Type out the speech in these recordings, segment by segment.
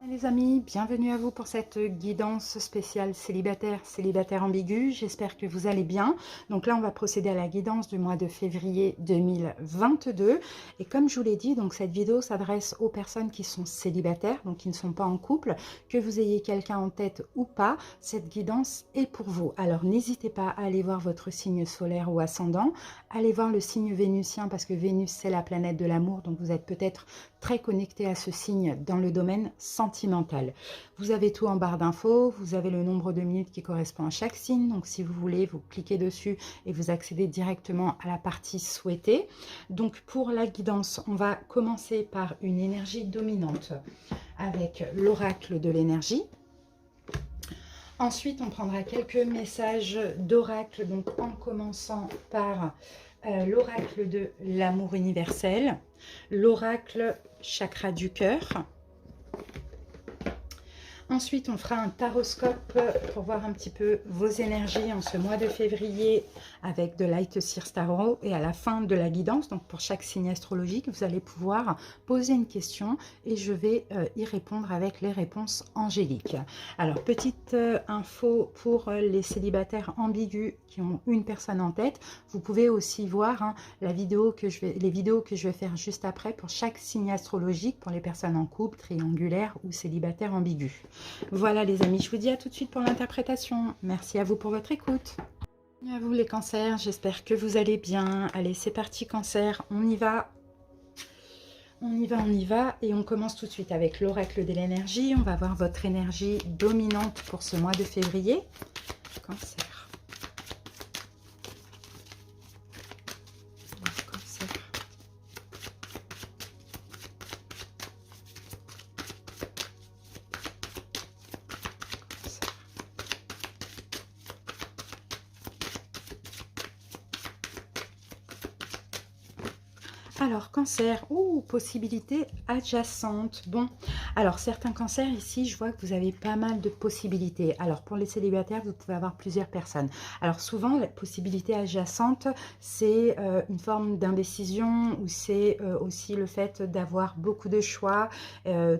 Les amis, bienvenue à vous pour cette guidance spéciale célibataire ambigu. J'espère que vous allez bien. Donc là, on va procéder à la guidance du mois de février 2022. Et comme je vous l'ai dit, donc cette vidéo s'adresse aux personnes qui sont célibataires, donc qui ne sont pas en couple, que vous ayez quelqu'un en tête ou pas. Cette guidance est pour vous. Alors n'hésitez pas à aller voir votre signe solaire ou ascendant. Allez voir le signe vénusien parce que Vénus, c'est la planète de l'amour. Donc vous êtes peut-être très connecté à ce signe dans le domaine sentimental. Vous avez tout en barre d'infos, vous avez le nombre de minutes qui correspond à chaque signe, donc si vous voulez, vous cliquez dessus et vous accédez directement à la partie souhaitée. Donc pour la guidance, on va commencer par une énergie dominante avec l'oracle de l'énergie. Ensuite, on prendra quelques messages d'oracle, donc en commençant par l'oracle de l'amour universel, l'oracle chakra du cœur. Ensuite, on fera un taroscope pour voir un petit peu vos énergies en ce mois de février avec de Light Seer Tarot. Et à la fin de la guidance, donc pour chaque signe astrologique, vous allez pouvoir poser une question et je vais y répondre avec les réponses angéliques. Alors, petite info pour les célibataires ambigus qui ont une personne en tête. Vous pouvez aussi voir les vidéos que je vais faire juste après pour chaque signe astrologique pour les personnes en couple, triangulaire ou célibataire ambigu. Voilà les amis, je vous dis à tout de suite pour l'interprétation. Merci à vous pour votre écoute. Et à vous les cancers, j'espère que vous allez bien. Allez, c'est parti cancer, on y va. On y va et on commence tout de suite avec l'oracle de l'énergie. On va voir votre énergie dominante pour ce mois de février. Cancer. Alors, cancer, possibilité adjacente. Bon, alors certains cancers ici, je vois que vous avez pas mal de possibilités. Alors, pour les célibataires, vous pouvez avoir plusieurs personnes. Alors, souvent, la possibilité adjacente, c'est une forme d'indécision ou c'est aussi le fait d'avoir beaucoup de choix,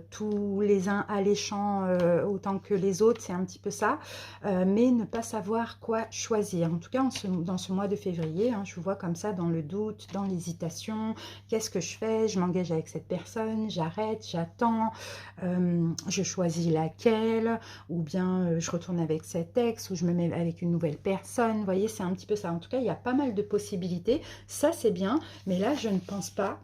tous les uns alléchants autant que les autres, c'est un petit peu ça. Mais ne pas savoir quoi choisir. En tout cas, dans ce mois de février, je vous vois comme ça dans le doute, dans l'hésitation. Qu'est-ce que je fais? Je m'engage avec cette personne, j'arrête, j'attends, je choisis laquelle, ou bien je retourne avec cet ex, ou je me mets avec une nouvelle personne. Vous voyez, c'est un petit peu ça. En tout cas, il y a pas mal de possibilités. Ça, c'est bien, mais là, je ne pense pas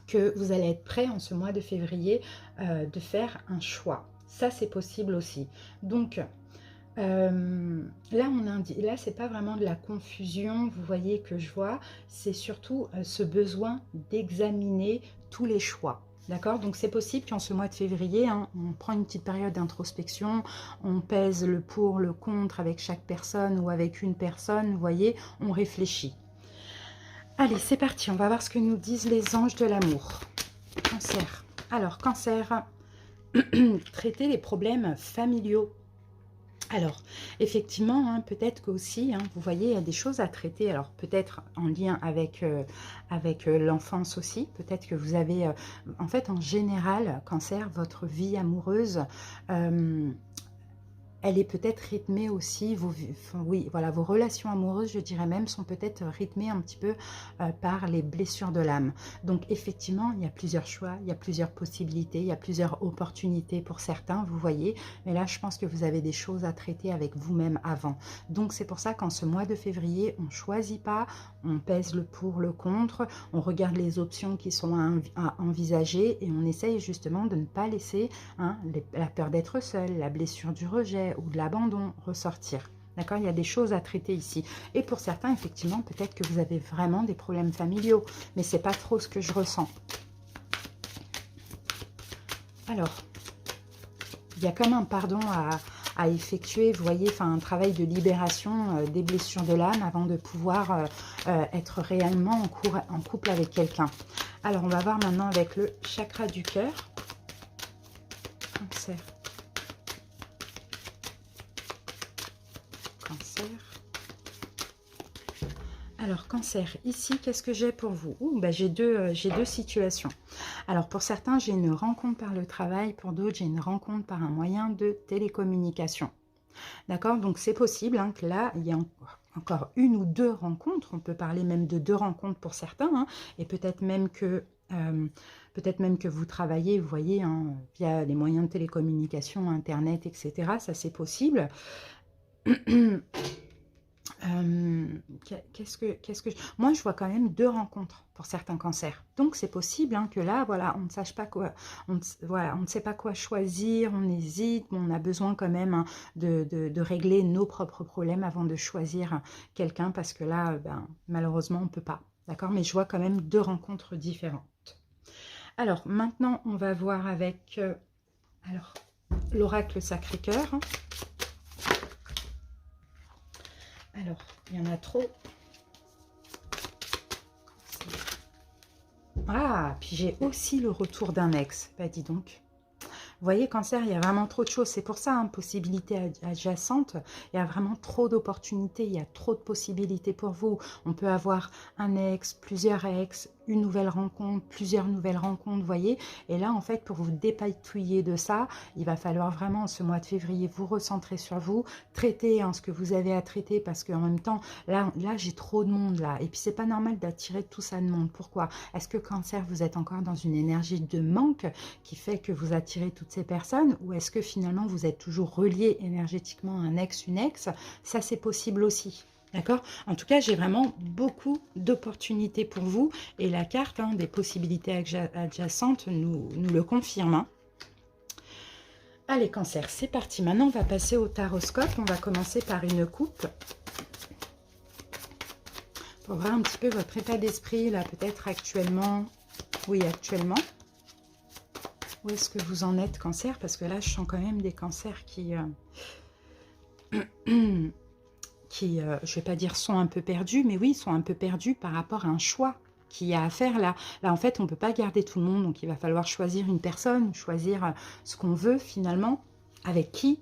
que vous allez être prêt en ce mois de février de faire un choix. Ça, c'est possible aussi. Donc, là, c'est pas vraiment de la confusion, vous voyez que je vois, c'est surtout ce besoin d'examiner tous les choix. D'accord? Donc c'est possible qu'en ce mois de février, on prend une petite période d'introspection, on pèse le pour, le contre avec chaque personne ou avec une personne, vous voyez, on réfléchit. Allez, c'est parti, on va voir ce que nous disent les anges de l'amour. Cancer. Alors, cancer, traiter les problèmes familiaux. Alors, effectivement, peut-être qu'aussi, vous voyez, il y a des choses à traiter. Alors, peut-être en lien avec, l'enfance aussi. Peut-être que vous avez, en fait, en général, cancer, votre vie amoureuse, elle est peut-être rythmée aussi, oui, voilà, vos relations amoureuses, je dirais même, sont peut-être rythmées un petit peu par les blessures de l'âme. Donc, effectivement, il y a plusieurs choix, il y a plusieurs possibilités, il y a plusieurs opportunités pour certains, vous voyez. Mais là, je pense que vous avez des choses à traiter avec vous-même avant. Donc, c'est pour ça qu'en ce mois de février, on ne choisit pas, on pèse le pour, le contre, on regarde les options qui sont à envisager et on essaye justement de ne pas laisser la peur d'être seul, la blessure du rejet, ou de l'abandon ressortir. D'accord? Il y a des choses à traiter ici. Et pour certains, effectivement, peut-être que vous avez vraiment des problèmes familiaux. Mais c'est pas trop ce que je ressens. Alors, il y a comme un pardon à effectuer, vous voyez, enfin un travail de libération des blessures de l'âme avant de pouvoir être réellement en couple avec quelqu'un. Alors, on va voir maintenant avec le chakra du cœur. Cancer. Cancer. Alors, cancer, ici, qu'est-ce que j'ai pour vous? J'ai deux situations. Alors pour certains, j'ai une rencontre par le travail, pour d'autres, j'ai une rencontre par un moyen de télécommunication. D'accord? Donc c'est possible hein, que là, il y a encore une ou deux rencontres. On peut parler même de deux rencontres pour certains. Hein, et peut-être même que vous travaillez, vous voyez, hein, via les moyens de télécommunication, Internet, etc. Ça, c'est possible. Moi, je vois quand même deux rencontres pour certains cancers. Donc, c'est possible hein, que là, voilà, on ne sache pas quoi, voilà, on ne sait pas quoi choisir, on hésite, mais on a besoin quand même hein, de régler nos propres problèmes avant de choisir quelqu'un parce que là, ben, malheureusement, on ne peut pas. D'accord? Mais je vois quand même deux rencontres différentes. Alors, maintenant, on va voir avec l'oracle Sacré-Cœur. Alors, il y en a trop. Ah, puis j'ai aussi le retour d'un ex. Bah, dis donc. Vous voyez, Cancer, il y a vraiment trop de choses. C'est pour ça, hein, possibilités adjacentes, il y a vraiment trop d'opportunités, il y a trop de possibilités pour vous. On peut avoir un ex, plusieurs ex, une nouvelle rencontre, plusieurs nouvelles rencontres, vous voyez. Et là, en fait, pour vous dépatouiller de ça, il va falloir vraiment, ce mois de février, vous recentrer sur vous, traiter hein, ce que vous avez à traiter, parce qu'en même temps, là j'ai trop de monde, là. Et puis, c'est pas normal d'attirer tout ça de monde. Pourquoi? Est-ce que Cancer, vous êtes encore dans une énergie de manque qui fait que vous attirez toutes ces personnes, ou est-ce que finalement, vous êtes toujours relié énergétiquement à un ex, une ex? Ça, c'est possible aussi. D'accord? En tout cas, j'ai vraiment beaucoup d'opportunités pour vous. Et la carte hein, des possibilités adjacentes nous le confirme. Hein. Allez, Cancer, c'est parti. Maintenant, on va passer au taroscope. On va commencer par une coupe. Pour voir un petit peu votre état d'esprit, là, peut-être actuellement. Oui, actuellement. Où est-ce que vous en êtes, Cancer? Parce que là, je sens quand même des cancers qui... je ne vais pas dire sont un peu perdus, mais oui, ils sont un peu perdus par rapport à un choix qu'il y a à faire là. Là, en fait, on ne peut pas garder tout le monde, donc il va falloir choisir une personne, choisir ce qu'on veut finalement, avec qui.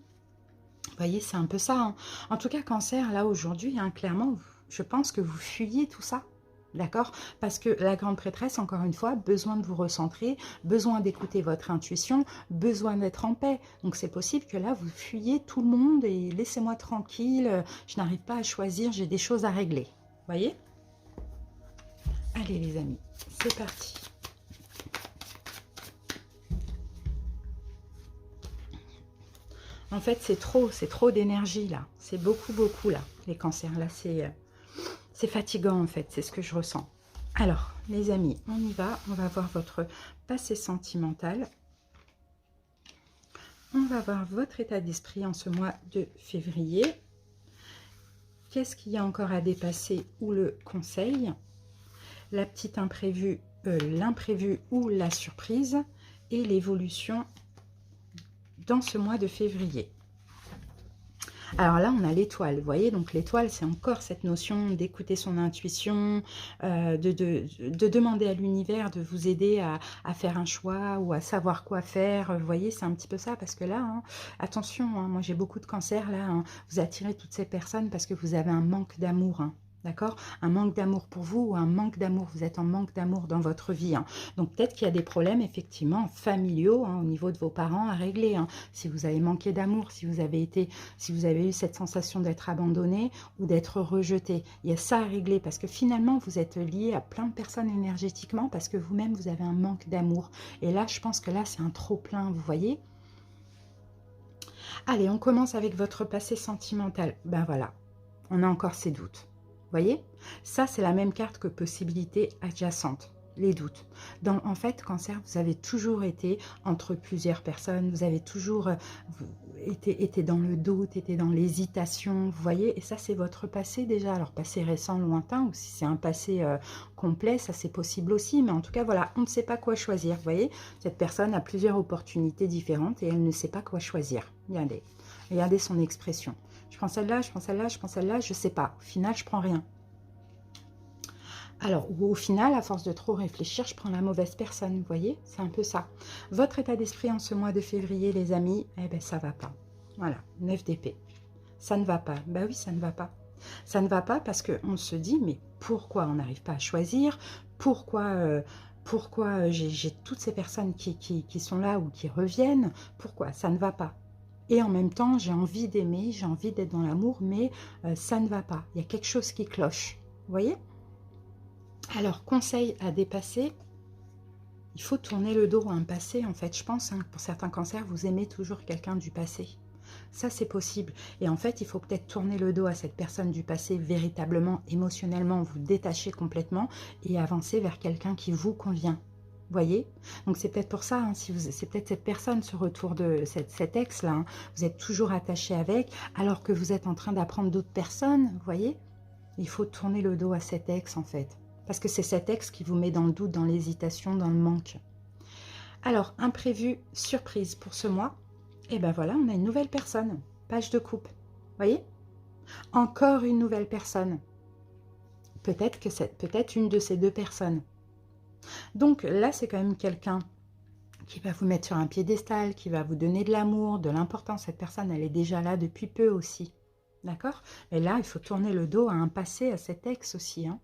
Vous voyez, c'est un peu ça. Hein. En tout cas, Cancer, là, aujourd'hui, hein, clairement, je pense que vous fuyez tout ça. D'accord? Parce que la grande prêtresse, encore une fois, besoin de vous recentrer, besoin d'écouter votre intuition, besoin d'être en paix. Donc c'est possible que là, vous fuyiez tout le monde et laissez-moi tranquille, je n'arrive pas à choisir, j'ai des choses à régler. Vous voyez? Allez les amis, c'est parti. En fait, c'est trop d'énergie là. C'est beaucoup là, les cancers. Là, c'est fatigant en fait, c'est ce que je ressens. Alors, les amis, on y va. On va voir votre passé sentimental. On va voir votre état d'esprit en ce mois de février. Qu'est-ce qu'il y a encore à dépasser ou le conseil? La petite imprévue, l'imprévu ou la surprise et l'évolution dans ce mois de février. Alors là, on a l'étoile, vous voyez, donc l'étoile, c'est encore cette notion d'écouter son intuition, de demander à l'univers de vous aider à faire un choix ou à savoir quoi faire. Vous voyez, c'est un petit peu ça, parce que là, hein, attention, hein, moi j'ai beaucoup de cancers, là, hein, vous attirez toutes ces personnes parce que vous avez un manque d'amour, hein. D'accord? Un manque d'amour pour vous ou un manque d'amour. Vous êtes en manque d'amour dans votre vie. Hein. Donc peut-être qu'il y a des problèmes effectivement familiaux hein, au niveau de vos parents à régler. Hein. Si vous avez manqué d'amour, si vous avez eu cette sensation d'être abandonné ou d'être rejeté. Il y a ça à régler parce que finalement vous êtes lié à plein de personnes énergétiquement parce que vous-même vous avez un manque d'amour. Et là je pense que là c'est un trop plein, vous voyez? Allez, on commence avec votre passé sentimental. Ben voilà, on a encore ces doutes. Voyez, ça c'est la même carte que possibilité adjacente, les doutes. En fait, Cancer, vous avez toujours été entre plusieurs personnes, vous avez toujours été dans le doute, été dans l'hésitation, vous voyez, et ça c'est votre passé déjà, alors passé récent, lointain, ou si c'est un passé complet, ça c'est possible aussi, mais en tout cas voilà, on ne sait pas quoi choisir, vous voyez, cette personne a plusieurs opportunités différentes et elle ne sait pas quoi choisir. Regardez son expression. Je prends celle-là, je prends celle-là, je prends celle-là, je ne sais pas. Au final, je prends rien. Alors, au final, à force de trop réfléchir, je prends la mauvaise personne, vous voyez? C'est un peu ça. Votre état d'esprit en ce mois de février, les amis, eh bien, ça ne va pas. Voilà, 9 d'épée. Ça ne va pas. Ben oui, ça ne va pas. Ça ne va pas parce qu'on se dit, mais pourquoi on n'arrive pas à choisir? Pourquoi Pourquoi j'ai toutes ces personnes qui sont là ou qui reviennent? Pourquoi? Ça ne va pas. Et en même temps, j'ai envie d'aimer, j'ai envie d'être dans l'amour, mais ça ne va pas. Il y a quelque chose qui cloche. Vous voyez? Alors, conseil à dépasser, il faut tourner le dos à un passé, en fait. Je pense, hein, pour certains cancers, vous aimez toujours quelqu'un du passé. Ça, c'est possible. Et en fait, il faut peut-être tourner le dos à cette personne du passé, véritablement, émotionnellement, vous détacher complètement et avancer vers quelqu'un qui vous convient. Voyez? Donc c'est peut-être pour ça, hein, si c'est peut-être cette personne, ce retour de cet ex-là, hein, vous êtes toujours attaché avec, alors que vous êtes en train d'apprendre d'autres personnes, vous voyez? Il faut tourner le dos à cet ex, en fait. Parce que c'est cet ex qui vous met dans le doute, dans l'hésitation, dans le manque. Alors, imprévu, surprise pour ce mois. Et ben voilà, on a une nouvelle personne. Page de coupe. Voyez? Encore une nouvelle personne. Peut-être que c'est peut-être une de ces deux personnes. Donc là, c'est quand même quelqu'un qui va vous mettre sur un piédestal, qui va vous donner de l'amour, de l'importance. Cette personne, elle est déjà là depuis peu aussi. D'accord? Et là, il faut tourner le dos à un passé, à cet ex aussi. Hein.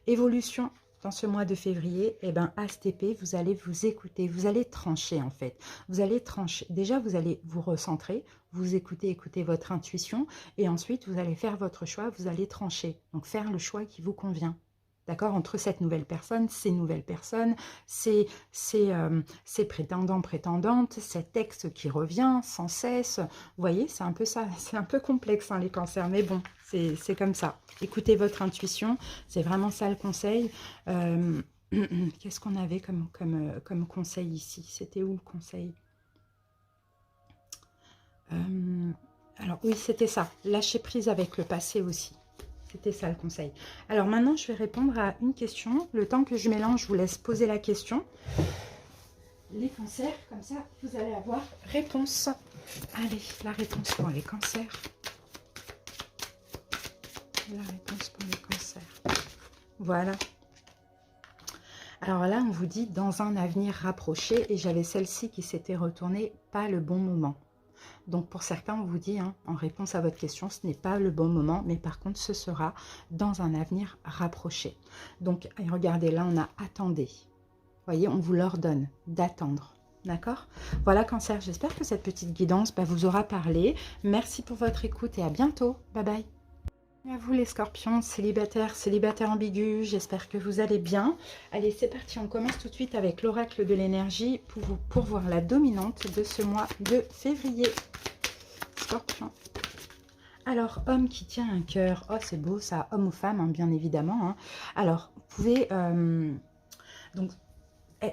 Évolution dans ce mois de février, eh ben, ASTP, vous allez vous écouter, vous allez trancher en fait. Vous allez trancher. Déjà, vous allez vous recentrer, vous écouter votre intuition et ensuite, vous allez faire votre choix, vous allez trancher. Donc, faire le choix qui vous convient. D'accord? Entre cette nouvelle personne, ces nouvelles personnes, ces prétendants, prétendantes, cet ex qui revient sans cesse. Vous voyez, c'est un peu ça. C'est un peu complexe, hein, les cancers, mais bon, c'est comme ça. Écoutez votre intuition, c'est vraiment ça le conseil. Qu'est-ce qu'on avait comme conseil ici? C'était où le conseil? Alors oui, c'était ça. Lâcher prise avec le passé aussi. C'était ça le conseil. Alors maintenant, je vais répondre à une question. Le temps que je mélange, je vous laisse poser la question. Les cancers, comme ça, vous allez avoir réponse. Allez, la réponse pour les cancers. La réponse pour les cancers. Voilà. Alors là, on vous dit dans un avenir rapproché. Et j'avais celle-ci qui s'était retournée, pas le bon moment. Donc pour certains, on vous dit, hein, en réponse à votre question, ce n'est pas le bon moment, mais par contre, ce sera dans un avenir rapproché. Donc regardez, là, on a attendez. Vous voyez, on vous l'ordonne d'attendre. D'accord? Voilà, cancer, j'espère que cette petite guidance vous aura parlé. Merci pour votre écoute et à bientôt. Bye bye. À vous les scorpions, célibataires, célibataires ambigus, j'espère que vous allez bien. Allez, c'est parti, on commence tout de suite avec l'oracle de l'énergie pour voir la dominante de ce mois de février. Scorpion. Alors, homme qui tient un cœur, oh c'est beau ça, homme ou femme, hein, bien évidemment. Hein. Alors, vous pouvez... donc,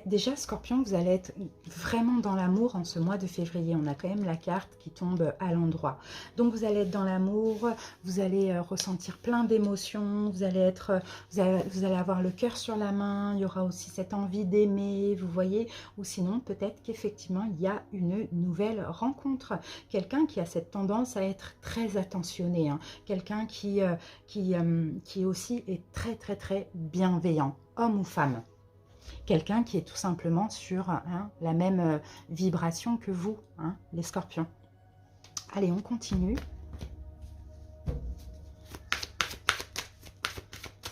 déjà, Scorpion, vous allez être vraiment dans l'amour en ce mois de février. On a quand même la carte qui tombe à l'endroit. Donc, vous allez être dans l'amour, vous allez ressentir plein d'émotions, vous allez avoir le cœur sur la main, il y aura aussi cette envie d'aimer, vous voyez. Ou sinon, peut-être qu'effectivement, il y a une nouvelle rencontre. Quelqu'un qui a cette tendance à être très attentionné. Hein. Quelqu'un qui aussi est très, très, très bienveillant, homme ou femme. Quelqu'un qui est tout simplement sur la même vibration que vous, hein, les scorpions. Allez, on continue.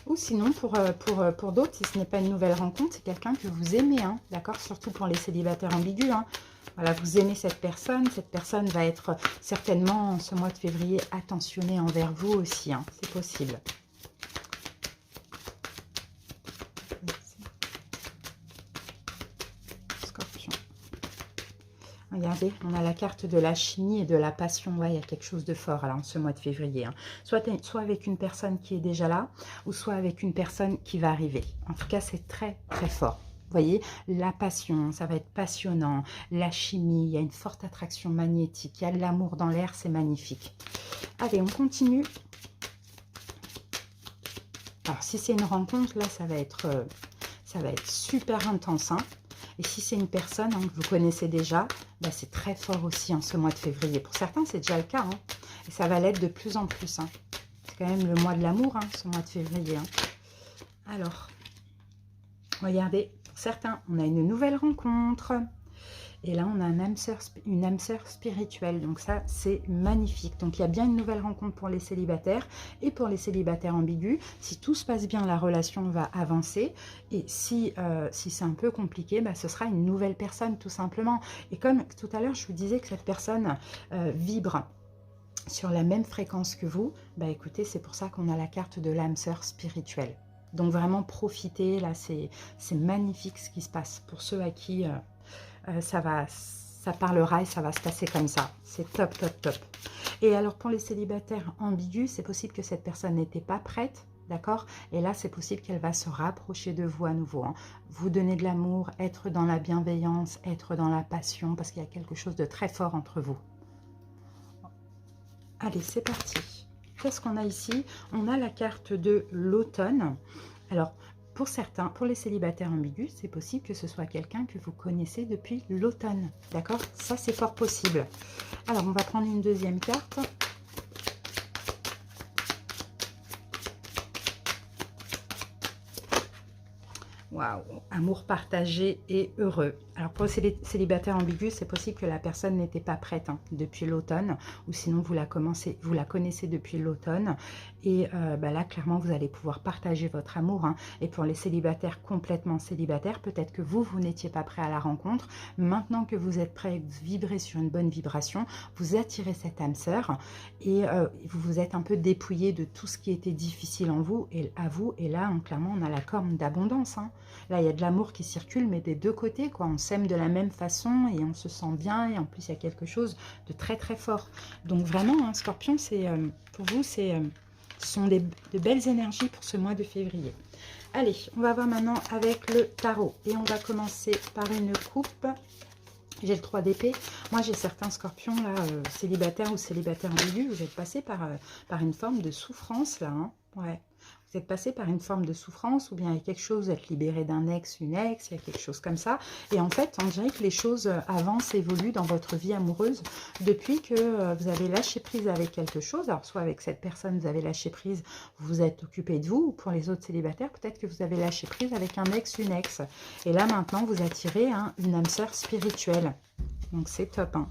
Ou sinon, pour d'autres, si ce n'est pas une nouvelle rencontre, c'est quelqu'un que vous aimez, hein, d'accord? Surtout pour les célibataires ambigus. Hein. Voilà, vous aimez cette personne va être certainement, en ce mois de février, attentionnée envers vous aussi, hein, c'est possible. Regardez, on a la carte de la chimie et de la passion. Ouais, il y a quelque chose de fort là en ce mois de février. Hein. Soit avec une personne qui est déjà là, ou soit avec une personne qui va arriver. En tout cas, c'est très, très fort. Vous voyez, la passion, ça va être passionnant. La chimie, il y a une forte attraction magnétique. Il y a de l'amour dans l'air, c'est magnifique. Allez, on continue. Alors, si c'est une rencontre, là, ça va être super intense. Hein. Et si c'est une personne hein, que vous connaissez déjà, c'est très fort aussi en ce mois de février. Pour certains, c'est déjà le cas. Hein. Et ça va l'être de plus en plus. Hein. C'est quand même le mois de l'amour, hein, ce mois de février. Hein. Alors, regardez, pour certains, on a une nouvelle rencontre. Et là, on a une âme sœur spirituelle. Donc ça, c'est magnifique. Donc il y a bien une nouvelle rencontre pour les célibataires et pour les célibataires ambigus. Si tout se passe bien, la relation va avancer. Et si c'est un peu compliqué, bah, ce sera une nouvelle personne tout simplement. Et comme tout à l'heure, je vous disais que cette personne vibre sur la même fréquence que vous, bah écoutez, c'est pour ça qu'on a la carte de l'âme sœur spirituelle. Donc vraiment profitez, là c'est magnifique ce qui se passe pour ceux à qui ça parlera et ça va se passer comme ça. C'est top, top, top. Et alors pour les célibataires ambigus, c'est possible que cette personne n'était pas prête, d'accord? Et là, c'est possible qu'elle va se rapprocher de vous à nouveau, hein. Vous donner de l'amour, être dans la bienveillance, être dans la passion, parce qu'il y a quelque chose de très fort entre vous. Allez, c'est parti. Qu'est-ce qu'on a ici? On a la carte de l'automne. Alors, pour certains, pour les célibataires ambigus, c'est possible que ce soit quelqu'un que vous connaissez depuis l'automne. D'accord? Ça, c'est fort possible. Alors, on va prendre une deuxième carte. Waouh, amour partagé et heureux. Alors pour les célibataires ambigus, c'est possible que la personne n'était pas prête hein, depuis l'automne, ou sinon vous la connaissez depuis l'automne. Et bah là, clairement, vous allez pouvoir partager votre amour. Hein. Et pour les célibataires complètement célibataires, peut-être que vous n'étiez pas prêt à la rencontre. Maintenant que vous êtes prêt, vous vibrez sur une bonne vibration, vous attirez cette âme sœur et vous vous êtes un peu dépouillé de tout ce qui était difficile en vous et à vous. Et là, clairement, on a la corne d'abondance. Hein. Là, il y a de l'amour qui circule, mais des deux côtés, quoi. On s'aime de la même façon et on se sent bien. Et en plus, il y a quelque chose de très, très fort. Donc, vraiment, hein, Scorpion, pour vous, ce sont de belles énergies pour ce mois de février. Allez, on va voir maintenant avec le tarot. Et on va commencer par une coupe. J'ai le 3 d'épée. Moi, j'ai certains scorpions, là, célibataires ou célibataires ambigus. Vous êtes passé par une forme de souffrance, là. Hein. Ouais. Vous êtes passé par une forme de souffrance ou bien il y a quelque chose, vous êtes libéré d'un ex, une ex, il y a quelque chose comme ça. Et en fait, on dirait que les choses avancent, évoluent dans votre vie amoureuse depuis que vous avez lâché prise avec quelque chose. Alors, soit avec cette personne, vous avez lâché prise, vous vous êtes occupé de vous. Ou pour les autres célibataires, peut-être que vous avez lâché prise avec un ex, une ex. Et là, maintenant, vous attirez hein, une âme sœur spirituelle. Donc, c'est top, hein.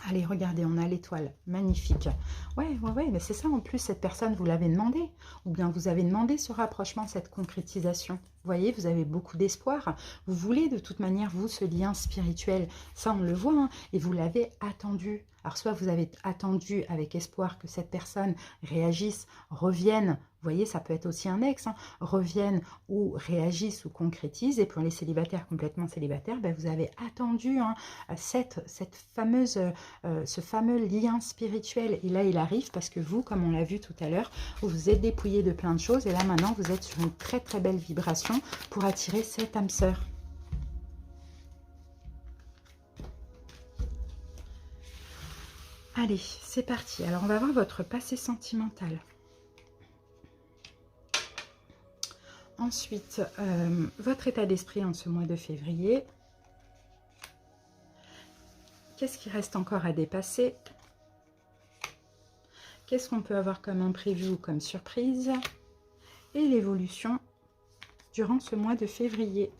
Allez, regardez, on a l'étoile. Magnifique. Ouais, mais c'est ça en plus, cette personne, vous l'avez demandé. Ou bien vous avez demandé ce rapprochement, cette concrétisation. Vous voyez, vous avez beaucoup d'espoir. Vous voulez de toute manière, vous, ce lien spirituel. Ça, on le voit. Hein, et vous l'avez attendu. Alors, soit vous avez attendu avec espoir que cette personne réagisse, revienne. Vous voyez, ça peut être aussi un ex. Hein, revienne ou réagisse ou concrétise. Et pour les célibataires, complètement célibataires, ben, vous avez attendu hein, ce fameux lien spirituel. Et là, il arrive parce que vous, comme on l'a vu tout à l'heure, vous vous êtes dépouillé de plein de choses. Et là, maintenant, vous êtes sur une très, très belle vibration pour attirer cette âme sœur. Allez, c'est parti. Alors, on va voir votre passé sentimental. Ensuite, votre état d'esprit en ce mois de février. Qu'est-ce qui reste encore à dépasser? Qu'est-ce qu'on peut avoir comme imprévu ou comme surprise? Et l'évolution durant ce mois de février.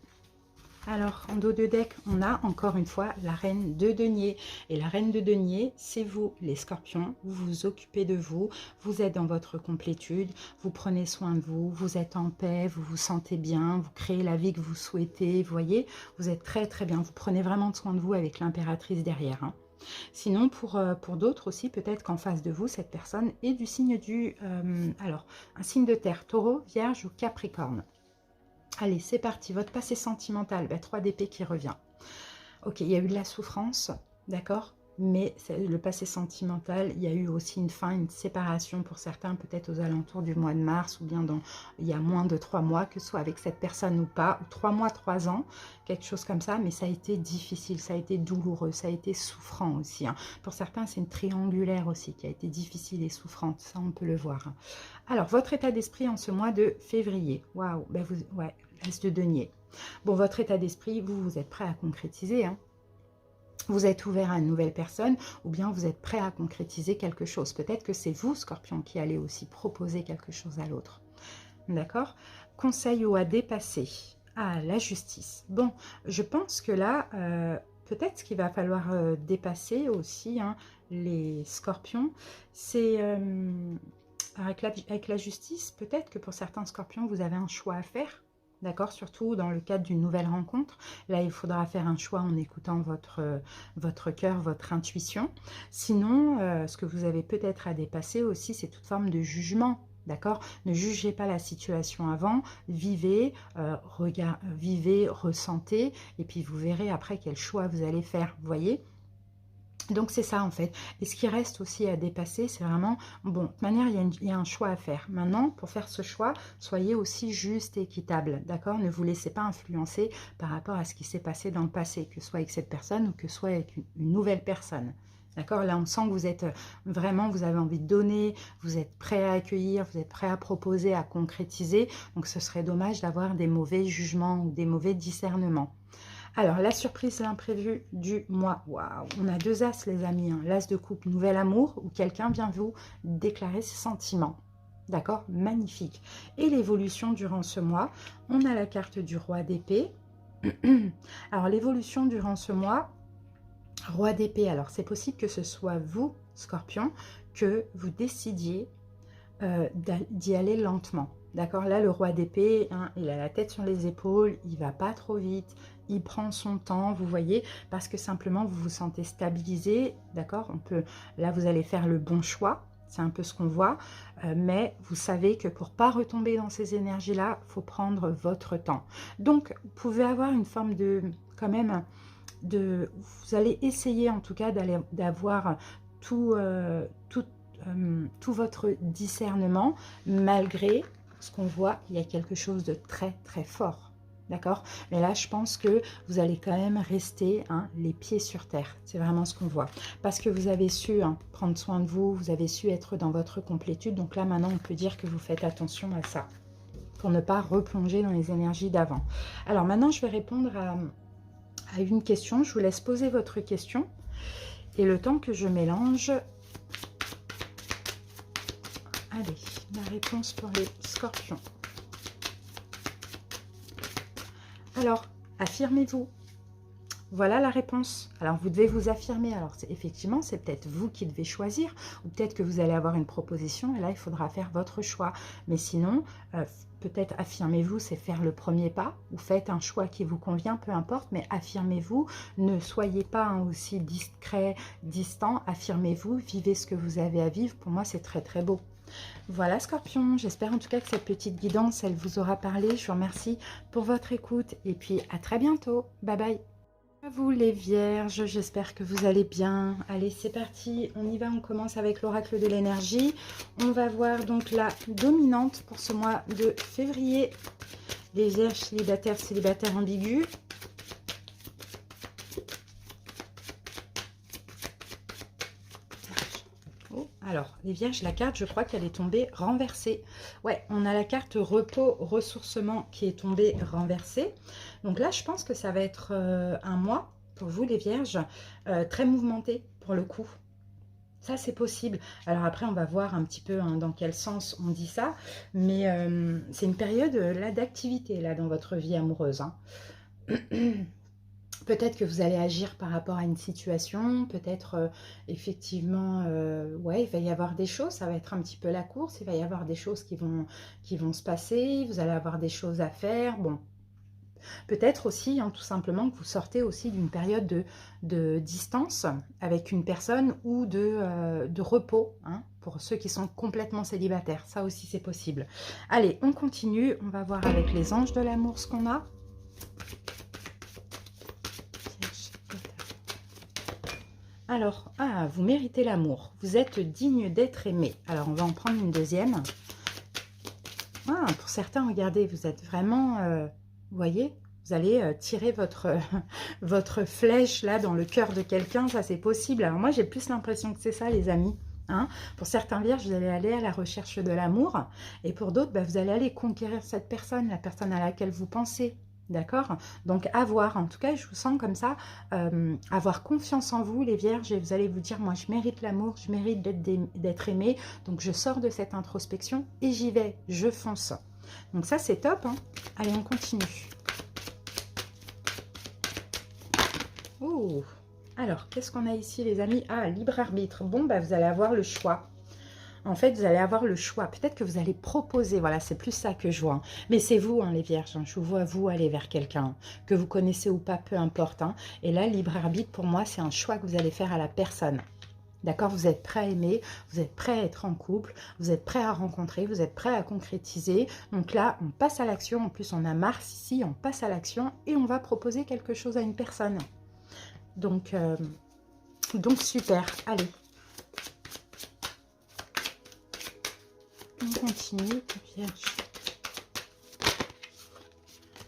Alors, en dos de deck, on a encore une fois la reine de denier. Et la reine de denier, c'est vous, les scorpions. Vous vous occupez de vous, vous êtes dans votre complétude, vous prenez soin de vous, vous êtes en paix, vous vous sentez bien, vous créez la vie que vous souhaitez. Vous voyez, vous êtes très très bien. Vous prenez vraiment soin de vous avec l'impératrice derrière. Hein. Sinon, pour d'autres aussi, peut-être qu'en face de vous, cette personne est du signe alors, un signe de terre, taureau, vierge ou capricorne. Allez, c'est parti. Votre passé sentimental, 3 d'épée qui revient. Ok, il y a eu de la souffrance, d'accord? Mais le passé sentimental, il y a eu aussi une fin, une séparation pour certains, peut-être aux alentours du mois de mars, ou bien il y a moins de 3 mois, que ce soit avec cette personne ou pas, ou 3 mois, 3 ans, quelque chose comme ça, mais ça a été difficile, ça a été douloureux, ça a été souffrant aussi. Hein. Pour certains, c'est une triangulaire aussi qui a été difficile et souffrante, ça on peut le voir. Hein. Alors, votre état d'esprit en ce mois de février, waouh, ouais, l'as de denier. Bon, votre état d'esprit, vous êtes prêt à concrétiser, hein. Vous êtes ouvert à une nouvelle personne ou bien vous êtes prêt à concrétiser quelque chose. Peut-être que c'est vous, Scorpion, qui allez aussi proposer quelque chose à l'autre. D'accord? Conseil ou à dépasser. Ah, la justice. Bon, je pense que là, peut-être qu'il va falloir dépasser aussi, hein, les scorpions. C'est avec la justice, peut-être que pour certains scorpions, vous avez un choix à faire. D'accord? Surtout dans le cadre d'une nouvelle rencontre. Là, il faudra faire un choix en écoutant votre cœur, votre intuition. Sinon, ce que vous avez peut-être à dépasser aussi, c'est toute forme de jugement. D'accord? Ne jugez pas la situation avant, vivez, vivez, ressentez, et puis vous verrez après quel choix vous allez faire, vous voyez? Donc c'est ça en fait. Et ce qui reste aussi à dépasser, c'est vraiment, bon, de toute manière, il y a un choix à faire. Maintenant, pour faire ce choix, soyez aussi juste et équitable, d'accord? Ne vous laissez pas influencer par rapport à ce qui s'est passé dans le passé, que ce soit avec cette personne ou que ce soit avec une nouvelle personne. D'accord? Là, on sent que vous êtes vraiment, vous avez envie de donner, vous êtes prêt à accueillir, vous êtes prêt à proposer, à concrétiser. Donc, ce serait dommage d'avoir des mauvais jugements ou des mauvais discernements. Alors, la surprise, l'imprévu du mois. Waouh, on a deux as, les amis. Hein. L'as de coupe, nouvel amour, où quelqu'un vient vous déclarer ses sentiments. D'accord? Magnifique. Et l'évolution durant ce mois, on a la carte du roi d'épée. Alors, l'évolution durant ce mois, roi d'épée. Alors, c'est possible que ce soit vous, Scorpion, que vous décidiez d'y aller lentement. D'accord? Là, le roi d'épée, hein, il a la tête sur les épaules, il va pas trop vite, il prend son temps, vous voyez, parce que simplement, vous vous sentez stabilisé, d'accord? Là, vous allez faire le bon choix, c'est un peu ce qu'on voit, mais vous savez que pour pas retomber dans ces énergies-là, il faut prendre votre temps. Donc, vous pouvez avoir une forme de, quand même, vous allez essayer en tout cas d'avoir tout, tout votre discernement, malgré ce qu'on voit, il y a quelque chose de très très fort, d'accord? Mais là, je pense que vous allez quand même rester, hein, les pieds sur terre, c'est vraiment ce qu'on voit, parce que vous avez su, hein, prendre soin de vous, vous avez su être dans votre complétude, donc là maintenant on peut dire que vous faites attention à ça, pour ne pas replonger dans les énergies d'avant. Alors maintenant je vais répondre à une question, je vous laisse poser votre question, et le temps que je mélange, allez, la réponse pour les scorpions. Alors, affirmez-vous. Voilà la réponse. Alors, vous devez vous affirmer. Alors, effectivement, c'est peut-être vous qui devez choisir, ou peut-être que vous allez avoir une proposition, et là, il faudra faire votre choix. Mais sinon, peut-être affirmez-vous, c'est faire le premier pas, ou faites un choix qui vous convient, peu importe, mais affirmez-vous. Ne soyez pas, hein, aussi discret, distant. Affirmez-vous, vivez ce que vous avez à vivre. Pour moi, c'est très, très beau. Voilà Scorpion, j'espère en tout cas que cette petite guidance, elle vous aura parlé. Je vous remercie pour votre écoute et puis à très bientôt. Bye bye. À vous les Vierges, j'espère que vous allez bien. Allez, c'est parti, on y va, on commence avec l'oracle de l'énergie. On va voir donc la dominante pour ce mois de février. Les Vierges célibataires, célibataires ambigus. Alors, les Vierges, la carte, je crois qu'elle est tombée renversée. Ouais, on a la carte repos, ressourcement qui est tombée renversée. Donc là, je pense que ça va être un mois, pour vous les Vierges, très mouvementé pour le coup. Ça, c'est possible. Alors après, on va voir un petit peu, hein, dans quel sens on dit ça. Mais c'est une période là d'activité là dans votre vie amoureuse. Hein. Peut-être que vous allez agir par rapport à une situation, peut-être effectivement, ouais, il va y avoir des choses, ça va être un petit peu la course, il va y avoir des choses qui vont se passer, vous allez avoir des choses à faire, bon. Peut-être aussi, hein, tout simplement, que vous sortez aussi d'une période de distance avec une personne ou de repos, hein, pour ceux qui sont complètement célibataires, ça aussi c'est possible. Allez, on continue, on va voir avec les anges de l'amour ce qu'on a. Alors, ah, vous méritez l'amour. Vous êtes digne d'être aimé. Alors, on va en prendre une deuxième. Ah, pour certains, regardez, vous êtes vraiment, vous voyez, vous allez tirer votre flèche là dans le cœur de quelqu'un. Ça, c'est possible. Alors, moi, j'ai plus l'impression que c'est ça, les amis. Hein. Pour certains vierges, vous allez aller à la recherche de l'amour. Et pour d'autres, bah, vous allez aller conquérir cette personne, la personne à laquelle vous pensez. D'accord? Donc, avoir, en tout cas, je vous sens comme ça, avoir confiance en vous, les vierges, et vous allez vous dire, moi, je mérite l'amour, je mérite d'être aimée, donc je sors de cette introspection et j'y vais, je fonce. Donc ça, c'est top, hein. Allez, on continue. Oh, alors, qu'est-ce qu'on a ici, les amis? Ah, libre arbitre. Bon, bah, vous allez avoir le choix. En fait, vous allez avoir le choix. Peut-être que vous allez proposer. Voilà, c'est plus ça que je vois, hein. Mais c'est vous, hein, les vierges, hein. Je vous vois, vous, aller vers quelqu'un que vous connaissez ou pas, peu importe, hein. Et là, libre arbitre, pour moi, c'est un choix que vous allez faire à la personne. D'accord? Vous êtes prêt à aimer, vous êtes prêt à être en couple, vous êtes prêt à rencontrer, vous êtes prêt à concrétiser. Donc là, on passe à l'action. En plus, on a Mars ici, on passe à l'action et on va proposer quelque chose à une personne. Donc super. Allez. On continue, vierge.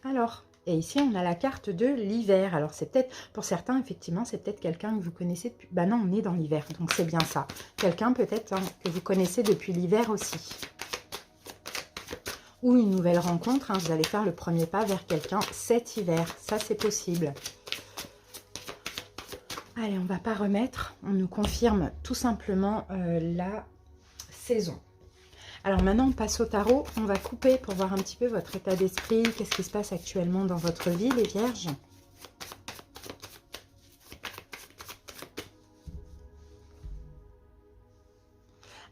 Alors, et ici, on a la carte de l'hiver. Alors, c'est peut-être, pour certains, effectivement, c'est peut-être quelqu'un que vous connaissez depuis... Bah non, on est dans l'hiver, donc c'est bien ça. Quelqu'un peut-être, hein, que vous connaissez depuis l'hiver aussi. Ou une nouvelle rencontre, hein, vous allez faire le premier pas vers quelqu'un cet hiver. Ça, c'est possible. Allez, on ne va pas remettre. On nous confirme tout simplement la saison. Alors maintenant, on passe au tarot. On va couper pour voir un petit peu votre état d'esprit. Qu'est-ce qui se passe actuellement dans votre vie, les vierges?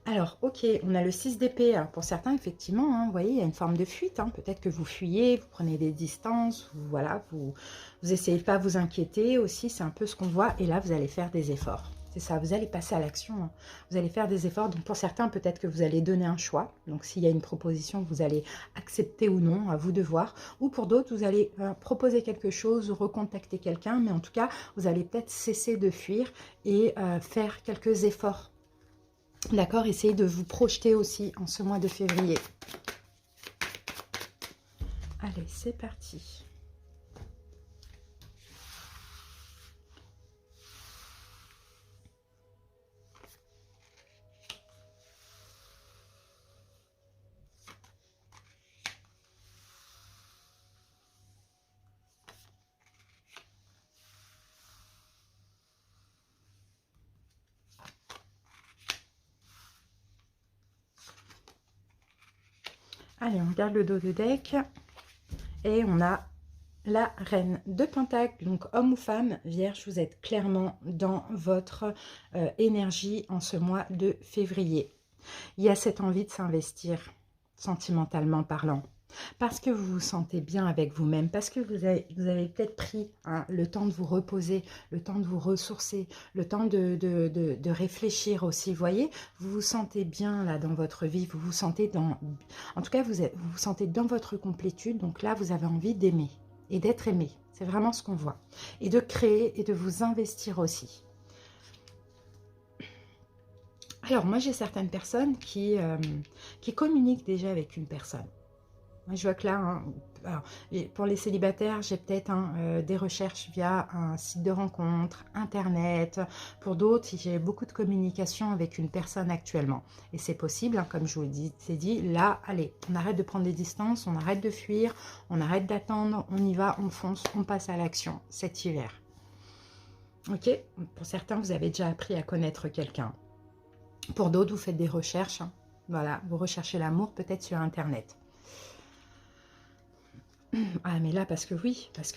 Alors, ok, on a le 6 d'épée. Alors, pour certains, effectivement, hein, vous voyez, il y a une forme de fuite, hein. Peut-être que vous fuyez, vous prenez des distances, voilà, vous essayez de pas vous inquiéter aussi. C'est un peu ce qu'on voit. Et là, vous allez faire des efforts. C'est ça, vous allez passer à l'action, hein. Vous allez faire des efforts. Donc, pour certains, peut-être que vous allez donner un choix. Donc, s'il y a une proposition, vous allez accepter ou non, à vous de voir. Ou pour d'autres, vous allez proposer quelque chose, recontacter quelqu'un. Mais en tout cas, vous allez peut-être cesser de fuir et faire quelques efforts. D'accord, essayez de vous projeter aussi en ce mois de février. Allez, c'est parti. Allez, on regarde le dos de deck. Et on a la reine de Pentacle. Donc, homme ou femme, vierge, vous êtes clairement dans votre énergie en ce mois de février. Il y a cette envie de s'investir, sentimentalement parlant. Parce que vous vous sentez bien avec vous-même, parce que vous avez peut-être pris, hein, le temps de vous reposer, le temps de vous ressourcer, le temps de réfléchir aussi. Vous voyez, vous vous sentez bien là dans votre vie, vous vous sentez dans... En tout cas, vous vous sentez dans votre complétude, donc là, vous avez envie d'aimer et d'être aimé. C'est vraiment ce qu'on voit. Et de créer et de vous investir aussi. Alors, moi, j'ai certaines personnes qui communiquent déjà avec une personne. Moi, je vois que là, hein, alors, pour les célibataires, j'ai peut-être des recherches via un site de rencontre, Internet. Pour d'autres, j'ai beaucoup de communication avec une personne actuellement. Et c'est possible, hein, comme je vous le c'est dit, là, allez, on arrête de prendre des distances, on arrête de fuir, on arrête d'attendre, on y va, on fonce, on passe à l'action cet hiver. Ok, pour certains, vous avez déjà appris à connaître quelqu'un. Pour d'autres, vous faites des recherches. Hein. Voilà, vous recherchez l'amour peut-être sur Internet. Ah, mais là, parce que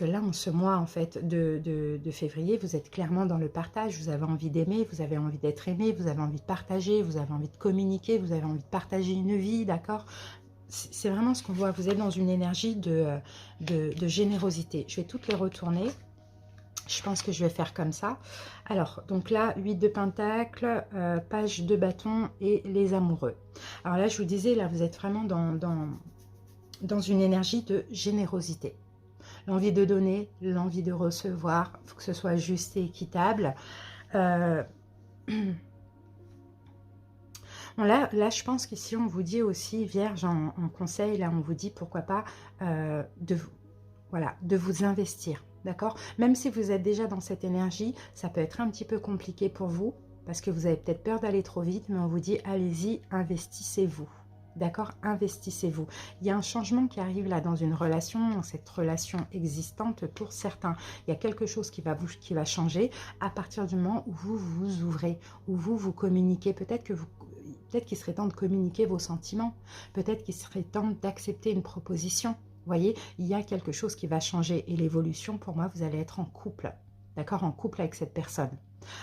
là, en ce mois, en fait, de février, vous êtes clairement dans le partage. Vous avez envie d'aimer, vous avez envie d'être aimé, vous avez envie de partager, vous avez envie de communiquer, vous avez envie de partager une vie, d'accord? C'est vraiment ce qu'on voit. Vous êtes dans une énergie de générosité. Je vais toutes les retourner. Je pense que je vais faire comme ça. Alors, donc là, 8 de pentacle, page de bâton et les amoureux. Alors là, je vous disais, là, vous êtes vraiment dans une énergie de générosité. L'envie de donner, l'envie de recevoir, il faut que ce soit juste et équitable. Bon, là, je pense qu'ici, on vous dit aussi, Vierge, en conseil, là, on vous dit, pourquoi pas, de vous investir, d'accord? Même si vous êtes déjà dans cette énergie, ça peut être un petit peu compliqué pour vous, parce que vous avez peut-être peur d'aller trop vite, mais on vous dit, allez-y, investissez-vous. D'accord, investissez-vous. Il y a un changement qui arrive là dans une relation, dans cette relation existante pour certains. Il y a quelque chose qui va changer à partir du moment où vous vous ouvrez, où vous communiquez. Peut-être qu'il serait temps de communiquer vos sentiments. Peut-être qu'il serait temps d'accepter une proposition. Vous voyez, il y a quelque chose qui va changer. Et l'évolution, pour moi, vous allez être en couple. d'accord, en couple avec cette personne.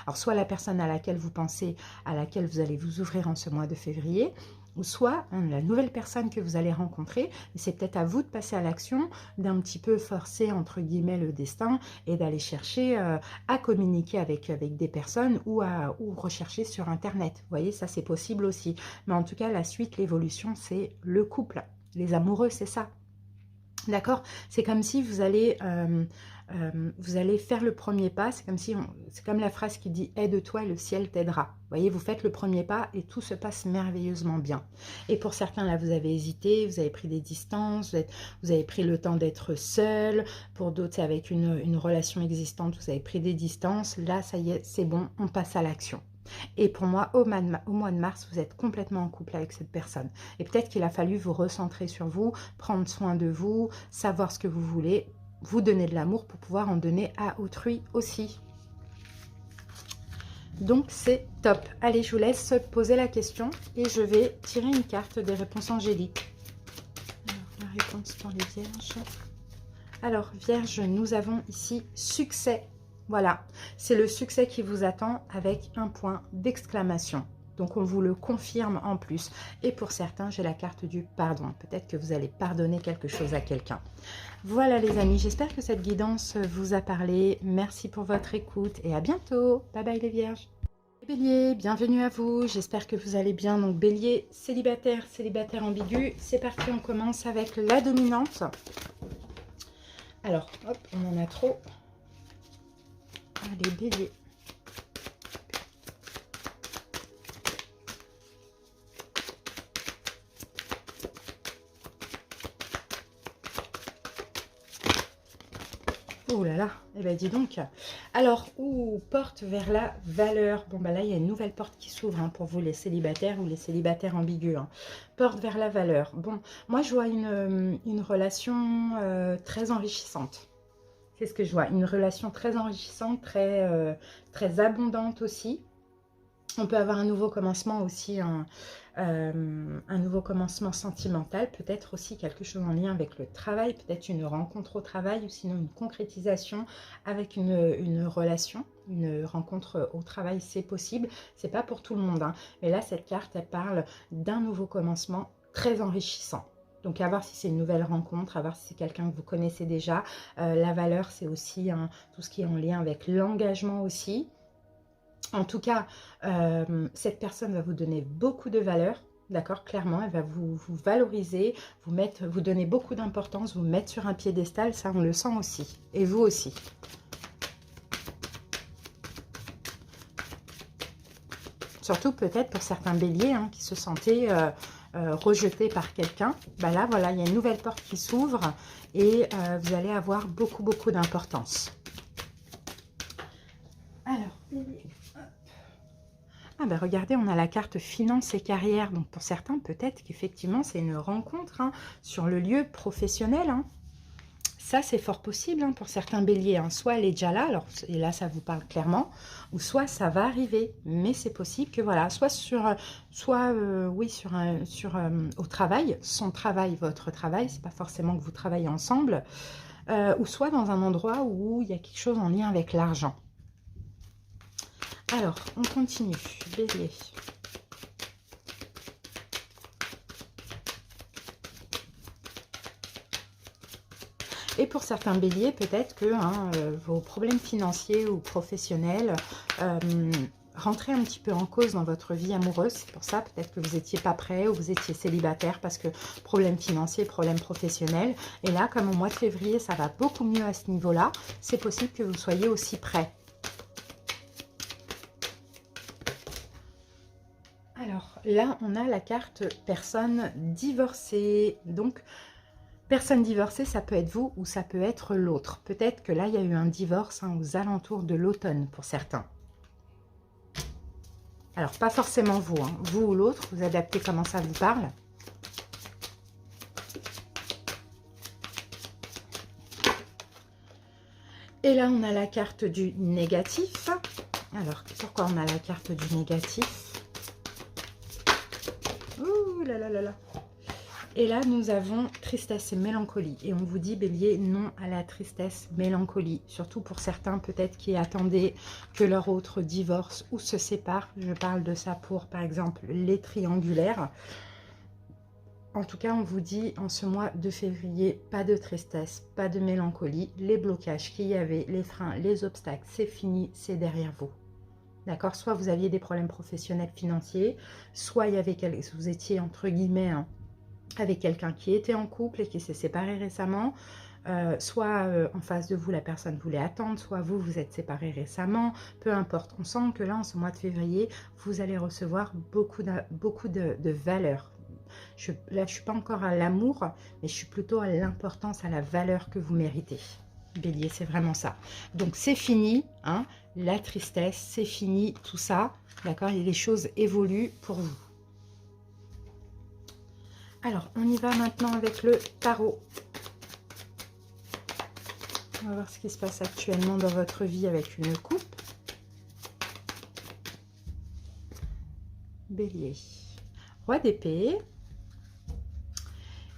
Alors, soit la personne à laquelle vous pensez, à laquelle vous allez vous ouvrir en ce mois de février, ou soit la nouvelle personne que vous allez rencontrer. Et c'est peut-être à vous de passer à l'action, d'un petit peu forcer, entre guillemets, le destin et d'aller chercher à communiquer avec des personnes ou rechercher sur Internet. Vous voyez, ça, c'est possible aussi. Mais en tout cas, la suite, l'évolution, c'est le couple. Les amoureux, c'est ça. D'accord? C'est comme si vous allez faire le premier pas. C'est comme si c'est comme la phrase qui dit « Aide-toi, le ciel t'aidera ». Vous voyez, vous faites le premier pas et tout se passe merveilleusement bien. Et pour certains, là, vous avez hésité, vous avez pris des distances, vous avez pris le temps d'être seul. Pour d'autres, c'est avec une relation existante, vous avez pris des distances. Là, ça y est, c'est bon, on passe à l'action. Et pour moi, au mois de mars, vous êtes complètement en couple avec cette personne. Et peut-être qu'il a fallu vous recentrer sur vous, prendre soin de vous, savoir ce que vous voulez, vous donner de l'amour pour pouvoir en donner à autrui aussi. Donc, c'est top. Allez, je vous laisse poser la question et je vais tirer une carte des réponses angéliques. Alors, la réponse pour les vierges. Alors, vierge, nous avons ici succès. Voilà, c'est le succès qui vous attend avec un point d'exclamation. Donc, on vous le confirme en plus. Et pour certains, j'ai la carte du pardon. Peut-être que vous allez pardonner quelque chose à quelqu'un. Voilà les amis, j'espère que cette guidance vous a parlé. Merci pour votre écoute et à bientôt. Bye bye les vierges. Bélier, bienvenue à vous. J'espère que vous allez bien. Donc Bélier, célibataire, célibataire ambigu. C'est parti, on commence avec la dominante. Alors, hop, on en a trop. Allez, Bélier. Oh là là, eh ben dis donc. Alors, porte vers la valeur. Bon, bah là, il y a une nouvelle porte qui s'ouvre hein, pour vous, les célibataires ou les célibataires ambigus. Hein. Porte vers la valeur. Bon, moi, je vois une relation très enrichissante. C'est ce que je vois. Une relation très enrichissante, très abondante aussi. On peut avoir un nouveau commencement aussi, un nouveau commencement sentimental, peut-être aussi quelque chose en lien avec le travail, peut-être une rencontre au travail ou sinon une concrétisation avec une relation, une rencontre au travail, c'est possible. C'est pas pour tout le monde, hein. Mais là, cette carte, elle parle d'un nouveau commencement très enrichissant. Donc, à voir si c'est une nouvelle rencontre, à voir si c'est quelqu'un que vous connaissez déjà. La valeur, c'est aussi tout ce qui est en lien avec l'engagement aussi. En tout cas, cette personne va vous donner beaucoup de valeur, d'accord, clairement, elle va vous valoriser, vous donner beaucoup d'importance, vous mettre sur un piédestal, ça on le sent aussi, et vous aussi. Surtout peut-être pour certains béliers hein, qui se sentaient rejetés par quelqu'un. Bah là, voilà, il y a une nouvelle porte qui s'ouvre et vous allez avoir beaucoup d'importance. Alors, bélier. Ah ben regardez, on a la carte finance et carrière. Donc pour certains, peut-être qu'effectivement, c'est une rencontre hein, sur le lieu professionnel. Hein. Ça, c'est fort possible hein, pour certains béliers. Hein. Soit elle est déjà là, alors, et là, ça vous parle clairement, ou soit ça va arriver. Mais c'est possible que, voilà, soit au travail, son travail, votre travail, c'est pas forcément que vous travaillez ensemble, ou soit dans un endroit où il y a quelque chose en lien avec l'argent. Alors, on continue. Bélier. Et pour certains béliers, peut-être que vos problèmes financiers ou professionnels rentraient un petit peu en cause dans votre vie amoureuse. C'est pour ça, peut-être que vous n'étiez pas prêt ou vous étiez célibataire parce que problème financier, problème professionnel. Et là, comme au mois de février, ça va beaucoup mieux à ce niveau-là, c'est possible que vous soyez aussi prêt. Alors là, on a la carte personne divorcée. Donc, personne divorcée, ça peut être vous ou ça peut être l'autre. Peut-être que là, il y a eu un divorce hein, aux alentours de l'automne pour certains. Alors, pas forcément vous. Hein. Vous ou l'autre, vous adaptez comment ça vous parle. Et là, on a la carte du négatif. Alors, pourquoi on a la carte du négatif? Ouh là là là là. Et là, nous avons tristesse et mélancolie. Et on vous dit, Bélier, non à la tristesse, mélancolie. Surtout pour certains, peut-être, qui attendaient que leur autre divorce ou se sépare. Je parle de ça pour, par exemple, les triangulaires. En tout cas, on vous dit, en ce mois de février, pas de tristesse, pas de mélancolie. Les blocages qu'il y avait, les freins, les obstacles, c'est fini, c'est derrière vous. D'accord? Soit vous aviez des problèmes professionnels financiers, soit il y avait vous étiez, entre guillemets, hein, avec quelqu'un qui était en couple et qui s'est séparé récemment, soit en face de vous, la personne voulait attendre, soit vous, vous êtes séparés récemment, peu importe. On sent que là, en ce mois de février, vous allez recevoir beaucoup de valeur. Là, je ne suis pas encore à l'amour, mais je suis plutôt à l'importance, à la valeur que vous méritez. Bélier, c'est vraiment ça. Donc, c'est fini, hein, la tristesse, c'est fini, tout ça, d'accord? Et les choses évoluent pour vous. Alors, on y va maintenant avec le tarot. On va voir ce qui se passe actuellement dans votre vie avec une coupe. Bélier. Roi d'épée.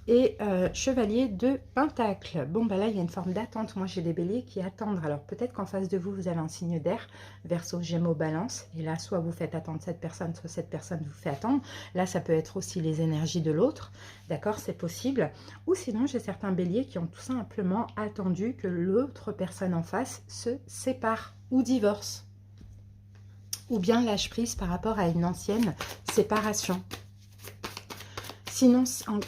Et chevalier de pentacle. Bon, bah là, il y a une forme d'attente. Moi, j'ai des béliers qui attendent. Alors, peut-être qu'en face de vous, vous avez un signe d'air, Verseau, Gémeaux, Balance. Et là, soit vous faites attendre cette personne, soit cette personne vous fait attendre. Là, ça peut être aussi les énergies de l'autre. D'accord, c'est possible. Ou sinon, j'ai certains béliers qui ont tout simplement attendu que l'autre personne en face se sépare ou divorce. Ou bien lâche prise par rapport à une ancienne séparation. Sinon,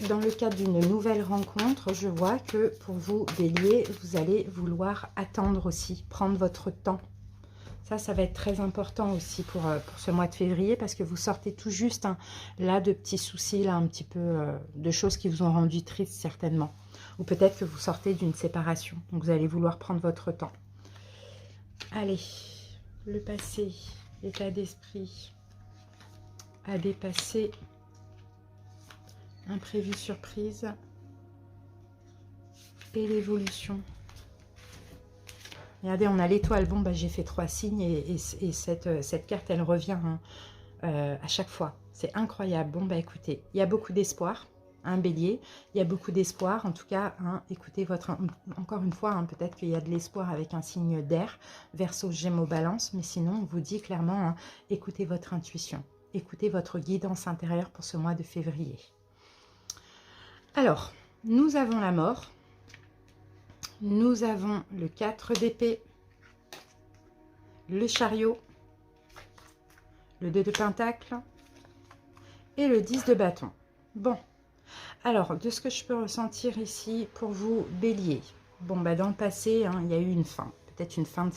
dans le cadre d'une nouvelle rencontre, je vois que pour vous, Bélier, vous allez vouloir attendre aussi, prendre votre temps. Ça va être très important aussi pour ce mois de février parce que vous sortez tout juste hein, là de petits soucis, là un petit peu de choses qui vous ont rendu triste certainement. Ou peut-être que vous sortez d'une séparation, donc vous allez vouloir prendre votre temps. Allez, le passé, l'état d'esprit à dépasser. Imprévu, surprise et l'évolution. Regardez, on a l'étoile. Bon, bah, j'ai fait 3 signes et cette carte, elle revient hein, à chaque fois. C'est incroyable. Bon, bah écoutez, il y a beaucoup d'espoir, hein, Bélier. Il y a beaucoup d'espoir. En tout cas, hein, écoutez encore une fois, hein, peut-être qu'il y a de l'espoir avec un signe d'air, Verseau, Gémeaux, Balance. Mais sinon, on vous dit clairement, hein, écoutez votre intuition. Écoutez votre guidance intérieure pour ce mois de février. Alors, nous avons la mort, nous avons le 4 d'épée, le chariot, le 2 de pentacle et le 10 de bâton. Bon, alors, de ce que je peux ressentir ici pour vous, Bélier, bon, bah, dans le passé, hein, il y a eu une fin. Peut-être une fin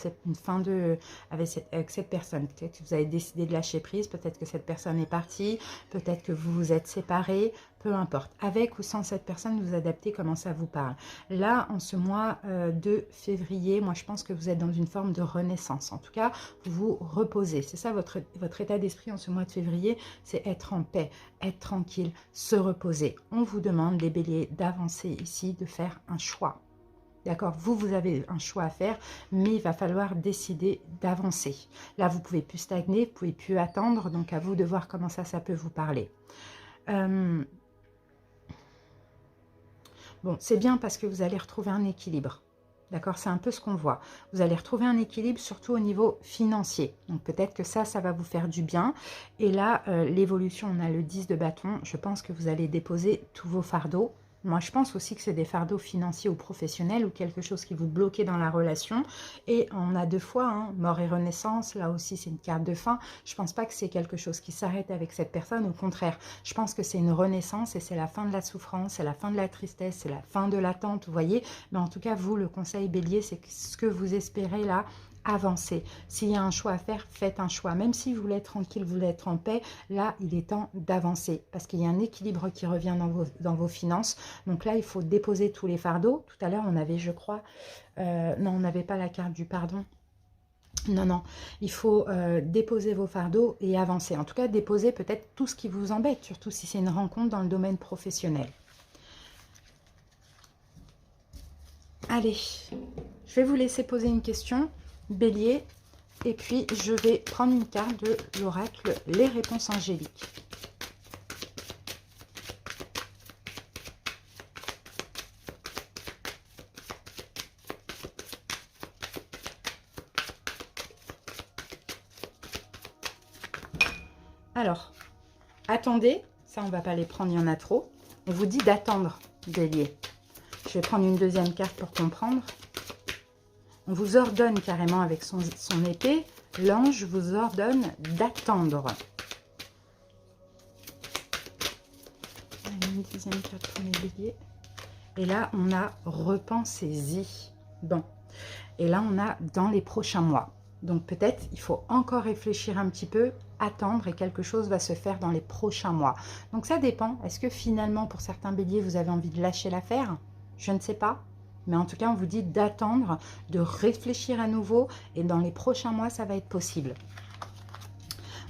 avec cette personne. Peut-être que vous avez décidé de lâcher prise, peut-être que cette personne est partie, peut-être que vous vous êtes séparés, peu importe. Avec ou sans cette personne, vous adaptez comment ça vous parle. Là, en ce mois de février, moi je pense que vous êtes dans une forme de renaissance. En tout cas, vous vous reposez. C'est ça votre état d'esprit en ce mois de février, c'est être en paix, être tranquille, se reposer. On vous demande, les béliers, d'avancer ici, de faire un choix. D'accord, vous avez un choix à faire, mais il va falloir décider d'avancer. Là, vous ne pouvez plus stagner, vous ne pouvez plus attendre, donc à vous de voir comment ça peut vous parler. Bon, c'est bien parce que vous allez retrouver un équilibre. D'accord, c'est un peu ce qu'on voit. Vous allez retrouver un équilibre, surtout au niveau financier. Donc peut-être que ça va vous faire du bien. Et là, l'évolution, on a le 10 de bâton. Je pense que vous allez déposer tous vos fardeaux. Moi, je pense aussi que c'est des fardeaux financiers ou professionnels ou quelque chose qui vous bloquait dans la relation. Et on a 2 fois, hein, mort et renaissance. Là aussi, c'est une carte de fin. Je ne pense pas que c'est quelque chose qui s'arrête avec cette personne. Au contraire, je pense que c'est une renaissance et c'est la fin de la souffrance, c'est la fin de la tristesse, c'est la fin de l'attente, vous voyez. Mais en tout cas, vous, le conseil Bélier, c'est ce que vous espérez là, avancer. S'il y a un choix à faire, faites un choix. Même si vous voulez être tranquille, vous voulez être en paix, là, il est temps d'avancer. Parce qu'il y a un équilibre qui revient dans vos finances. Donc là, il faut déposer tous les fardeaux. Tout à l'heure, on avait, je crois... non, on n'avait pas la carte du pardon. Non, non. Il faut déposer vos fardeaux et avancer. En tout cas, déposer peut-être tout ce qui vous embête, surtout si c'est une rencontre dans le domaine professionnel. Allez, je vais vous laisser poser une question. Bélier, et puis je vais prendre une carte de l'oracle, les réponses angéliques. Alors, attendez, ça on ne va pas les prendre, il y en a trop. On vous dit d'attendre, Bélier. Je vais prendre une deuxième carte pour comprendre. On vous ordonne carrément avec son épée, l'ange vous ordonne d'attendre. Une deuxième carte pour les béliers. Et là, on a repensez-y. Bon. Et là, on a dans les prochains mois. Donc peut-être, il faut encore réfléchir un petit peu, attendre et quelque chose va se faire dans les prochains mois. Donc ça dépend. Est-ce que finalement, pour certains béliers, vous avez envie de lâcher l'affaire? Je ne sais pas. Mais en tout cas, on vous dit d'attendre, de réfléchir à nouveau et dans les prochains mois, ça va être possible.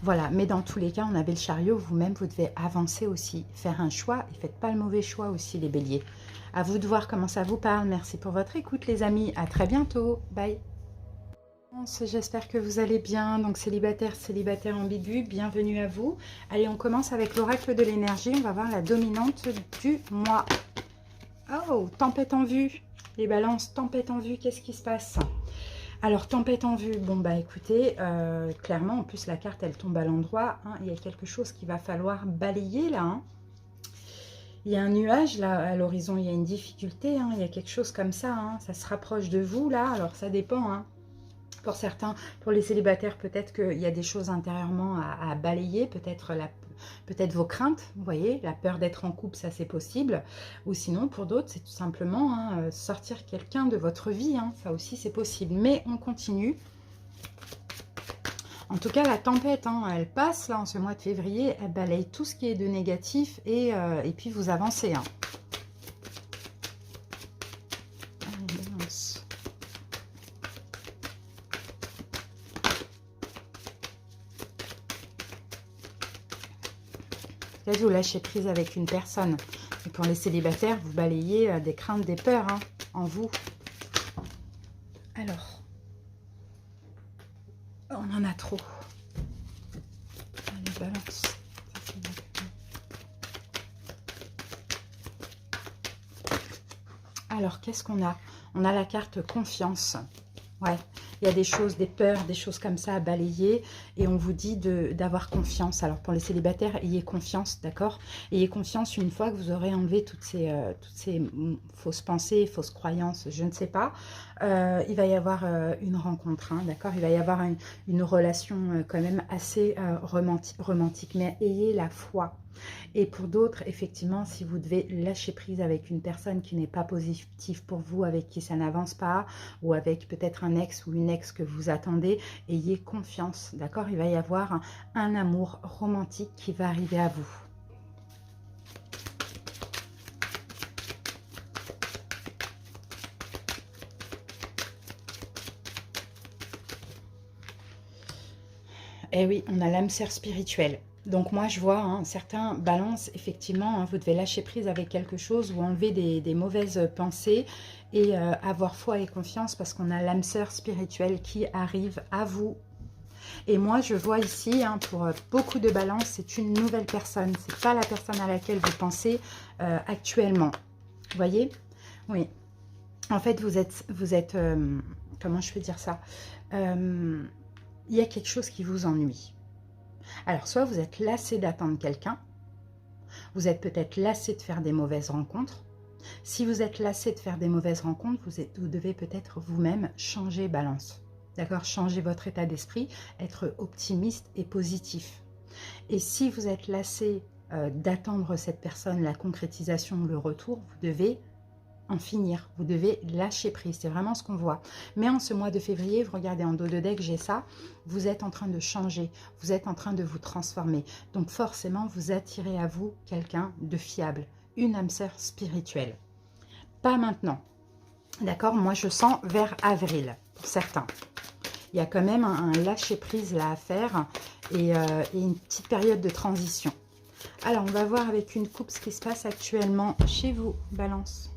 Voilà, mais dans tous les cas, on avait le chariot, vous-même, vous devez avancer aussi, faire un choix et faites pas le mauvais choix aussi, les béliers. À vous de voir comment ça vous parle. Merci pour votre écoute, les amis. À très bientôt. Bye. J'espère que vous allez bien. Donc, célibataire, célibataire ambigu, bienvenue à vous. Allez, on commence avec l'oracle de l'énergie. On va voir la dominante du mois. Oh, tempête en vue. Les balances, tempête en vue, qu'est-ce qui se passe? Alors, tempête en vue, bon bah écoutez, clairement, en plus la carte, elle tombe à l'endroit. Hein, il y a quelque chose qu'il va falloir balayer là. Hein. Il y a un nuage là, à l'horizon, il y a une difficulté. Hein, il y a quelque chose comme ça, hein, ça se rapproche de vous là. Alors, ça dépend, hein. Pour certains, pour les célibataires, peut-être qu'il y a des choses intérieurement à balayer, peut-être vos craintes, vous voyez, la peur d'être en couple, ça c'est possible. Ou sinon, pour d'autres, c'est tout simplement hein, sortir quelqu'un de votre vie, hein, ça aussi c'est possible. Mais on continue. En tout cas, la tempête, hein, elle passe là en ce mois de février, elle balaye tout ce qui est de négatif et puis vous avancez. Hein. Vous lâchez prise avec une personne. Et pour les célibataires, vous balayez des craintes, des peurs hein, en vous. Alors, on en a trop. Allez, balance. Alors, qu'est-ce qu'on a? On a la carte confiance. Ouais, il y a des choses, des peurs, des choses comme ça à balayer et on vous dit d'avoir confiance. Alors pour les célibataires, ayez confiance, d'accord? Ayez confiance une fois que vous aurez enlevé toutes ces fausses pensées, fausses croyances, je ne sais pas. Il va y avoir une rencontre, hein, d'accord? Il va y avoir une relation quand même assez romantique, mais ayez la foi. Et pour d'autres, effectivement, si vous devez lâcher prise avec une personne qui n'est pas positive pour vous, avec qui ça n'avance pas, ou avec peut-être un ex ou une ex que vous attendez, ayez confiance, d'accord? Il va y avoir un amour romantique qui va arriver à vous. Eh oui, on a l'âme sœur spirituelle. Donc moi je vois, hein, certains balances, effectivement, hein, vous devez lâcher prise avec quelque chose ou enlever des mauvaises pensées et avoir foi et confiance parce qu'on a l'âme sœur spirituelle qui arrive à vous. Et moi je vois ici, hein, pour beaucoup de balances, c'est une nouvelle personne. C'est pas la personne à laquelle vous pensez actuellement. Vous voyez? Oui. En fait, vous êtes comment je peux dire ça? Il y a quelque chose qui vous ennuie. Alors, soit vous êtes lassé d'attendre quelqu'un, vous êtes peut-être lassé de faire des mauvaises rencontres. Si vous êtes lassé de faire des mauvaises rencontres, vous devez peut-être vous-même changer balance. D'accord? Changer votre état d'esprit, être optimiste et positif. Et si vous êtes lassé d'attendre cette personne, la concrétisation, le retour, vous devez en finir, vous devez lâcher prise, c'est vraiment ce qu'on voit. Mais en ce mois de février, vous regardez en dos de deck, j'ai ça, vous êtes en train de changer, vous êtes en train de vous transformer. Donc forcément, vous attirez à vous quelqu'un de fiable, une âme sœur spirituelle. Pas maintenant, d'accord? Moi, je sens vers avril, pour certains. Il y a quand même un lâcher prise là à faire et une petite période de transition. Alors, on va voir avec une coupe ce qui se passe actuellement chez vous, Balance.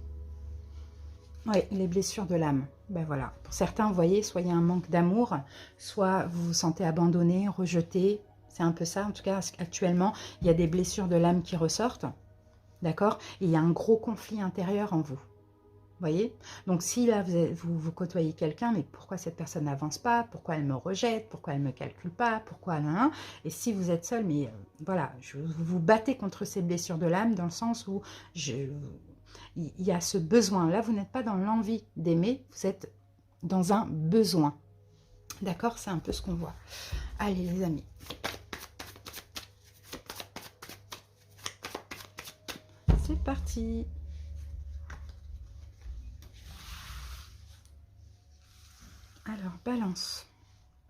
Oui, les blessures de l'âme. Ben voilà. Pour certains, vous voyez, soit il y a un manque d'amour, soit vous vous sentez abandonné, rejeté. C'est un peu ça. En tout cas, actuellement, il y a des blessures de l'âme qui ressortent. D'accord? Et il y a un gros conflit intérieur en vous. Voyez? Donc si là, vous côtoyez quelqu'un, mais pourquoi cette personne n'avance pas? Pourquoi elle me rejette? Pourquoi elle ne me calcule pas? Pourquoi nan? Et si vous êtes seul, mais voilà, vous vous battez contre ces blessures de l'âme dans le sens où il y a ce besoin. Là, vous n'êtes pas dans l'envie d'aimer, vous êtes dans un besoin. D'accord? C'est un peu ce qu'on voit. Allez les amis. C'est parti. Alors, Balance,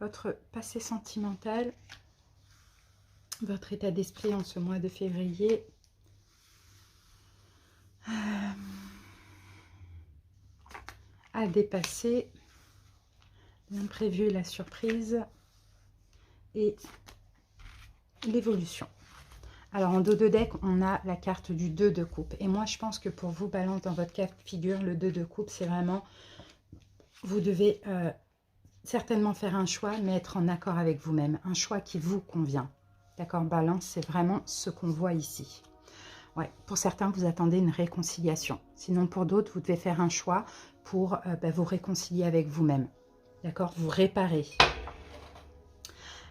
votre passé sentimental, votre état d'esprit en ce mois de février. À dépasser l'imprévu, la surprise et l'évolution. Alors, en dos de deck, on a la carte du 2 de coupe. Et moi, je pense que pour vous, Balance, dans votre cas de figure, le 2 de coupe, c'est vraiment... Vous devez certainement faire un choix, mais être en accord avec vous-même. Un choix qui vous convient. D'accord, Balance, c'est vraiment ce qu'on voit ici. Ouais, pour certains, vous attendez une réconciliation. Sinon, pour d'autres, vous devez faire un choix pour vous réconcilier avec vous-même. D'accord, vous réparer.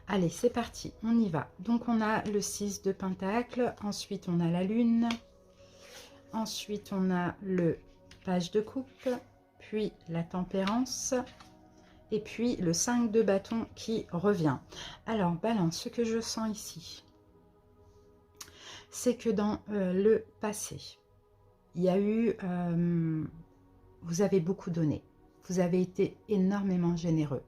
Allez, c'est parti, on y va. Donc, on a le 6 de Pentacle. Ensuite, on a la Lune. Ensuite, on a le Page de Coupe. Puis, la Tempérance. Et puis, le 5 de Bâton qui revient. Alors, Balance, ce que je sens ici, c'est que dans le passé, il y a eu... vous avez beaucoup donné. Vous avez été énormément généreux.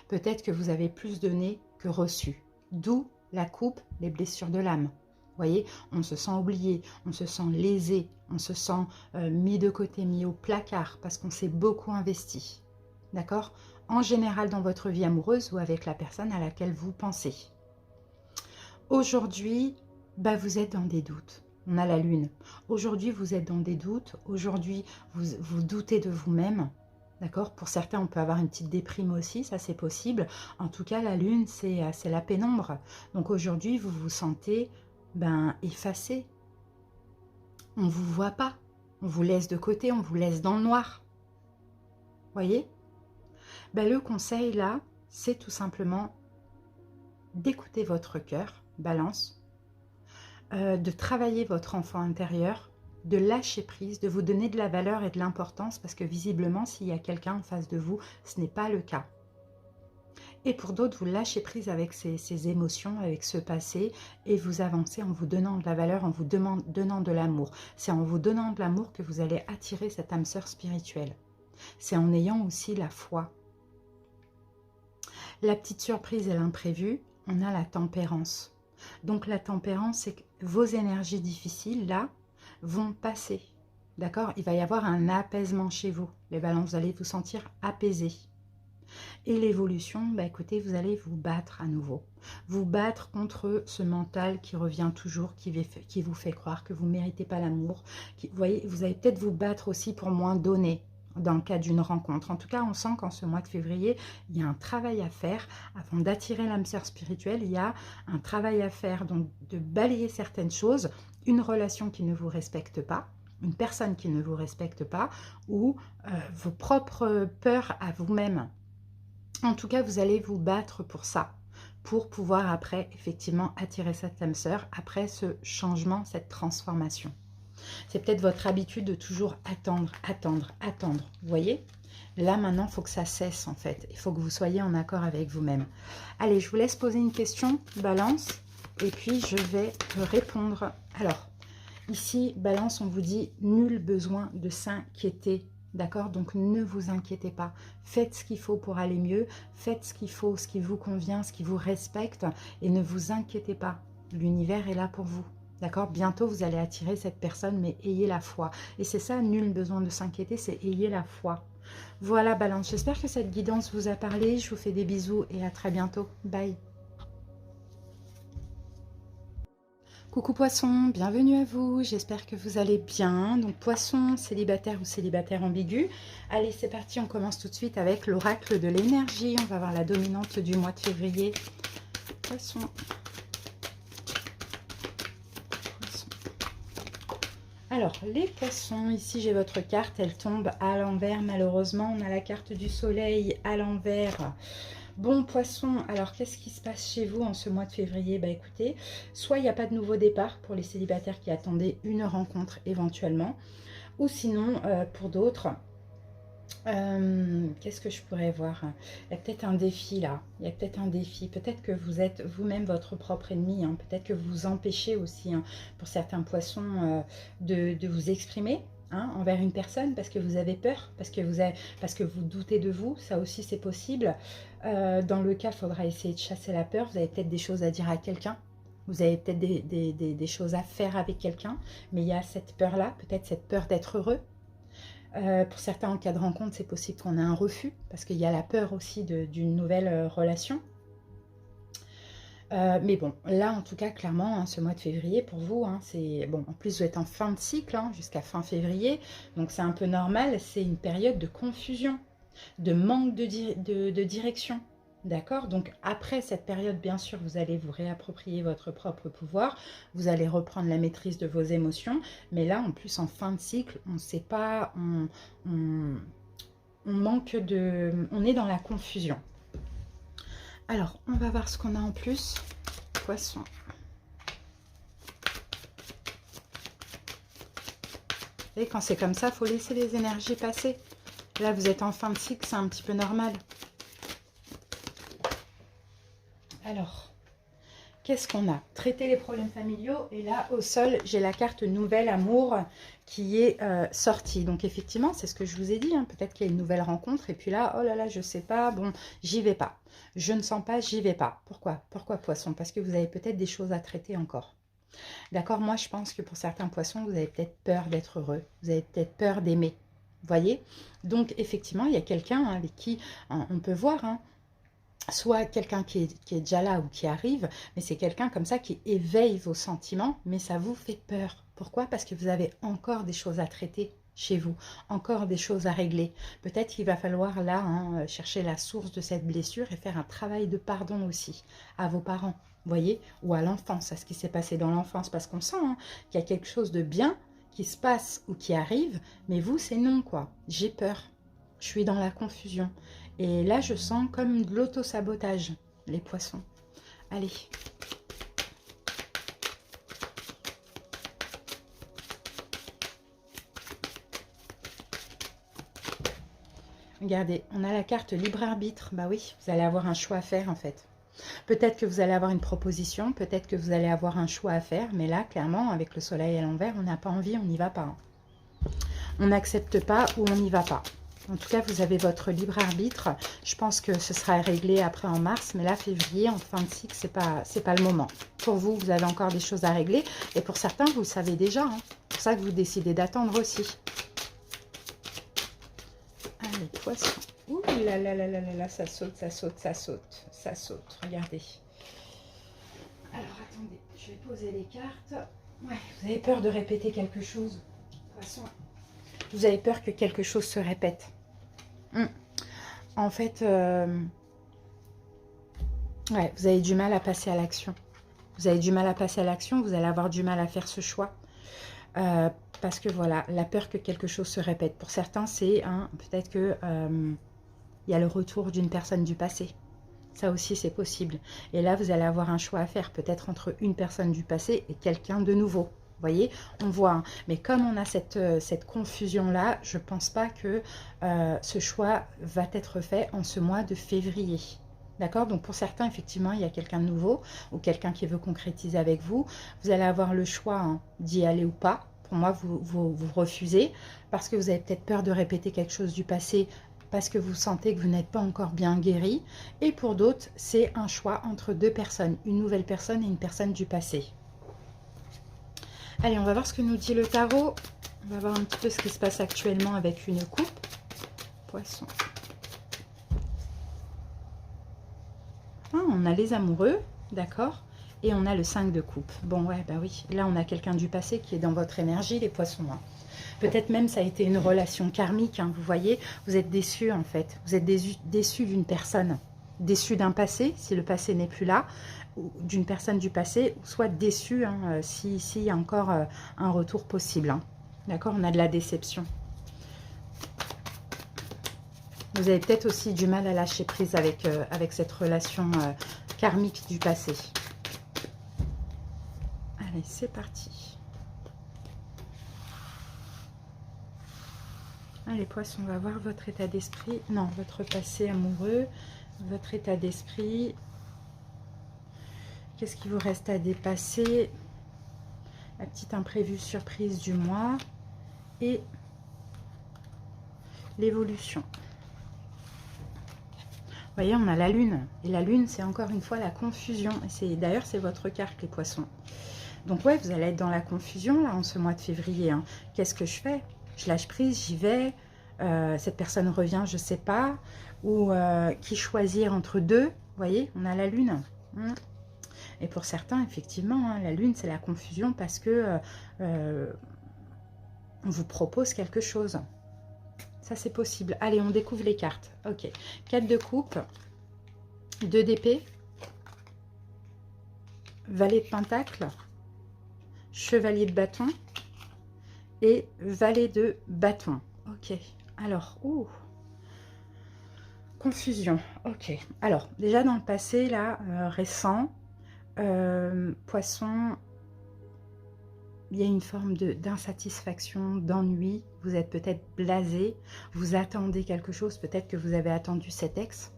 Peut-être que vous avez plus donné que reçu. D'où la coupe, les blessures de l'âme. Vous voyez, on se sent oublié, on se sent lésé, on se sent mis de côté, mis au placard parce qu'on s'est beaucoup investi. D'accord? En général dans votre vie amoureuse ou avec la personne à laquelle vous pensez. Aujourd'hui, vous êtes dans des doutes. On a la Lune. Aujourd'hui, vous êtes dans des doutes. Aujourd'hui, vous doutez de vous-même. D'accord? Pour certains, on peut avoir une petite déprime aussi, ça c'est possible. En tout cas, la Lune, c'est la pénombre. Donc aujourd'hui, vous vous sentez effacé. On ne vous voit pas. On vous laisse de côté, on vous laisse dans le noir. Voyez? Le conseil là, c'est tout simplement d'écouter votre cœur, Balance, de travailler votre enfant intérieur, de lâcher prise, de vous donner de la valeur et de l'importance parce que visiblement, s'il y a quelqu'un en face de vous, ce n'est pas le cas. Et pour d'autres, vous lâchez prise avec ces émotions, avec ce passé et vous avancez en vous donnant de la valeur, en vous donnant de l'amour. C'est en vous donnant de l'amour que vous allez attirer cette âme sœur spirituelle. C'est en ayant aussi la foi. La petite surprise et l'imprévu, on a la tempérance. Donc la tempérance, c'est que vos énergies difficiles, là, vont passer. D'accord? Il va y avoir un apaisement chez vous. Les balances, vous allez vous sentir apaisés. Et l'évolution, écoutez, vous allez vous battre à nouveau. Vous battre contre ce mental qui revient toujours, qui vous fait croire que vous ne méritez pas l'amour. Vous voyez, vous allez peut-être vous battre aussi pour moins donner dans le cadre d'une rencontre. En tout cas, on sent qu'en ce mois de février, il y a un travail à faire. Avant d'attirer l'âme sœur spirituelle, il y a un travail à faire, donc de balayer certaines choses, une relation qui ne vous respecte pas, une personne qui ne vous respecte pas, ou vos propres peurs à vous-même. En tout cas, vous allez vous battre pour ça, pour pouvoir après, effectivement, attirer cette âme sœur, après ce changement, cette transformation. C'est peut-être votre habitude de toujours attendre, attendre, attendre. Vous voyez? Là, maintenant, il faut que ça cesse, en fait. Il faut que vous soyez en accord avec vous-même. Allez, je vous laisse poser une question, Balance, et puis je vais répondre. Alors, ici, Balance, on vous dit nul besoin de s'inquiéter. D'accord? Donc, ne vous inquiétez pas. Faites ce qu'il faut pour aller mieux. Faites ce qu'il faut, ce qui vous convient, ce qui vous respecte. Et ne vous inquiétez pas. L'univers est là pour vous. D'accord? Bientôt, vous allez attirer cette personne, mais ayez la foi. Et c'est ça, nul besoin de s'inquiéter, c'est ayez la foi. Voilà, Balance. J'espère que cette guidance vous a parlé. Je vous fais des bisous et à très bientôt. Bye. Coucou Poisson, bienvenue à vous. J'espère que vous allez bien. Donc Poisson, célibataire ou célibataire ambigu. Allez, c'est parti. On commence tout de suite avec l'oracle de l'énergie. On va voir la dominante du mois de février. Poisson. Alors, les poissons, ici j'ai votre carte, elle tombe à l'envers malheureusement. On a la carte du soleil à l'envers. Bon, poisson, alors qu'est-ce qui se passe chez vous en ce mois de février? Bah écoutez, soit il n'y a pas de nouveau départ pour les célibataires qui attendaient une rencontre éventuellement, ou sinon, pour d'autres, qu'est-ce que je pourrais voir? Il y a peut-être un défi là, il y a peut-être un défi. Peut-être que vous êtes vous-même votre propre ennemi, hein. Peut-être que vous vous empêchez aussi, hein, pour certains poissons, de vous exprimer, hein, envers une personne parce que vous avez peur, parce que vous doutez de vous. Ça aussi c'est possible. Dans le cas, il faudra essayer de chasser la peur. Vous avez peut-être des choses à dire à quelqu'un. Vous avez peut-être des choses à faire avec quelqu'un, mais il y a cette peur-là, peut-être cette peur d'être heureux. Pour certains, en cas de rencontre, c'est possible qu'on ait un refus, parce qu'il y a la peur aussi d'une nouvelle relation. Mais bon, là, en tout cas, clairement, hein, ce mois de février, pour vous, hein, c'est... Bon, en plus, vous êtes en fin de cycle, hein, jusqu'à fin février, donc c'est un peu normal, c'est une période de confusion, de manque de direction. D'accord? Donc après cette période, bien sûr, vous allez vous réapproprier votre propre pouvoir, vous allez reprendre la maîtrise de vos émotions, mais là, en plus, en fin de cycle, on ne sait pas, on manque de... On est dans la confusion. Alors, on va voir ce qu'on a en plus. Poisson. Et quand c'est comme ça, il faut laisser les énergies passer. Là, vous êtes en fin de cycle, c'est un petit peu normal. Alors, qu'est-ce qu'on a? Traiter les problèmes familiaux. Et là, au sol, j'ai la carte Nouvel Amour qui est sortie. Donc, effectivement, c'est ce que je vous ai dit. Hein. Peut-être qu'il y a une nouvelle rencontre. Et puis là, oh là là, je sais pas. Bon, j'y vais pas. Je ne sens pas, j'y vais pas. Pourquoi? Pourquoi poisson? Parce que vous avez peut-être des choses à traiter encore. D'accord? Moi, je pense que pour certains poissons, vous avez peut-être peur d'être heureux. Vous avez peut-être peur d'aimer. Vous voyez? Donc, effectivement, il y a quelqu'un avec qui on peut voir... Hein, soit quelqu'un qui est déjà là ou qui arrive, mais c'est quelqu'un comme ça qui éveille vos sentiments, mais ça vous fait peur. Pourquoi? Parce que vous avez encore des choses à traiter chez vous, encore des choses à régler. Peut-être qu'il va falloir là hein, chercher la source de cette blessure et faire un travail de pardon aussi à vos parents, voyez, ou à l'enfance, à ce qui s'est passé dans l'enfance, parce qu'on sent hein, qu'il y a quelque chose de bien qui se passe ou qui arrive, mais vous c'est non quoi, j'ai peur, je suis dans la confusion. Et là, je sens comme de l'auto-sabotage, les poissons. Allez. Regardez, on a la carte libre arbitre. Bah oui, vous allez avoir un choix à faire en fait. Peut-être que vous allez avoir une proposition, peut-être que vous allez avoir un choix à faire. Mais là, clairement, avec le soleil à l'envers, on n'a pas envie, on n'y va pas. Hein. On n'accepte pas ou on n'y va pas. En tout cas, vous avez votre libre arbitre. Je pense que ce sera réglé après en mars. Mais là, février, en fin de cycle, c'est pas le moment. Pour vous, vous avez encore des choses à régler. Et pour certains, vous le savez déjà. Hein. C'est pour ça que vous décidez d'attendre aussi. Allez, poisson. Ouh là là là là là là, ça saute, ça saute, ça saute. Ça saute, regardez. Alors, attendez, je vais poser les cartes. Ouais, vous avez peur de répéter quelque chose. Poisson. Vous avez peur que quelque chose se répète. En fait, ouais, vous avez du mal à passer à l'action. Vous avez du mal à passer à l'action, vous allez avoir du mal à faire ce choix. Parce que voilà, la peur que quelque chose se répète. Pour certains, c'est hein, peut-être que il y a le retour d'une personne du passé. Ça aussi, c'est possible. Et là, vous allez avoir un choix à faire, peut-être entre une personne du passé et quelqu'un de nouveau. Vous voyez, on voit. Hein. Mais comme on a cette confusion-là, je ne pense pas que ce choix va être fait en ce mois de février. D'accord? Donc pour certains, effectivement, il y a quelqu'un de nouveau ou quelqu'un qui veut concrétiser avec vous. Vous allez avoir le choix hein, d'y aller ou pas. Pour moi, vous refusez parce que vous avez peut-être peur de répéter quelque chose du passé parce que vous sentez que vous n'êtes pas encore bien guéri. Et pour d'autres, c'est un choix entre deux personnes, une nouvelle personne et une personne du passé. Allez, on va voir ce que nous dit le tarot. On va voir un petit peu ce qui se passe actuellement avec une coupe. Poisson. Ah, on a les amoureux, d'accord. Et on a le 5 de coupe. Bon, ouais, bah oui. Là, on a quelqu'un du passé qui est dans votre énergie, les poissons. Hein. Peut-être même ça a été une relation karmique, hein, vous voyez. Vous êtes déçus, en fait. Vous êtes déçus d'une personne. Déçus d'un passé, si le passé n'est plus là. D'une personne du passé, ou soit déçu hein, s'il y a encore un retour possible. Hein. D'accord, on a de la déception. Vous avez peut-être aussi du mal à lâcher prise avec, avec cette relation karmique du passé. Allez, c'est parti. Allez, poissons, on va voir votre état d'esprit. Non, votre passé amoureux, votre état d'esprit. Qu'est-ce qui vous reste à dépasser? La petite imprévue surprise du mois. Et l'évolution. Vous voyez, on a la lune. Et la lune, c'est encore une fois la confusion. Et d'ailleurs, c'est votre carte, les poissons. Donc, ouais, vous allez être dans la confusion, là, en ce mois de février. Hein. Qu'est-ce que je fais? Je lâche prise, j'y vais. Cette personne revient, je ne sais pas. Ou qui choisir entre deux. Vous voyez, on a la lune. Et pour certains, effectivement, hein, la lune, c'est la confusion parce que on vous propose quelque chose. Ça, c'est possible. Allez, on découvre les cartes. Ok. 4 de coupe, 2 d'épée, valet de pentacle, chevalier de bâton et valet de bâton. Ok. Alors, confusion. Ok. Alors, déjà dans le passé, là, récent, poisson, il y a une forme d'insatisfaction, d'ennui. Vous êtes peut-être blasé. Vous attendez quelque chose. Peut-être que vous avez attendu cet ex.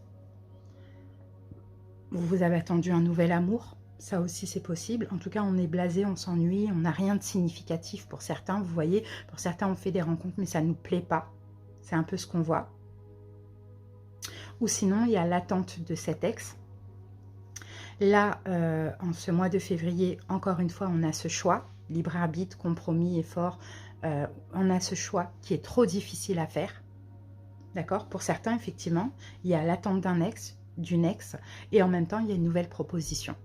Ou vous avez attendu un nouvel amour. Ça aussi, c'est possible. En tout cas, on est blasé, on s'ennuie. On n'a rien de significatif pour certains. Vous voyez, pour certains, on fait des rencontres, mais ça ne nous plaît pas. C'est un peu ce qu'on voit. Ou sinon, il y a l'attente de cet ex. Là, en ce mois de février, encore une fois, on a ce choix. Libre arbitre, compromis, effort, on a ce choix qui est trop difficile à faire. D'accord? Pour certains, effectivement, il y a l'attente d'un ex, d'une ex, et en même temps, il y a une nouvelle proposition.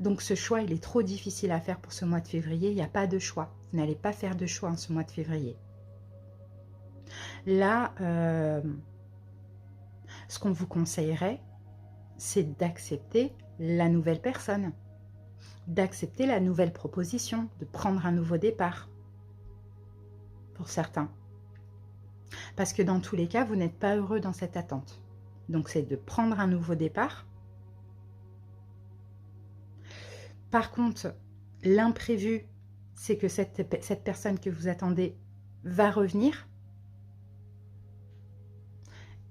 Donc, ce choix, il est trop difficile à faire pour ce mois de février. Il n'y a pas de choix. Vous n'allez pas faire de choix en ce mois de février. Là, ce qu'on vous conseillerait, c'est d'accepter la nouvelle personne. D'accepter la nouvelle proposition, de prendre un nouveau départ, pour certains. Parce que dans tous les cas, vous n'êtes pas heureux dans cette attente. Donc, c'est de prendre un nouveau départ. Par contre, l'imprévu, c'est que cette personne que vous attendez va revenir.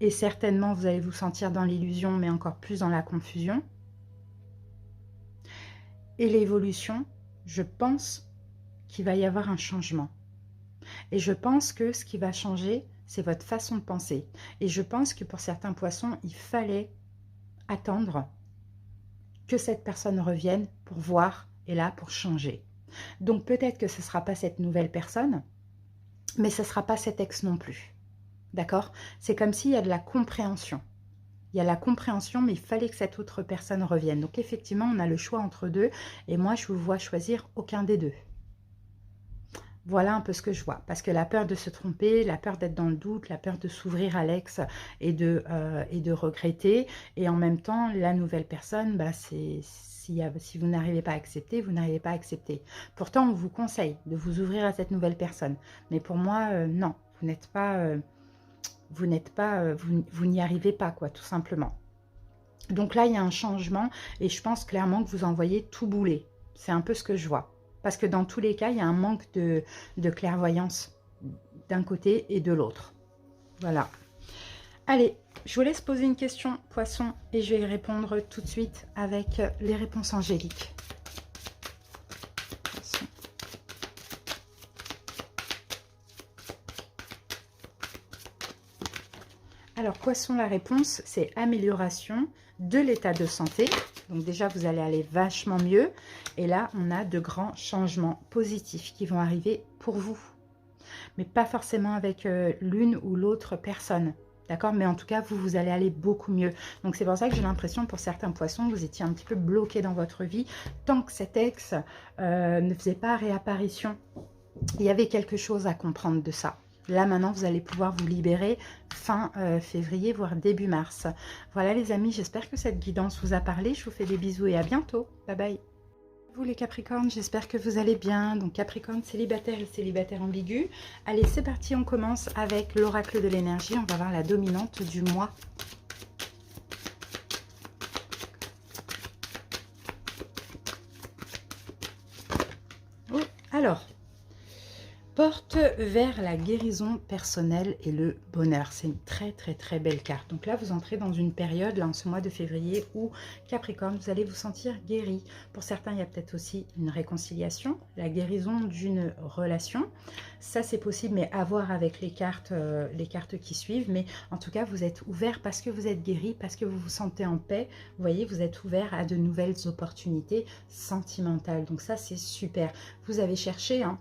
Et certainement, vous allez vous sentir dans l'illusion, mais encore plus dans la confusion. Et l'évolution, je pense qu'il va y avoir un changement. Et je pense que ce qui va changer, c'est votre façon de penser. Et je pense que pour certains poissons, il fallait attendre que cette personne revienne pour voir et là, pour changer. Donc peut-être que ce ne sera pas cette nouvelle personne, mais ce ne sera pas cet ex non plus. D'accord? C'est comme s'il y a de la compréhension. Il y a la compréhension, mais il fallait que cette autre personne revienne. Donc effectivement, on a le choix entre deux. Et moi, je vous vois choisir aucun des deux. Voilà un peu ce que je vois. Parce que la peur de se tromper, la peur d'être dans le doute, la peur de s'ouvrir à l'ex et de regretter. Et en même temps, la nouvelle personne, bah, si vous n'arrivez pas à accepter, vous n'arrivez pas à accepter. Pourtant, on vous conseille de vous ouvrir à cette nouvelle personne. Mais pour moi, non, vous n'êtes pas... vous n'y arrivez pas, quoi, tout simplement. Donc là, il y a un changement et je pense clairement que vous envoyez tout bouler. C'est un peu ce que je vois. Parce que dans tous les cas, il y a un manque de clairvoyance d'un côté et de l'autre. Voilà. Allez, je vous laisse poser une question, poisson, et je vais y répondre tout de suite avec les réponses angéliques. Poisson. Alors, poisson, la réponse, c'est amélioration de l'état de santé. Donc déjà, vous allez aller vachement mieux. Et là, on a de grands changements positifs qui vont arriver pour vous. Mais pas forcément avec l'une ou l'autre personne. D'accord? Mais en tout cas, vous allez aller beaucoup mieux. Donc, c'est pour ça que j'ai l'impression, pour certains poissons, vous étiez un petit peu bloqué dans votre vie. Tant que cet ex ne faisait pas réapparition, il y avait quelque chose à comprendre de ça. Là, maintenant, vous allez pouvoir vous libérer fin février, voire début mars. Voilà, les amis, j'espère que cette guidance vous a parlé. Je vous fais des bisous et à bientôt. Bye bye. Vous les Capricornes, j'espère que vous allez bien. Donc Capricorne célibataire et célibataire ambigu. Allez, c'est parti, on commence avec l'oracle de l'énergie. On va voir la dominante du mois. Oh, alors, porte vers la guérison personnelle et le bonheur. C'est une très très belle carte. Donc là, vous entrez dans une période, là en ce mois de février, où Capricorne, vous allez vous sentir guéri. Pour certains, il y a peut-être aussi une réconciliation, la guérison d'une relation. Ça, c'est possible, mais à voir avec les cartes qui suivent. Mais en tout cas, vous êtes ouvert parce que vous êtes guéri, parce que vous vous sentez en paix. Vous voyez, vous êtes ouvert à de nouvelles opportunités sentimentales. Donc ça, c'est super. Vous avez cherché, hein,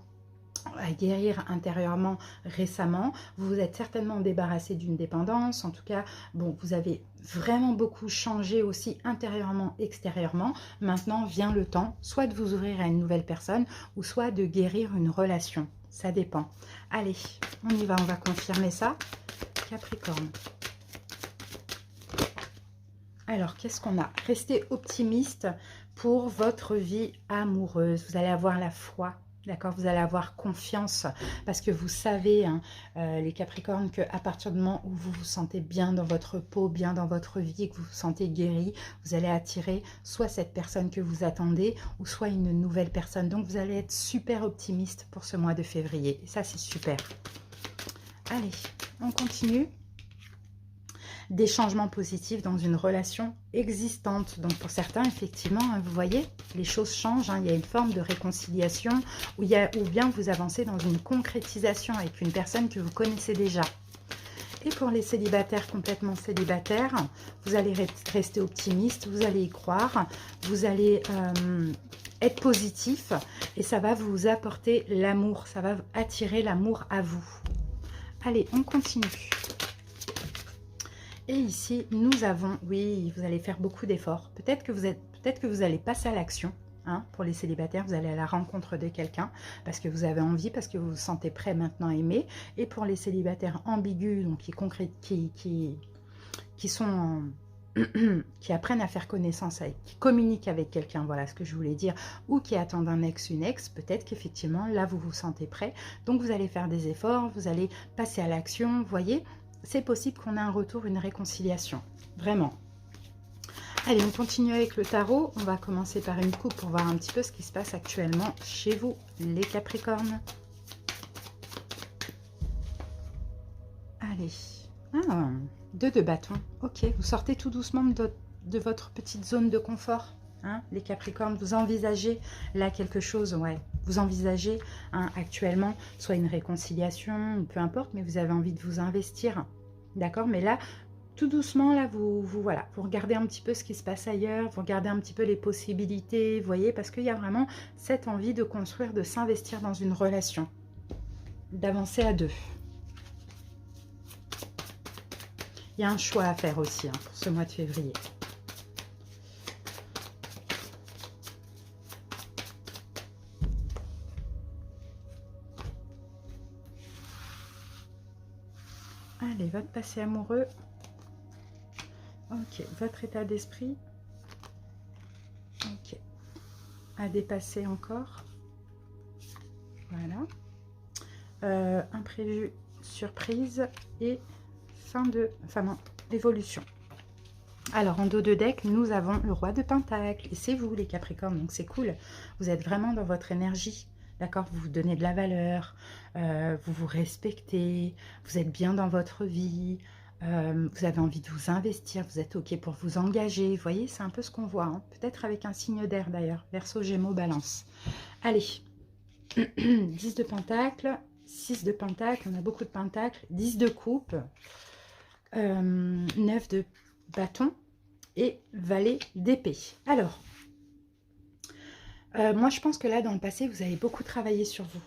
à guérir intérieurement récemment, vous vous êtes certainement débarrassé d'une dépendance, en tout cas, bon, vous avez vraiment beaucoup changé aussi intérieurement, extérieurement. Maintenant vient le temps, soit de vous ouvrir à une nouvelle personne, ou soit de guérir une relation, ça dépend. Allez, on y va, on va confirmer ça. Capricorne. Alors, qu'est-ce qu'on a? Restez optimiste pour votre vie amoureuse, vous allez avoir la foi. D'accord, vous allez avoir confiance parce que vous savez, hein, les Capricornes, qu'à partir du moment où vous vous sentez bien dans votre peau, bien dans votre vie, que vous vous sentez guéri, vous allez attirer soit cette personne que vous attendez ou soit une nouvelle personne. Donc, vous allez être super optimiste pour ce mois de février. Et ça, c'est super. Allez, on continue. Des changements positifs dans une relation existante. Donc pour certains, effectivement, hein, vous voyez, les choses changent, hein, il y a une forme de réconciliation ou bien vous avancez dans une concrétisation avec une personne que vous connaissez déjà. Et pour les célibataires, complètement célibataires, vous allez rester optimiste, vous allez y croire, vous allez être positif et ça va vous apporter l'amour, ça va attirer l'amour à vous. Allez, on continue. Et ici, nous avons, oui, vous allez faire beaucoup d'efforts. Peut-être que vous allez passer à l'action. Hein, pour les célibataires, vous allez à la rencontre de quelqu'un parce que vous avez envie, parce que vous vous sentez prêt maintenant à aimer. Et pour les célibataires ambigus, donc qui apprennent à faire connaissance, qui communiquent avec quelqu'un, voilà ce que je voulais dire, ou qui attendent un ex, une ex, peut-être qu'effectivement, là, vous vous sentez prêt. Donc, vous allez faire des efforts, vous allez passer à l'action, vous voyez. C'est possible qu'on ait un retour, une réconciliation. Vraiment. Allez, on continue avec le tarot. On va commencer par une coupe pour voir un petit peu ce qui se passe actuellement chez vous, les Capricornes. Allez. Ah, 2 de bâton. Ok, vous sortez tout doucement de votre petite zone de confort. Hein, les Capricornes, vous envisagez là quelque chose, ouais. Vous envisagez, hein, actuellement soit une réconciliation, peu importe, mais vous avez envie de vous investir. D'accord, mais là, tout doucement, là, voilà, vous regardez un petit peu ce qui se passe ailleurs, vous regardez un petit peu les possibilités, vous voyez, parce qu'il y a vraiment cette envie de construire, de s'investir dans une relation, d'avancer à 2. Il y a un choix à faire aussi, hein, pour ce mois de février. Allez, votre passé amoureux. Ok, votre état d'esprit. Ok. À dépasser encore. Voilà. Imprévu, surprise et évolution. Alors, en dos de deck, nous avons le roi de Pentacle. Et c'est vous, les Capricornes, donc c'est cool. Vous êtes vraiment dans votre énergie. D'accord, vous vous donnez de la valeur, vous vous respectez, vous êtes bien dans votre vie, vous avez envie de vous investir, vous êtes OK pour vous engager. Vous voyez, c'est un peu ce qu'on voit, hein. Peut-être avec un signe d'air d'ailleurs, Verseau, Gémeaux, Balance. Allez, 10 de Pentacle, 6 de Pentacle, on a beaucoup de Pentacles, 10 de Coupe, 9 de Bâton et Valet d'Épée. Alors, moi, je pense que là, dans le passé, vous avez beaucoup travaillé sur vous,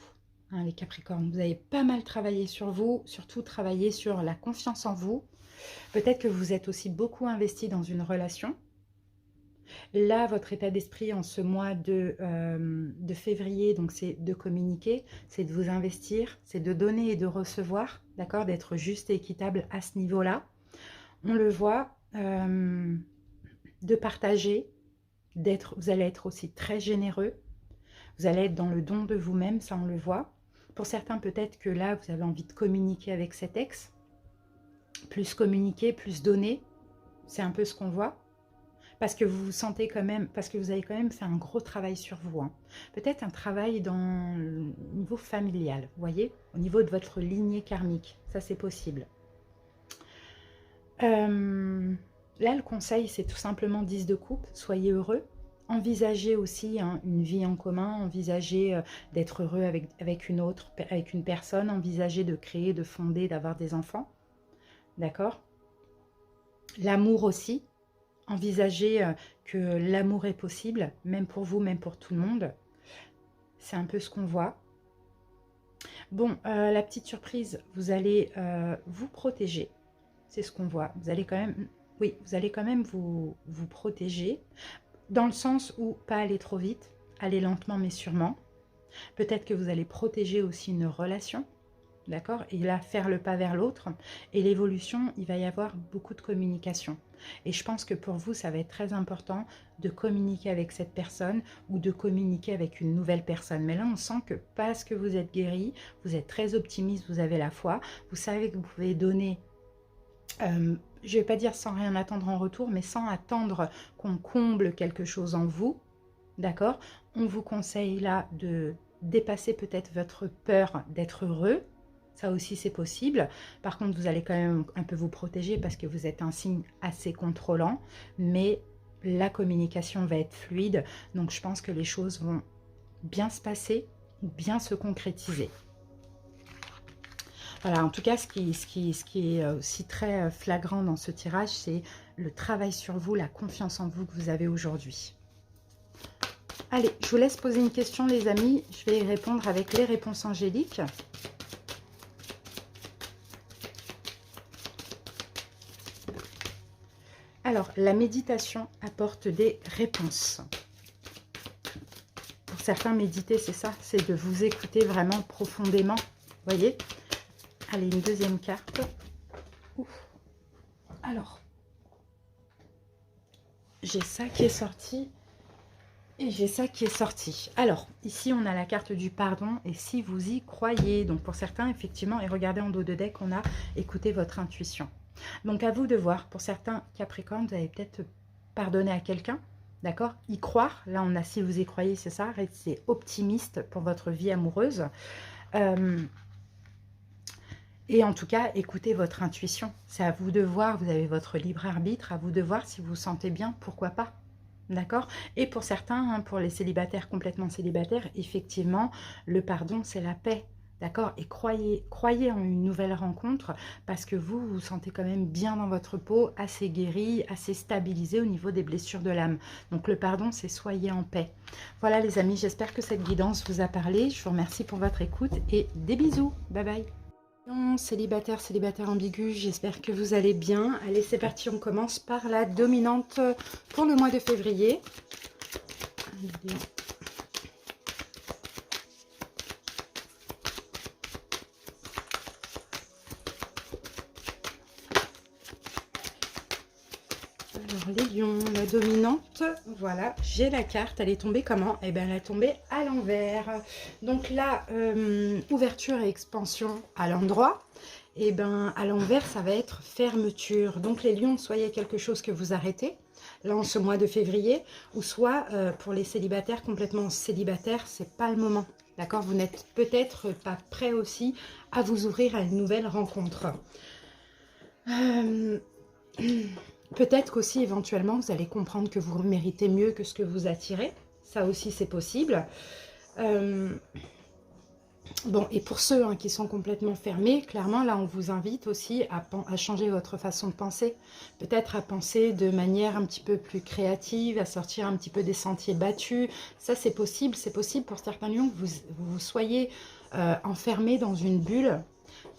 hein, les Capricornes. Vous avez pas mal travaillé sur vous, surtout travaillé sur la confiance en vous. Peut-être que vous êtes aussi beaucoup investi dans une relation. Là, votre état d'esprit en ce mois de février, donc c'est de communiquer, c'est de vous investir, c'est de donner et de recevoir, d'accord, d'être juste et équitable à ce niveau-là. On le voit, de partager. vous allez être aussi très généreux. Vous allez être dans le don de vous-même, ça on le voit. Pour certains, peut-être que là, vous avez envie de communiquer avec cet ex. Plus communiquer, plus donner. C'est un peu ce qu'on voit. Parce que vous vous sentez quand même, parce que vous avez quand même fait un gros travail sur vous. Hein. Peut-être un travail dans le niveau familial, vous voyez, au niveau de votre lignée karmique. Ça, c'est possible. Là, le conseil, c'est tout simplement 10 de coupe. Soyez heureux. Envisagez aussi hein, une vie en commun. Envisagez d'être heureux avec une autre, avec une personne. Envisagez de créer, de fonder, d'avoir des enfants. D'accord? L'amour aussi. Envisagez que l'amour est possible, même pour vous, même pour tout le monde. C'est un peu ce qu'on voit. Bon, la petite surprise, vous allez vous protéger. C'est ce qu'on voit. Vous allez quand même, oui, vous allez quand même vous protéger. Dans le sens où, pas aller trop vite, aller lentement mais sûrement. Peut-être que vous allez protéger aussi une relation. D'accord? Et là, faire le pas vers l'autre. Et l'évolution, il va y avoir beaucoup de communication. Et je pense que pour vous, ça va être très important de communiquer avec cette personne ou de communiquer avec une nouvelle personne. Mais là, on sent que parce que vous êtes guéri, vous êtes très optimiste, vous avez la foi, vous savez que vous pouvez donner, je ne vais pas dire sans rien attendre en retour, mais sans attendre qu'on comble quelque chose en vous. D'accord? On vous conseille là de dépasser peut-être votre peur d'être heureux. Ça aussi, c'est possible. Par contre, vous allez quand même un peu vous protéger parce que vous êtes un signe assez contrôlant. Mais la communication va être fluide. Donc, je pense que les choses vont bien se passer, bien se concrétiser. Voilà, en tout cas, ce qui est aussi très flagrant dans ce tirage, c'est le travail sur vous, la confiance en vous que vous avez aujourd'hui. Allez, je vous laisse poser une question, les amis. Je vais y répondre avec les réponses angéliques. Alors, la méditation apporte des réponses. Pour certains, méditer, c'est ça, c'est de vous écouter vraiment profondément. Vous voyez? Allez, une deuxième carte. Ouf. Alors, j'ai ça qui est sorti et j'ai ça qui est sorti. Alors, ici, on a la carte du pardon et si vous y croyez. Donc, pour certains, effectivement, et regardez en dos de deck, on a écouté votre intuition. Donc, à vous de voir. Pour certains Capricornes, vous avez peut-être pardonné à quelqu'un. D'accord? Y croire. Là, on a si vous y croyez, c'est ça. Restez optimiste pour votre vie amoureuse. Et en tout cas, écoutez votre intuition. C'est à vous de voir. Vous avez votre libre arbitre. À vous de voir si vous vous sentez bien. Pourquoi pas? D'accord? Et pour certains, hein, pour les célibataires, complètement célibataires, effectivement, le pardon, c'est la paix. D'accord? Et croyez en une nouvelle rencontre parce que vous vous sentez quand même bien dans votre peau, assez guéri, assez stabilisé au niveau des blessures de l'âme. Donc le pardon, c'est soyez en paix. Voilà les amis, j'espère que cette guidance vous a parlé. Je vous remercie pour votre écoute et des bisous. Bye bye. Célibataire, célibataire ambigu, j'espère que vous allez bien. Allez, c'est parti, on commence par la dominante pour le mois de février. Allez. Alors, les lions, la dominante, voilà, j'ai la carte, elle est tombée comment? Eh bien, elle est tombée à l'envers. Donc là, ouverture et expansion à l'endroit. Et bien, à l'envers, ça va être fermeture. Donc, les lions, soit il y a quelque chose que vous arrêtez, là, en ce mois de février, ou soit, pour les célibataires, complètement célibataires, c'est pas le moment. D'accord? Vous n'êtes peut-être pas prêt aussi à vous ouvrir à une nouvelle rencontre. Peut-être qu'aussi, éventuellement, vous allez comprendre que vous méritez mieux que ce que vous attirez. Ça aussi, c'est possible. Bon, et pour ceux hein, qui sont complètement fermés, clairement, là, on vous invite aussi à changer votre façon de penser. Peut-être à penser de manière un petit peu plus créative, à sortir un petit peu des sentiers battus. Ça, c'est possible. C'est possible pour certains lions que vous soyez enfermés dans une bulle.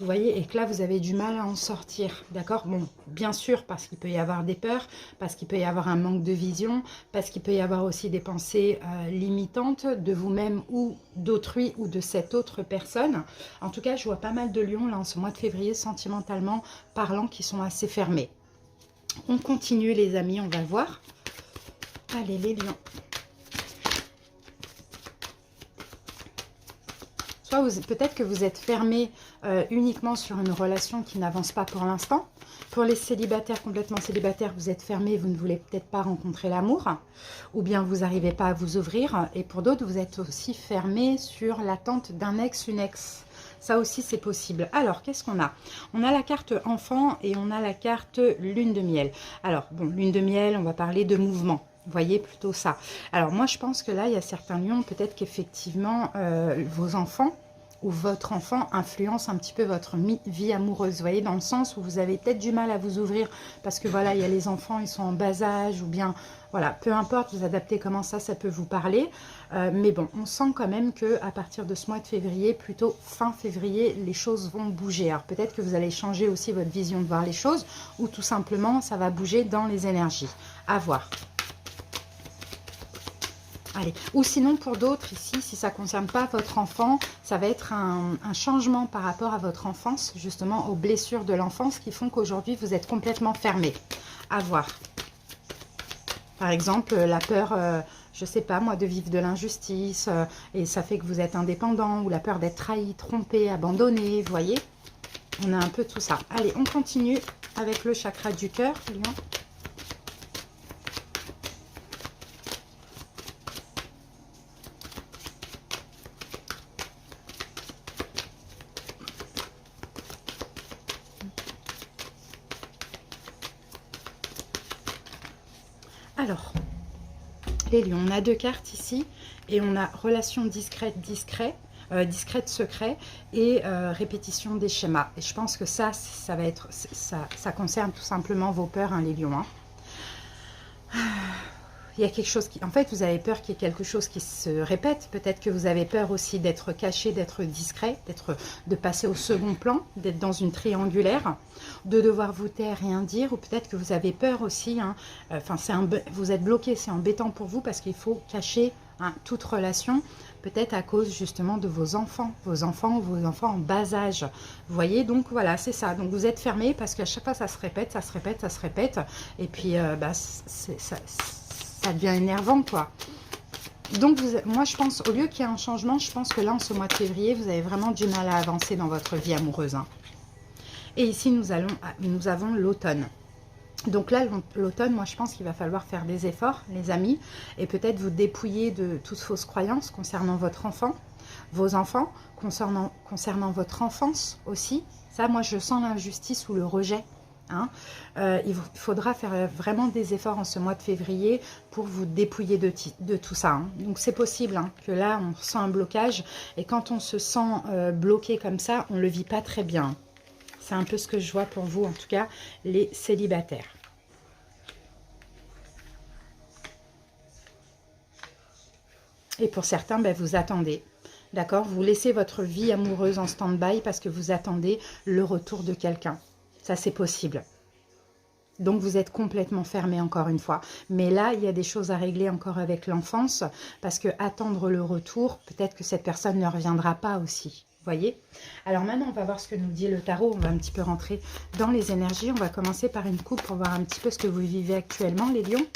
Vous voyez, et que là, vous avez du mal à en sortir, d'accord? Bon, bien sûr, parce qu'il peut y avoir des peurs, parce qu'il peut y avoir un manque de vision, parce qu'il peut y avoir aussi des pensées limitantes de vous-même ou d'autrui ou de cette autre personne. En tout cas, je vois pas mal de lions, là, en ce mois de février, sentimentalement parlant, qui sont assez fermés. On continue, les amis, on va voir. Allez, les lions. Soit peut-être que vous êtes fermé uniquement sur une relation qui n'avance pas pour l'instant. Pour les célibataires, complètement célibataires, vous êtes fermé, vous ne voulez peut-être pas rencontrer l'amour. Ou bien vous n'arrivez pas à vous ouvrir. Et pour d'autres, vous êtes aussi fermé sur l'attente d'un ex, une ex. Ça aussi, c'est possible. Alors, qu'est-ce qu'on a? On a la carte enfant et on a la carte lune de miel. Alors, bon, lune de miel, on va parler de mouvement. Vous voyez plutôt ça. Alors moi, je pense que là, il y a certains lions, peut-être qu'effectivement, vos enfants ou votre enfant influence un petit peu votre vie amoureuse. Vous voyez, dans le sens où vous avez peut-être du mal à vous ouvrir parce que voilà, il y a les enfants, ils sont en bas âge ou bien, voilà, peu importe, vous adaptez comment ça peut vous parler. Mais bon, on sent quand même que à partir de ce mois de février, plutôt fin février, les choses vont bouger. Alors peut-être que vous allez changer aussi votre vision de voir les choses ou tout simplement, ça va bouger dans les énergies. À voir. Allez. Ou sinon, pour d'autres, ici, si ça ne concerne pas votre enfant, ça va être un changement par rapport à votre enfance, justement aux blessures de l'enfance qui font qu'aujourd'hui, vous êtes complètement fermé. À voir. Par exemple, la peur, je ne sais pas moi, de vivre de l'injustice, et ça fait que vous êtes indépendant, ou la peur d'être trahi, trompé, abandonné, vous voyez. On a un peu tout ça. Allez, on continue avec le chakra du cœur, Lion. Alors, les lions, on a deux cartes ici et on a relation discrète, discrète, secret et répétition des schémas. Et je pense que ça va être, ça concerne tout simplement vos peurs, hein, les lions. Hein. Il y a quelque chose qui... En fait, vous avez peur qu'il y ait quelque chose qui se répète. Peut-être que vous avez peur aussi d'être caché, d'être discret, de passer au second plan, d'être dans une triangulaire, de devoir vous taire, rien dire. Ou peut-être que vous avez peur aussi. Hein, vous êtes bloqué, c'est embêtant pour vous parce qu'il faut cacher toute relation. Peut-être à cause justement de vos enfants en bas âge. Vous voyez, donc voilà, c'est ça. Donc vous êtes fermé parce qu'à chaque fois, ça se répète, ça se répète, ça se répète. Et puis, ça devient énervant, quoi. Donc, moi, je pense, au lieu qu'il y ait un changement, je pense que là, en ce mois de février, vous avez vraiment du mal à avancer dans votre vie amoureuse. Hein. Et ici, nous avons l'automne. Donc là, l'automne, moi, je pense qu'il va falloir faire des efforts, les amis, et peut-être vous dépouiller de toutes fausses croyances concernant votre enfant, vos enfants, concernant votre enfance aussi. Ça, moi, je sens l'injustice ou le rejet. Hein. Il faudra faire vraiment des efforts en ce mois de février pour vous dépouiller de tout ça. Hein. Donc c'est possible hein, que là on ressent un blocage et quand on se sent bloqué comme ça, on ne le vit pas très bien. C'est un peu ce que je vois pour vous en tout cas, les célibataires. Et pour certains, ben, vous attendez. D'accord? Vous laissez votre vie amoureuse en stand-by parce que vous attendez le retour de quelqu'un. Ça, c'est possible. Donc, vous êtes complètement fermé encore une fois. Mais là, il y a des choses à régler encore avec l'enfance parce que attendre le retour, peut-être que cette personne ne reviendra pas aussi. Vous voyez? Alors maintenant, on va voir ce que nous dit le tarot. On va un petit peu rentrer dans les énergies. On va commencer par une coupe pour voir un petit peu ce que vous vivez actuellement, les lions.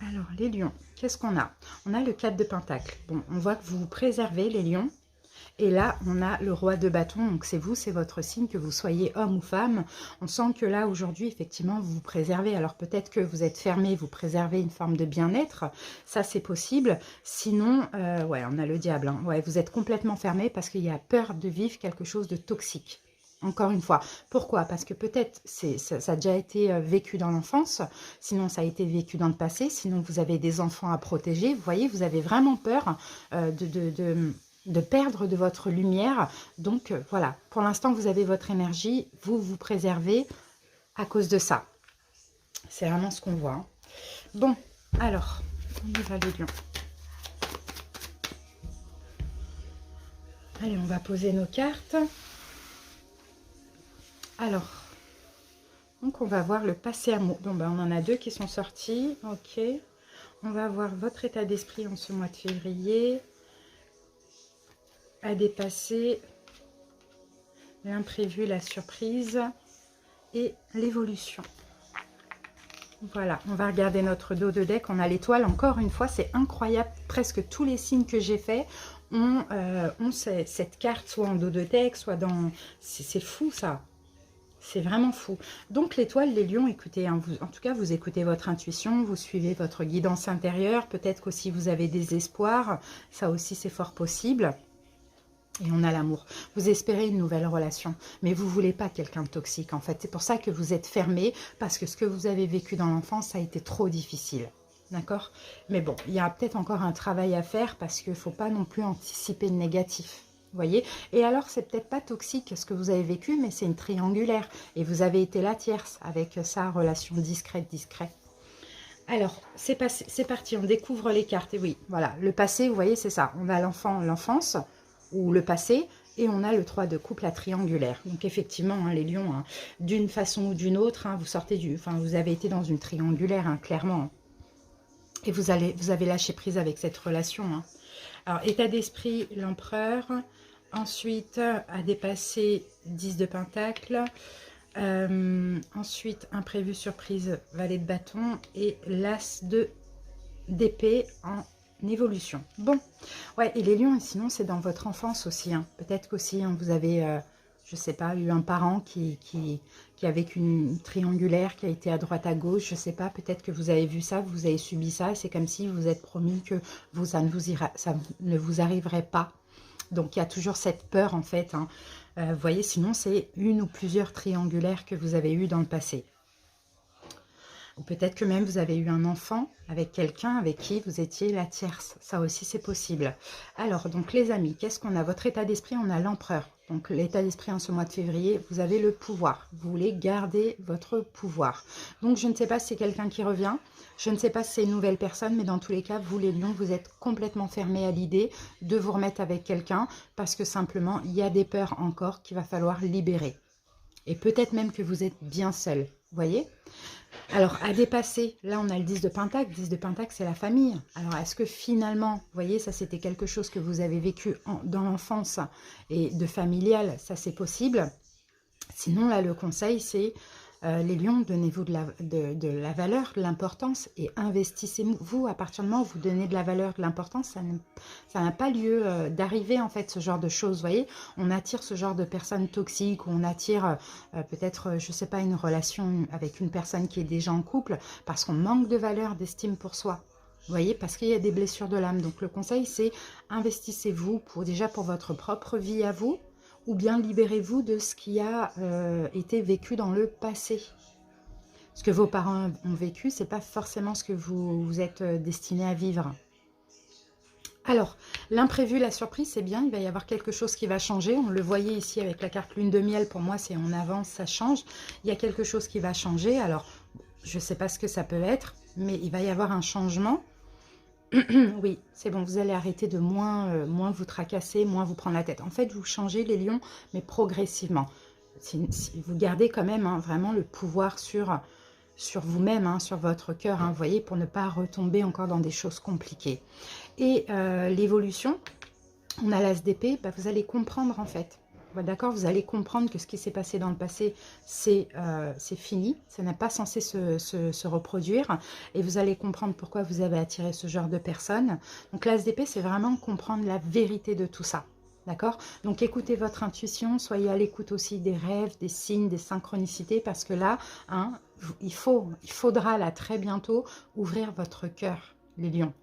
Alors, les lions, qu'est-ce qu'on a? On a le 4 de Pentacle. Bon, on voit que vous vous préservez, les lions. Et là, on a le roi de bâton. Donc, c'est vous, c'est votre signe, que vous soyez homme ou femme. On sent que là, aujourd'hui, effectivement, vous vous préservez. Alors, peut-être que vous êtes fermé, vous préservez une forme de bien-être. Ça, c'est possible. Sinon, ouais, on a le diable. Hein. Ouais, vous êtes complètement fermé parce qu'il y a peur de vivre quelque chose de toxique. Encore une fois, pourquoi? Parce que peut-être ça a déjà été vécu dans l'enfance, sinon ça a été vécu dans le passé, sinon vous avez des enfants à protéger. Vous voyez, vous avez vraiment peur de perdre de votre lumière. Donc voilà, pour l'instant vous avez votre énergie, vous vous préservez à cause de ça. C'est vraiment ce qu'on voit. Hein. Bon, alors, on y va les lions. Allez, on va poser nos cartes. Alors, donc on va voir le passé amour. Bon, ben, on en a deux qui sont sortis. Ok. On va voir votre état d'esprit en ce mois de février. À dépasser. l'imprévu, la surprise et l'évolution. Voilà, on va regarder notre dos de deck. On a l'étoile. Encore une fois, c'est incroyable. Presque tous les signes que j'ai faits ont cette carte, soit en dos de deck, soit dans... C'est fou, ça. C'est vraiment fou. Donc, l'étoile, les lions, écoutez, hein, en tout cas, vous écoutez votre intuition, vous suivez votre guidance intérieure. Peut-être qu'aussi, vous avez des espoirs. Ça aussi, c'est fort possible. Et on a l'amour. Vous espérez une nouvelle relation, mais vous ne voulez pas quelqu'un de toxique, en fait. C'est pour ça que vous êtes fermé, parce que ce que vous avez vécu dans l'enfance, ça a été trop difficile. D'accord? Mais bon, il y a peut-être encore un travail à faire, parce qu'il ne faut pas non plus anticiper le négatif. Vous voyez? Et alors, c'est peut-être pas toxique ce que vous avez vécu, mais c'est une triangulaire. Et vous avez été la tierce avec sa relation discrète. Alors, c'est parti, on découvre les cartes. Et oui, voilà, le passé, vous voyez, c'est ça. On a l'enfance, ou le passé, et on a le 3 de couple à triangulaire. Donc effectivement, hein, les lions, hein, d'une façon ou d'une autre, hein, vous avez été dans une triangulaire, hein, clairement. Hein. Et vous avez lâché prise avec cette relation. Hein. Alors, état d'esprit, l'empereur. Ensuite, à dépasser, 10 de pentacle. Ensuite, imprévu, surprise, valet de bâton. Et l'as d'épée en évolution. Bon, ouais, et les lions, sinon, c'est dans votre enfance aussi. Hein. Peut-être qu'aussi, hein, vous avez, je sais pas, eu un parent qui a vécu une triangulaire, qui a été à droite, à gauche, je sais pas, peut-être que vous avez vu ça, vous avez subi ça, c'est comme si vous êtes promis que ça ne vous arriverait pas. Donc, il y a toujours cette peur, en fait. Hein. Vous voyez, sinon, c'est une ou plusieurs triangulaires que vous avez eu dans le passé. Ou peut-être que même vous avez eu un enfant avec quelqu'un avec qui vous étiez la tierce. Ça aussi, c'est possible. Alors, donc les amis, qu'est-ce qu'on a? Votre état d'esprit, on a l'empereur. Donc l'état d'esprit en ce mois de février, vous avez le pouvoir. Vous voulez garder votre pouvoir. Donc je ne sais pas si c'est quelqu'un qui revient. Je ne sais pas si c'est une nouvelle personne, mais dans tous les cas, vous les lions, vous êtes complètement fermés à l'idée de vous remettre avec quelqu'un parce que simplement, il y a des peurs encore qu'il va falloir libérer. Et peut-être même que vous êtes bien seul. Vous voyez? Alors, à dépasser, là on a le 10 de pentacle. 10 de pentacle, c'est la famille. Alors, est-ce que finalement, vous voyez, ça c'était quelque chose que vous avez vécu dans l'enfance et de familial, ça c'est possible. Sinon, là, le conseil, c'est les lions, donnez-vous de la valeur, de l'importance et investissez-vous. À partir du moment où vous donnez de la valeur, de l'importance, ça n'a pas lieu d'arriver, en fait, ce genre de choses. Vous voyez, on attire ce genre de personnes toxiques, ou on attire peut-être, je ne sais pas, une relation avec une personne qui est déjà en couple parce qu'on manque de valeur, d'estime pour soi. Vous voyez, parce qu'il y a des blessures de l'âme. Donc, le conseil, c'est investissez-vous déjà pour votre propre vie à vous, ou bien libérez-vous de ce qui a été vécu dans le passé. Ce que vos parents ont vécu, ce n'est pas forcément ce que vous êtes destiné à vivre. Alors, l'imprévu, la surprise, c'est bien, il va y avoir quelque chose qui va changer. On le voyait ici avec la carte lune de miel, pour moi, c'est on avance, ça change. Il y a quelque chose qui va changer. Alors, je ne sais pas ce que ça peut être, mais il va y avoir un changement. Oui, c'est bon, vous allez arrêter de moins vous tracasser, moins vous prendre la tête. En fait, vous changez les lions, mais progressivement. Si vous gardez quand même hein, vraiment le pouvoir sur vous-même, hein, sur votre cœur, hein, vous voyez, pour ne pas retomber encore dans des choses compliquées. Et l'évolution, on a l'as d'épée, bah, vous allez comprendre en fait. D'accord, vous allez comprendre que ce qui s'est passé dans le passé, c'est fini. Ça n'est pas censé se reproduire. Et vous allez comprendre pourquoi vous avez attiré ce genre de personnes. Donc l'as d'épée, c'est vraiment comprendre la vérité de tout ça. D'accord? Donc écoutez votre intuition, soyez à l'écoute aussi des rêves, des signes, des synchronicités. Parce que là, hein, il faudra là très bientôt ouvrir votre cœur, les lions.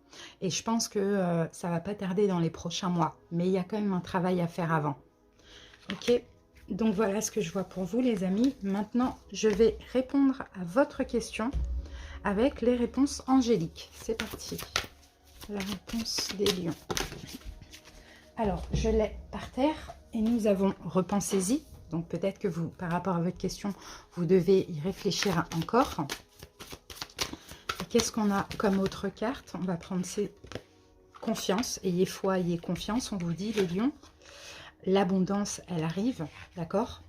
Et je pense que ça ne va pas tarder dans les prochains mois. Mais il y a quand même un travail à faire avant. Ok, donc voilà ce que je vois pour vous les amis. Maintenant, je vais répondre à votre question avec les réponses angéliques. C'est parti. La réponse des lions. Alors, je l'ai par terre et nous avons repensez-y. Donc peut-être que vous, par rapport à votre question, vous devez y réfléchir encore. Qu'est-ce qu'on a comme autre carte? On va prendre ces confiance. Ayez foi, ayez confiance, on vous dit les lions. L'abondance, elle arrive, d'accord?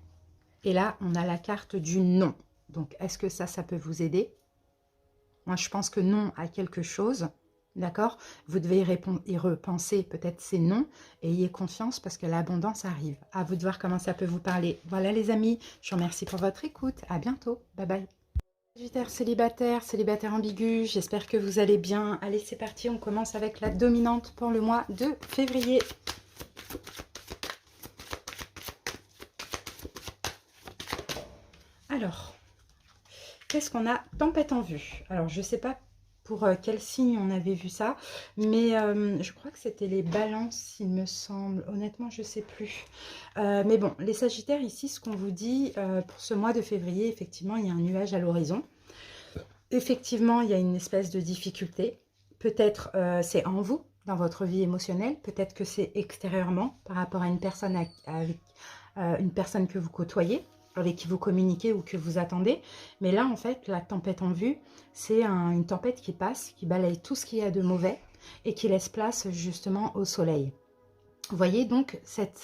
Et là, on a la carte du non. Donc, est-ce que ça peut vous aider? Moi, je pense que non à quelque chose. D'accord? Vous devez y repenser, peut-être c'est non, et ayez confiance parce que l'abondance arrive. À vous de voir comment ça peut vous parler. Voilà les amis, je vous remercie pour votre écoute. À bientôt. Bye bye. Sagittaire célibataire, célibataire ambigu, j'espère que vous allez bien. Allez, c'est parti, on commence avec la dominante pour le mois de février. Alors, qu'est-ce qu'on a? Tempête en vue. Alors, je ne sais pas pour quel signe on avait vu ça, mais je crois que c'était les balances, il me semble. Honnêtement, je ne sais plus. Mais bon, les sagittaires, ici, ce qu'on vous dit, pour ce mois de février, effectivement, il y a un nuage à l'horizon. Effectivement, il y a une espèce de difficulté. Peut-être c'est en vous, dans votre vie émotionnelle. Peut-être que c'est extérieurement, par rapport à une personne avec une personne que vous côtoyez, avec qui vous communiquez ou que vous attendez. Mais là, en fait, la tempête en vue, c'est une tempête qui passe, qui balaye tout ce qu'il y a de mauvais et qui laisse place justement au soleil. Vous voyez, donc, cette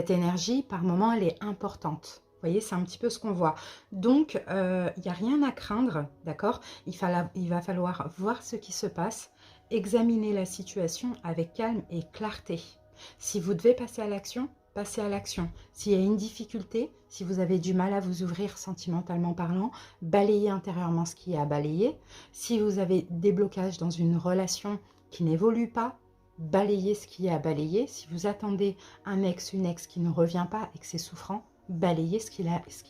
énergie, par moment, elle est importante. Vous voyez, c'est un petit peu ce qu'on voit. Donc, il n'y a rien à craindre, d'accord? Il va falloir voir ce qui se passe, examiner la situation avec calme et clarté. Si vous devez passer à l'action, passez à l'action. S'il y a une difficulté, si vous avez du mal à vous ouvrir sentimentalement parlant, balayez intérieurement ce qui est à balayer. Si vous avez des blocages dans une relation qui n'évolue pas, balayez ce qui est à balayer. Si vous attendez un ex, une ex qui ne revient pas et que c'est souffrant, balayez ce qu'il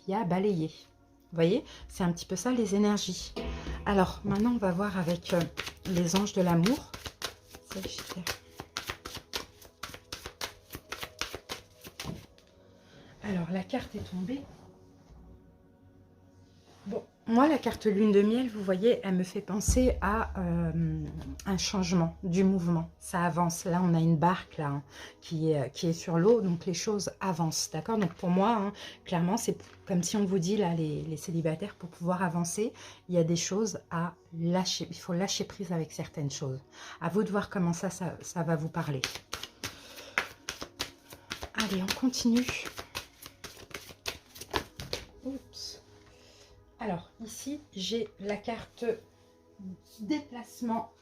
y a à balayer. Vous voyez, c'est un petit peu ça les énergies. Alors, maintenant, on va voir avec les anges de l'amour. Alors, la carte est tombée. Bon, moi, la carte lune de miel, vous voyez, elle me fait penser à un changement du mouvement. Ça avance. Là, on a une barque là, hein, qui est sur l'eau, donc les choses avancent. D'accord? Donc, pour moi, hein, clairement, c'est comme si on vous dit, là, les célibataires, pour pouvoir avancer, il y a des choses à lâcher. Il faut lâcher prise avec certaines choses. À vous de voir comment ça va vous parler. Allez, on continue. Oups. Alors, ici, j'ai la carte déplacement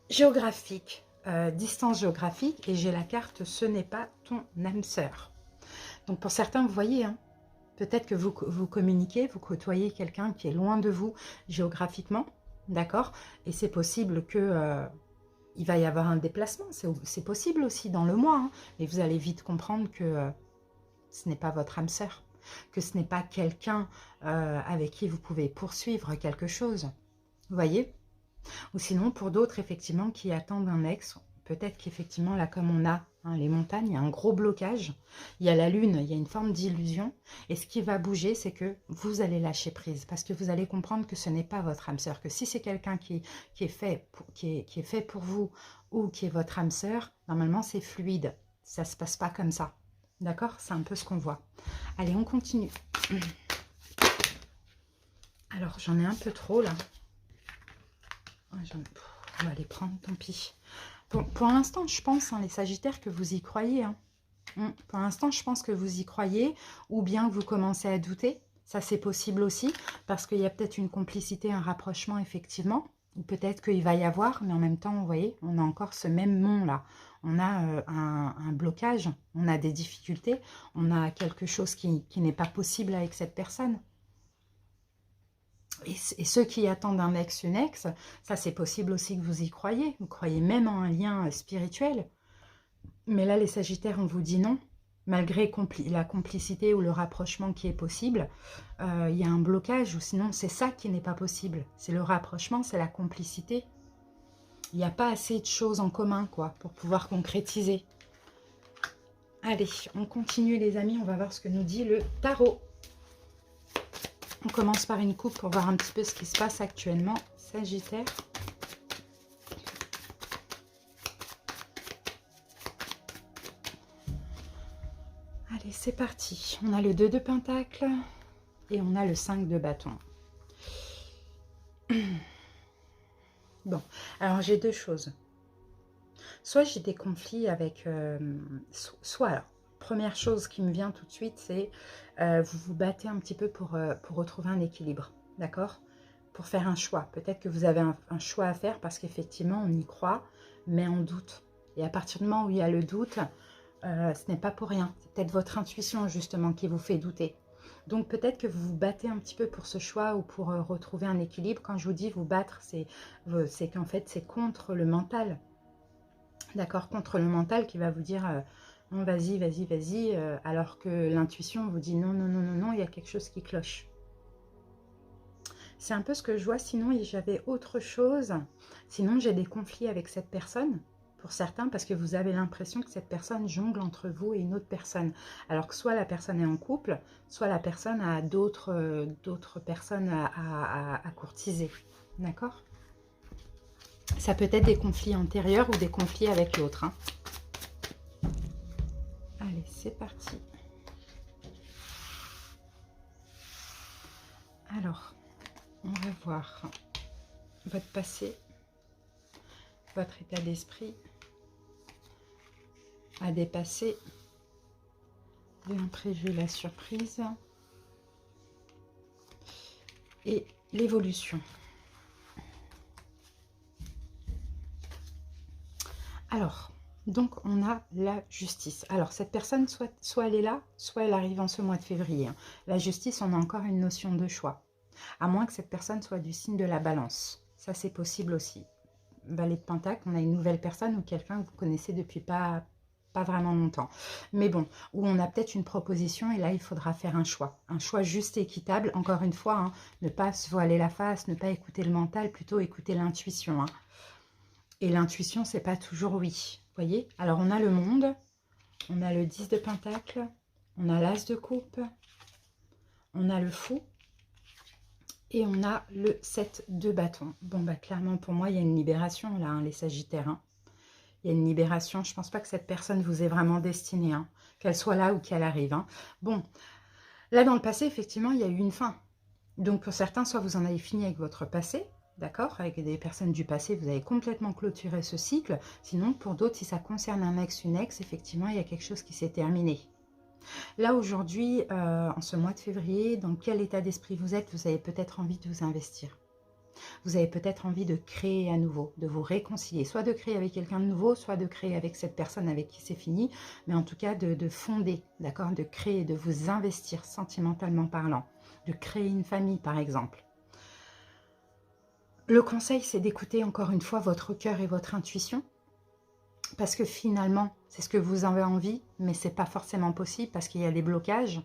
géographique, distance géographique, et j'ai la carte ce n'est pas ton âme sœur. Donc, pour certains, vous voyez, hein, peut-être que vous communiquez, vous côtoyez quelqu'un qui est loin de vous géographiquement, d'accord? Et c'est possible que il va y avoir un déplacement, c'est possible aussi dans le mois, hein, mais vous allez vite comprendre que ce n'est pas votre âme sœur, que ce n'est pas quelqu'un avec qui vous pouvez poursuivre quelque chose. Vous voyez? Ou sinon, pour d'autres, effectivement, qui attendent un ex, peut-être qu'effectivement, là, comme on a hein, les montagnes, il y a un gros blocage, il y a la lune, il y a une forme d'illusion, et ce qui va bouger, c'est que vous allez lâcher prise, parce que vous allez comprendre que ce n'est pas votre âme sœur, que si c'est quelqu'un qui est fait pour vous, ou qui est votre âme sœur, normalement, c'est fluide, ça ne se passe pas comme ça. D'accord? C'est un peu ce qu'on voit. Allez, on continue. Alors, j'en ai un peu trop, là. On va les prendre, tant pis. Pour l'instant, je pense, hein, les Sagittaires, que vous y croyez. Hein. Pour l'instant, je pense que vous y croyez, ou bien que vous commencez à douter. Ça, c'est possible aussi, parce qu'il y a peut-être une complicité, un rapprochement, effectivement. Ou peut-être qu'il va y avoir, mais en même temps, vous voyez, on a encore ce même nom-là. On a un blocage, on a des difficultés, on a quelque chose qui n'est pas possible avec cette personne. Et ceux qui attendent un ex, une ex, ça c'est possible aussi que vous y croyez. Vous croyez même en un lien spirituel. Mais là, les Sagittaires, on vous dit non. Malgré la complicité ou le rapprochement qui est possible, il y a un blocage, ou sinon c'est ça qui n'est pas possible. C'est le rapprochement, c'est la complicité. Il n'y a pas assez de choses en commun, quoi, pour pouvoir concrétiser. Allez, on continue les amis, on va voir ce que nous dit le tarot. On commence par une coupe pour voir un petit peu ce qui se passe actuellement. Sagittaire. Allez, c'est parti. On a le 2 de Pentacle et on a le 5 de bâton. Bon, alors j'ai deux choses. Soit j'ai des conflits avec... soit alors, première chose qui me vient tout de suite, c'est vous vous battez un petit peu pour retrouver un équilibre, d'accord? pour faire un choix. Peut-être que vous avez un choix à faire parce qu'effectivement, on y croit, mais on doute. Et à partir du moment où il y a le doute, ce n'est pas pour rien. C'est peut-être votre intuition, justement, qui vous fait douter. Donc, peut-être que vous vous battez un petit peu pour ce choix ou pour retrouver un équilibre. Quand je vous dis vous battre, c'est qu'en fait, c'est contre le mental. D'accord, contre le mental qui va vous dire non, vas-y, vas-y, vas-y, alors que l'intuition vous dit non, non, non, non, non, il y a quelque chose qui cloche. C'est un peu ce que je vois, sinon j'avais autre chose. Sinon, j'ai des conflits avec cette personne, pour certains, parce que vous avez l'impression que cette personne jongle entre vous et une autre personne. Alors que soit la personne est en couple, soit la personne a d'autres personnes à courtiser. D'accord ? Ça peut être des conflits antérieurs ou des conflits avec l'autre. Hein. Allez, c'est parti. Alors, on va voir votre passé, votre état d'esprit à dépasser, l'imprévu, la surprise et l'évolution. Alors, donc on a la justice. Alors cette personne, soit elle est là, soit elle arrive en ce mois de février. Hein. La justice, on a encore une notion de choix. À moins que cette personne soit du signe de la balance. Ça, c'est possible aussi. Valet de Pentacle, on a une nouvelle personne ou quelqu'un que vous connaissez depuis pas vraiment longtemps. Mais bon, où on a peut-être une proposition et là, il faudra faire un choix. Un choix juste et équitable. Encore une fois, hein, ne pas se voiler la face, ne pas écouter le mental, plutôt écouter l'intuition. Hein. Et l'intuition, c'est pas toujours oui. Vous voyez? Alors, on a le monde, on a le 10 de Pentacle, on a l'As de Coupe, on a le Fou, et on a le 7 de bâton. Bon, bah clairement, pour moi, il y a une libération, là, hein, les Sagittaires. Hein. Il y a une libération. Je ne pense pas que cette personne vous est vraiment destinée, hein, qu'elle soit là ou qu'elle arrive. Hein. Bon, là, dans le passé, effectivement, il y a eu une fin. Donc, pour certains, soit vous en avez fini avec votre passé, d'accord, avec des personnes du passé, vous avez complètement clôturé ce cycle. Sinon, pour d'autres, si ça concerne un ex, une ex, effectivement, il y a quelque chose qui s'est terminé. Là, aujourd'hui, en ce mois de février, dans quel état d'esprit vous êtes, vous avez peut-être envie de vous investir. Vous avez peut-être envie de créer à nouveau, de vous réconcilier, soit de créer avec quelqu'un de nouveau, soit de créer avec cette personne avec qui c'est fini, mais en tout cas de fonder, d'accord, de créer, de vous investir sentimentalement parlant, de créer une famille par exemple. Le conseil, c'est d'écouter encore une fois votre cœur et votre intuition, parce que finalement, c'est ce que vous avez envie, mais ce n'est pas forcément possible parce qu'il y a des blocages,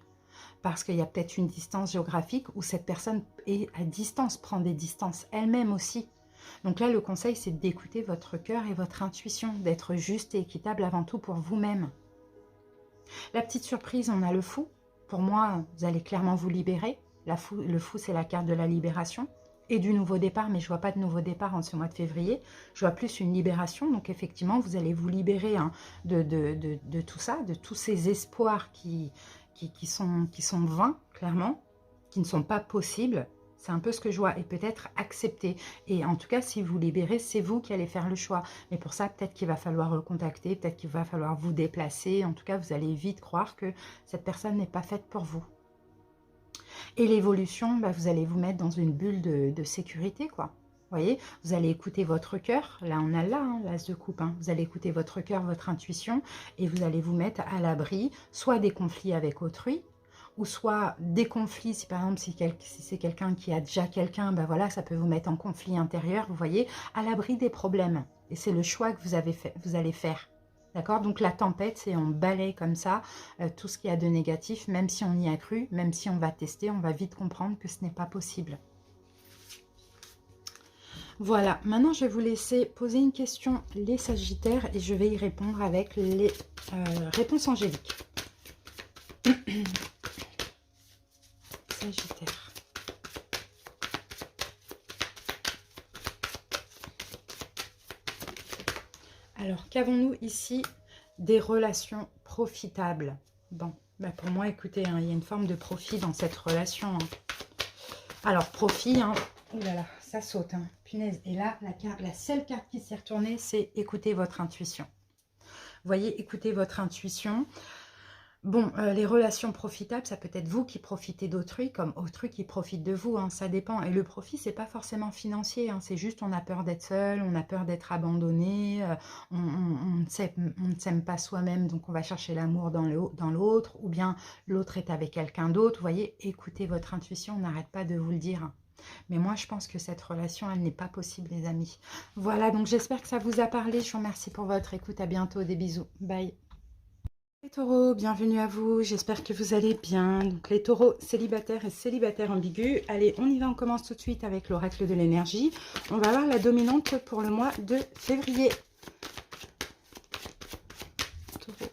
parce qu'il y a peut-être une distance géographique où cette personne est à distance, prend des distances elle-même aussi. Donc là, le conseil, c'est d'écouter votre cœur et votre intuition, d'être juste et équitable avant tout pour vous-même. La petite surprise, on a le Fou. Pour moi, vous allez clairement vous libérer. Le Fou, c'est la carte de la libération et du nouveau départ, mais je ne vois pas de nouveau départ en ce mois de février. Je vois plus une libération, donc effectivement, vous allez vous libérer hein, de tout ça, de tous ces espoirs qui sont vains, clairement, qui ne sont pas possibles. C'est un peu ce que je vois, et peut-être accepter. Et en tout cas, si vous libérez, c'est vous qui allez faire le choix. Mais pour ça, peut-être qu'il va falloir le contacter, peut-être qu'il va falloir vous déplacer. En tout cas, vous allez vite croire que cette personne n'est pas faite pour vous. Et l'évolution, bah, vous allez vous mettre dans une bulle de sécurité, quoi. Vous voyez, vous allez écouter votre cœur. Là, on a là, hein, l'As de coupe. Hein. Vous allez écouter votre cœur, votre intuition, et vous allez vous mettre à l'abri, soit des conflits avec autrui, ou soit des conflits, si par exemple, si c'est quelqu'un qui a déjà quelqu'un, ben voilà, ça peut vous mettre en conflit intérieur, vous voyez, à l'abri des problèmes. Et c'est le choix que vous allez faire. D'accord? Donc la tempête, c'est on balaye comme ça tout ce qu'il y a de négatif, même si on y a cru, même si on va tester, on va vite comprendre que ce n'est pas possible. Voilà, maintenant je vais vous laisser poser une question, les Sagittaires, et je vais y répondre avec les réponses angéliques. Sagittaire. Alors, qu'avons-nous ici? Des relations profitables. Bon, bah pour moi, écoutez, hein, il y a une forme de profit dans cette relation. Hein. Alors, profit, hein, oh là là, ça saute, hein, punaise. Et là, la seule carte qui s'est retournée, c'est écouter votre intuition. Vous voyez, écoutez votre intuition. Bon, les relations profitables, ça peut être vous qui profitez d'autrui, comme autrui qui profite de vous, hein, ça dépend. Et le profit, c'est pas forcément financier, hein, c'est juste on a peur d'être seul, on a peur d'être abandonné, on ne s'aime pas soi-même, donc on va chercher l'amour dans l'autre, ou bien l'autre est avec quelqu'un d'autre. Vous voyez, écoutez votre intuition, on n'arrête pas de vous le dire, hein. Mais moi, je pense que cette relation, elle n'est pas possible, les amis. Voilà, donc j'espère que ça vous a parlé. Je vous remercie pour votre écoute. À bientôt, des bisous. Bye. Les taureaux, bienvenue à vous, j'espère que vous allez bien. Donc les taureaux célibataires et célibataires ambigus. Allez, on y va, on commence tout de suite avec l'oracle de l'énergie. On va voir la dominante pour le mois de février. Taureau.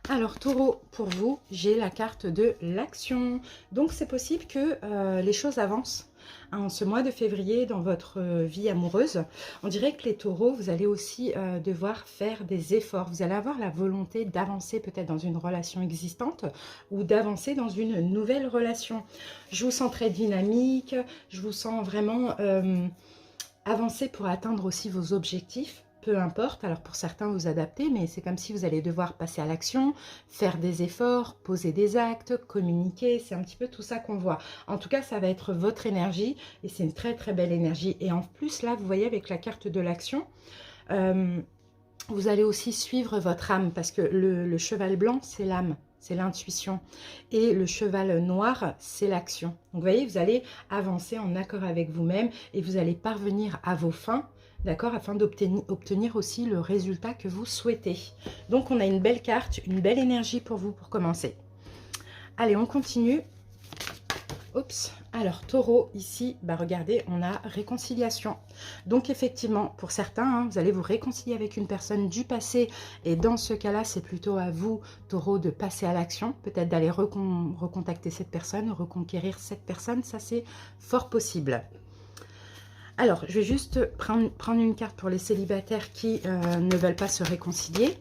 Alors taureau, pour vous, j'ai la carte de l'action. Donc c'est possible que les choses avancent en ce mois de février dans votre vie amoureuse. On dirait que les taureaux, vous allez aussi devoir faire des efforts. Vous allez avoir la volonté d'avancer peut-être dans une relation existante ou d'avancer dans une nouvelle relation. Je vous sens très dynamique, je vous sens vraiment avancer pour atteindre aussi vos objectifs. Peu importe, alors pour certains vous adaptez, mais c'est comme si vous allez devoir passer à l'action, faire des efforts, poser des actes, communiquer, c'est un petit peu tout ça qu'on voit. En tout cas, ça va être votre énergie et c'est une très très belle énergie. Et en plus, là, vous voyez avec la carte de l'action, vous allez aussi suivre votre âme parce que le cheval blanc, c'est l'âme. C'est l'intuition. Et le cheval noir, c'est l'action. Donc, vous voyez, vous allez avancer en accord avec vous-même et vous allez parvenir à vos fins, d'accord, afin d'obtenir aussi le résultat que vous souhaitez. Donc, on a une belle carte, une belle énergie pour vous pour commencer. Allez, on continue. Oups, alors taureau, ici, bah regardez, on a réconciliation. Donc effectivement, pour certains, hein, vous allez vous réconcilier avec une personne du passé. Et dans ce cas-là, c'est plutôt à vous, taureau, de passer à l'action. Peut-être d'aller recontacter cette personne, reconquérir cette personne. Ça, c'est fort possible. Alors, je vais juste prendre une carte pour les célibataires qui ne veulent pas se réconcilier.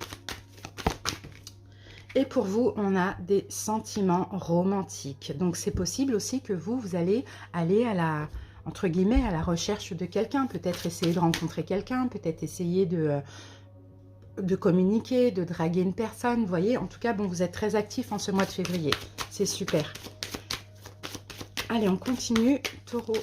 Et pour vous, on a des sentiments romantiques. Donc, c'est possible aussi que vous allez aller à la, entre guillemets, à la recherche de quelqu'un. Peut-être essayer de rencontrer quelqu'un, peut-être essayer de communiquer, de draguer une personne. Vous voyez, en tout cas, bon, vous êtes très actif en ce mois de février. C'est super. Allez, on continue. Taureau.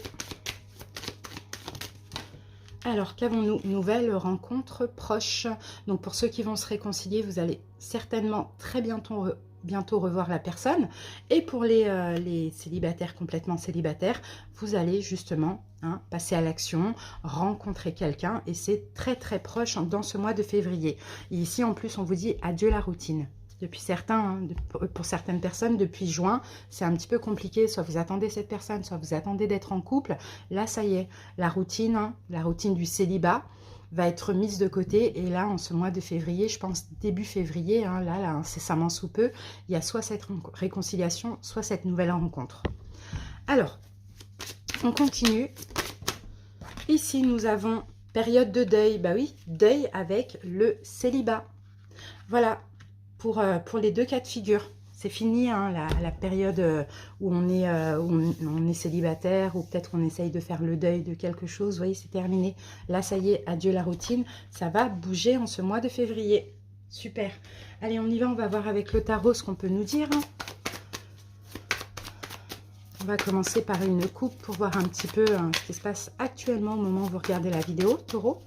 Alors, qu'avons-nous? Nouvelle rencontre proche. Donc, pour ceux qui vont se réconcilier, vous allez certainement très bientôt revoir la personne. Et pour les célibataires, complètement célibataires, vous allez justement passer à l'action, rencontrer quelqu'un. Et c'est très, très proche dans ce mois de février. Et ici, en plus, on vous dit adieu la routine. Depuis certains, pour certaines personnes, depuis juin, c'est un petit peu compliqué. Soit vous attendez cette personne, soit vous attendez d'être en couple. Là, ça y est, la routine du célibat va être mise de côté. Et là, en ce mois de février, je pense début février, là, incessamment sous peu, il y a soit cette réconciliation, soit cette nouvelle rencontre. Alors, on continue. Ici, nous avons période de deuil. Bah oui, deuil avec le célibat. Voilà. Pour les deux cas de figure, c'est fini la période où on est célibataire ou peut-être on essaye de faire le deuil de quelque chose. Vous voyez, c'est terminé. Là, ça y est, adieu la routine. Ça va bouger en ce mois de février. Super. Allez, on y va. On va voir avec le tarot ce qu'on peut nous dire. On va commencer par une coupe pour voir un petit peu ce qui se passe actuellement au moment où vous regardez la vidéo, taureau.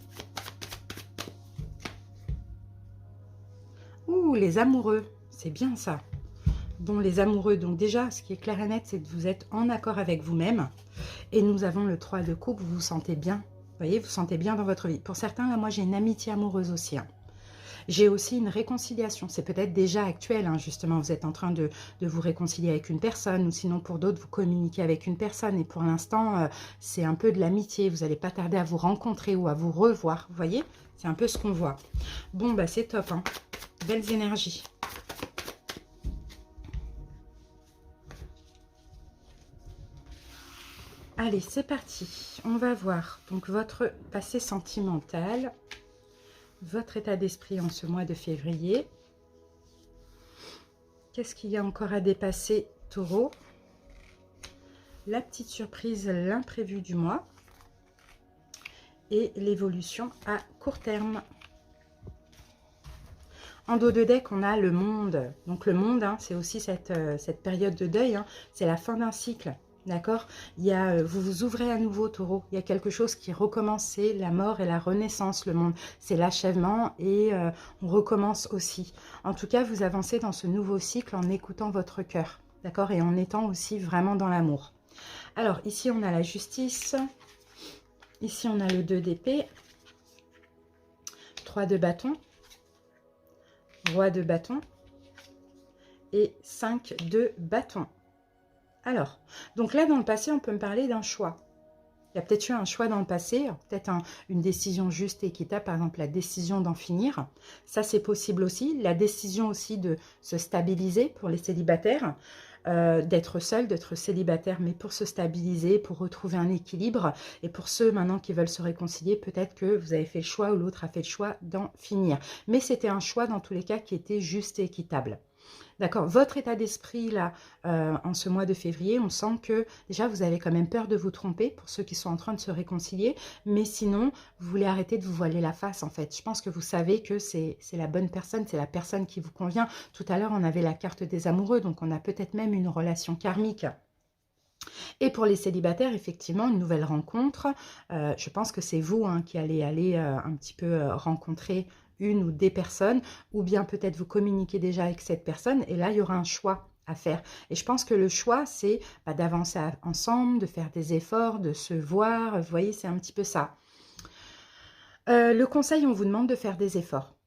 Ouh, les amoureux, c'est bien ça. Bon, les amoureux, donc déjà, ce qui est clair et net, c'est que vous êtes en accord avec vous-même. Et nous avons le 3 de coupe, vous vous sentez bien. Vous voyez, vous vous sentez bien dans votre vie. Pour certains, là, moi, j'ai une amitié amoureuse aussi. J'ai aussi une réconciliation. C'est peut-être déjà actuel, justement. Vous êtes en train de vous réconcilier avec une personne. Ou sinon, pour d'autres, vous communiquez avec une personne. Et pour l'instant, c'est un peu de l'amitié. Vous n'allez pas tarder à vous rencontrer ou à vous revoir. Vous voyez, c'est un peu ce qu'on voit. Bon, bah c'est top. Belles énergies. Allez, c'est parti. On va voir donc votre passé sentimental, votre état d'esprit en ce mois de février. Qu'est-ce qu'il y a encore à dépasser, taureau? La petite surprise, l'imprévu du mois. Et l'évolution à court terme. En dos de deck, on a le monde. Donc le monde, hein, c'est aussi cette période de deuil. Hein, c'est la fin d'un cycle. D'accord? Vous vous ouvrez à nouveau, Taureau. Il y a quelque chose qui recommence. C'est la mort et la renaissance, le monde. C'est l'achèvement et on recommence aussi. En tout cas, vous avancez dans ce nouveau cycle en écoutant votre cœur. D'accord? Et en étant aussi vraiment dans l'amour. Alors, ici, on a la justice. Ici, on a le 2 d'épée. 3 de bâton. Roi de bâton et 5 de bâton. Alors, donc là, dans le passé, on peut me parler d'un choix. Il y a peut-être eu un choix dans le passé, peut-être une décision juste et équitable, par exemple la décision d'en finir. Ça, c'est possible aussi. La décision aussi de se stabiliser pour les célibataires, d'être seul, d'être célibataire, mais pour se stabiliser, pour retrouver un équilibre. Et pour ceux maintenant qui veulent se réconcilier, peut-être que vous avez fait le choix ou l'autre a fait le choix d'en finir. Mais c'était un choix dans tous les cas qui était juste et équitable. D'accord, votre état d'esprit là, en ce mois de février, on sent que déjà vous avez quand même peur de vous tromper pour ceux qui sont en train de se réconcilier, mais sinon vous voulez arrêter de vous voiler la face en fait. Je pense que vous savez que c'est la bonne personne, c'est la personne qui vous convient. Tout à l'heure on avait la carte des amoureux, donc on a peut-être même une relation karmique. Et pour les célibataires, effectivement, une nouvelle rencontre. Je pense que c'est vous hein, qui allez aller un petit peu rencontrer une ou des personnes, ou bien peut-être vous communiquez déjà avec cette personne, et là, il y aura un choix à faire. Et je pense que le choix, c'est d'avancer ensemble, de faire des efforts, de se voir. Vous voyez, c'est un petit peu ça. Le conseil, on vous demande de faire des efforts.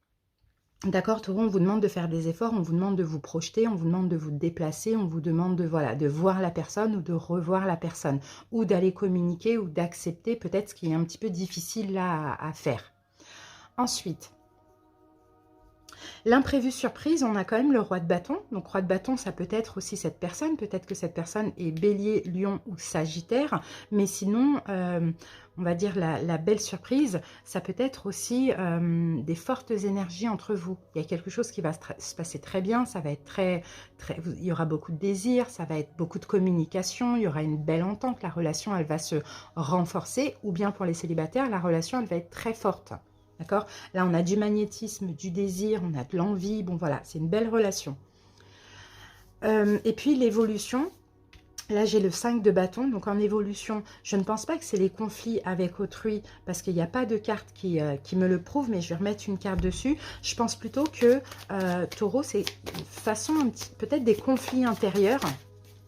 D'accord, Taureau, on vous demande de faire des efforts, on vous demande de vous projeter, on vous demande de vous déplacer, on vous demande de, voilà, de voir la personne ou de revoir la personne, ou d'aller communiquer ou d'accepter peut-être ce qui est un petit peu difficile là à faire. Ensuite, l'imprévu surprise, on a quand même le roi de bâton. Donc roi de bâton, ça peut être aussi cette personne. Peut-être que cette personne est bélier, lion ou sagittaire. Mais sinon, on va dire la belle surprise, ça peut être aussi des fortes énergies entre vous. Il y a quelque chose qui va se passer très bien. Ça va être il y aura beaucoup de désirs. Ça va être beaucoup de communication. Il y aura une belle entente. La relation, elle va se renforcer. Ou bien pour les célibataires, la relation, elle va être très forte. D'accord? Là, on a du magnétisme, du désir, on a de l'envie. Bon, voilà, c'est une belle relation. Et puis, l'évolution. Là, j'ai le 5 de bâton. Donc, en évolution, je ne pense pas que c'est les conflits avec autrui parce qu'il n'y a pas de carte qui me le prouve, mais je vais remettre une carte dessus. Je pense plutôt que Taureau, c'est façon peut-être des conflits intérieurs.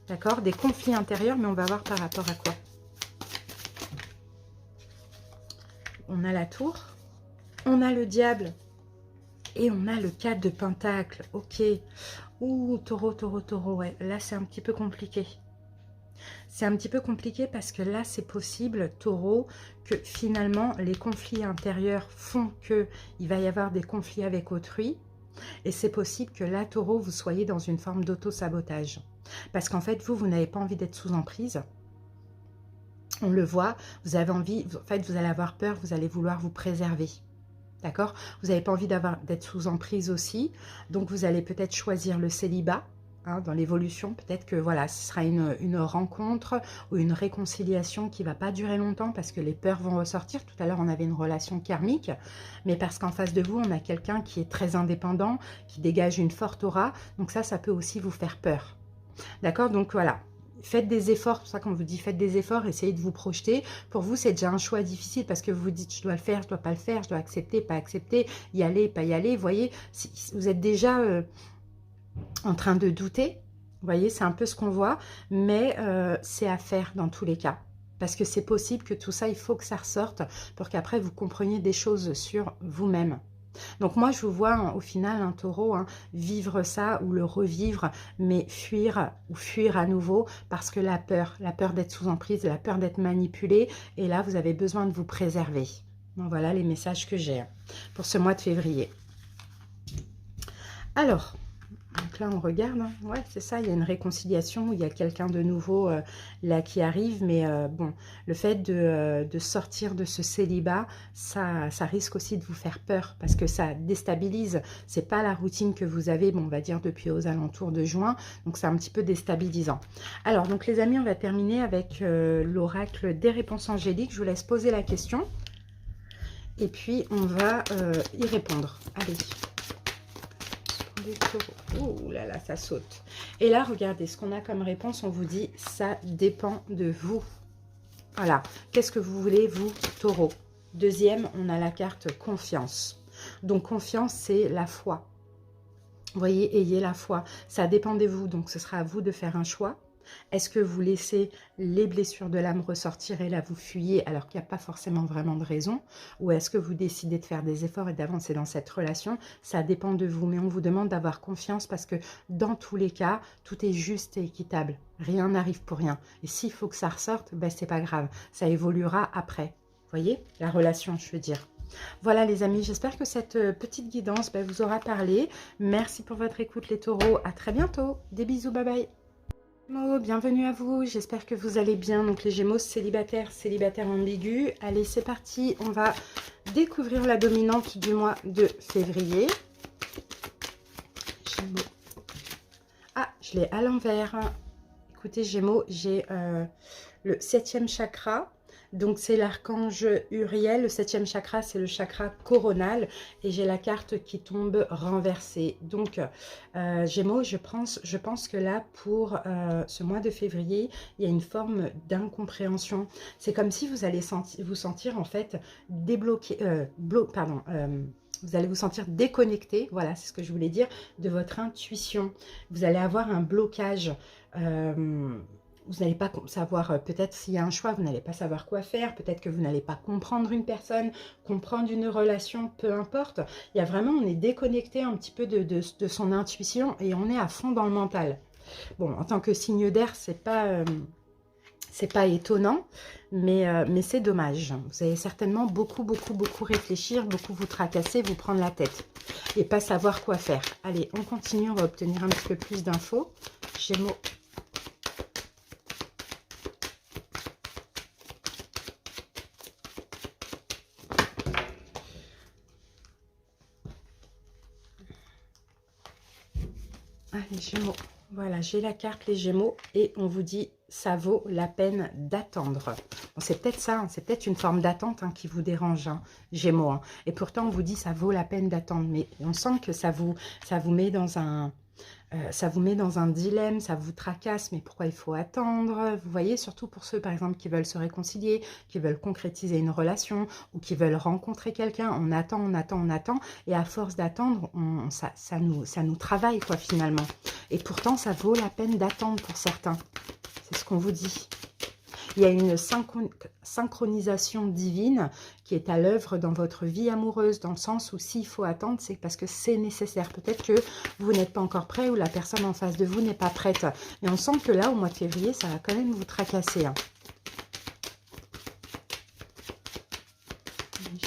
D'accord? Des conflits intérieurs, mais on va voir par rapport à quoi. On a la tour. On a le diable et on a le 4 de pentacle. Ok. Ouh, taureau, taureau, taureau. Ouais. Là, c'est un petit peu compliqué. C'est un petit peu compliqué parce que là, c'est possible, taureau, que finalement, les conflits intérieurs font qu'il va y avoir des conflits avec autrui. Et c'est possible que là, taureau, vous soyez dans une forme d'auto-sabotage. Parce qu'en fait, vous n'avez pas envie d'être sous emprise. On le voit, vous avez envie, en fait, vous allez avoir peur, vous allez vouloir vous préserver. D'accord? Vous n'avez pas envie d'être sous emprise aussi. Donc, vous allez peut-être choisir le célibat hein, dans l'évolution. Peut-être que voilà, ce sera une rencontre ou une réconciliation qui ne va pas durer longtemps parce que les peurs vont ressortir. Tout à l'heure, on avait une relation karmique. Mais parce qu'en face de vous, on a quelqu'un qui est très indépendant, qui dégage une forte aura. Donc ça peut aussi vous faire peur. D'accord? Donc, voilà. Faites des efforts, c'est pour ça qu'on vous dit faites des efforts, essayez de vous projeter. Pour vous, c'est déjà un choix difficile parce que vous vous dites je dois le faire, je dois pas le faire, je dois accepter, pas accepter, y aller, pas y aller. Vous voyez, vous êtes déjà en train de douter. Vous voyez, c'est un peu ce qu'on voit, mais c'est à faire dans tous les cas. Parce que c'est possible que tout ça, il faut que ça ressorte pour qu'après vous compreniez des choses sur vous-même. Donc moi, je vous vois au final un taureau vivre ça ou le revivre, mais fuir ou fuir à nouveau parce que la peur d'être sous emprise, la peur d'être manipulé, et là, vous avez besoin de vous préserver. Donc voilà les messages que j'ai pour ce mois de février. Alors, donc là, on regarde. Hein. Ouais, c'est ça, il y a une réconciliation, il y a quelqu'un de nouveau là qui arrive. Mais bon, le fait de sortir de ce célibat, ça risque aussi de vous faire peur parce que ça déstabilise. C'est pas la routine que vous avez, bon, on va dire, depuis aux alentours de juin. Donc, c'est un petit peu déstabilisant. Alors, donc les amis, on va terminer avec l'oracle des réponses angéliques. Je vous laisse poser la question. Et puis, on va y répondre. Allez. les taureaux. Ouh là là, ça saute. Et là, regardez, ce qu'on a comme réponse, on vous dit, ça dépend de vous. Voilà. Qu'est-ce que vous voulez, vous, taureau? Deuxième, on a la carte confiance. Donc, confiance, c'est la foi. Vous voyez, ayez la foi. Ça dépend de vous, donc ce sera à vous de faire un choix. Est-ce que vous laissez les blessures de l'âme ressortir et là vous fuyez alors qu'il n'y a pas forcément vraiment de raison? Ou est-ce que vous décidez de faire des efforts et d'avancer dans cette relation? Ça dépend de vous, mais on vous demande d'avoir confiance parce que dans tous les cas, tout est juste et équitable. Rien n'arrive pour rien. Et s'il faut que ça ressorte, ben, c'est pas grave. Ça évoluera après. Vous voyez? La relation, je veux dire. Voilà les amis, j'espère que cette petite guidance vous aura parlé. Merci pour votre écoute les taureaux. À très bientôt. Des bisous, bye bye. Gémeaux, bienvenue à vous, j'espère que vous allez bien. Donc les Gémeaux célibataires, célibataires ambigus. Allez, c'est parti, on va découvrir la dominante du mois de février. Gémeaux. Ah, je l'ai à l'envers. Écoutez Gémeaux, j'ai le 7e chakra. Donc c'est l'archange Uriel, le 7e chakra, c'est le chakra coronal et j'ai la carte qui tombe renversée. Donc Gémeaux, je pense que là pour ce mois de février, il y a une forme d'incompréhension. C'est comme si vous allez vous sentir en fait débloqué, vous allez vous sentir déconnecté, voilà, c'est ce que je voulais dire, de votre intuition. Vous allez avoir un blocage. Vous n'allez pas savoir, peut-être s'il y a un choix, vous n'allez pas savoir quoi faire, peut-être que vous n'allez pas comprendre une personne, comprendre une relation, peu importe. Il y a vraiment, on est déconnecté un petit peu de son intuition et on est à fond dans le mental. Bon, en tant que signe d'air, c'est pas étonnant, mais c'est dommage. Vous allez certainement beaucoup réfléchir, beaucoup vous tracasser, vous prendre la tête et pas savoir quoi faire. Allez, on continue, on va obtenir un petit peu plus d'infos. Gémeaux. Ah, les Gémeaux. Voilà, j'ai la carte les Gémeaux et on vous dit ça vaut la peine d'attendre. Bon, c'est peut-être ça, hein, c'est peut-être une forme d'attente qui vous dérange, hein, Gémeaux. Hein. Et pourtant, on vous dit ça vaut la peine d'attendre. Mais on sent que ça vous met dans un... ça vous met dans un dilemme, ça vous tracasse, mais pourquoi il faut attendre? Vous voyez, surtout pour ceux, par exemple, qui veulent se réconcilier, qui veulent concrétiser une relation ou qui veulent rencontrer quelqu'un. On attend, et à force d'attendre, ça nous travaille, quoi, finalement. Et pourtant, ça vaut la peine d'attendre pour certains. C'est ce qu'on vous dit. Il y a une synchronisation divine qui est à l'œuvre dans votre vie amoureuse, dans le sens où s'il faut attendre, c'est parce que c'est nécessaire. Peut-être que vous n'êtes pas encore prêt ou la personne en face de vous n'est pas prête. Mais on sent que là, au mois de février, ça va quand même vous tracasser. Hein.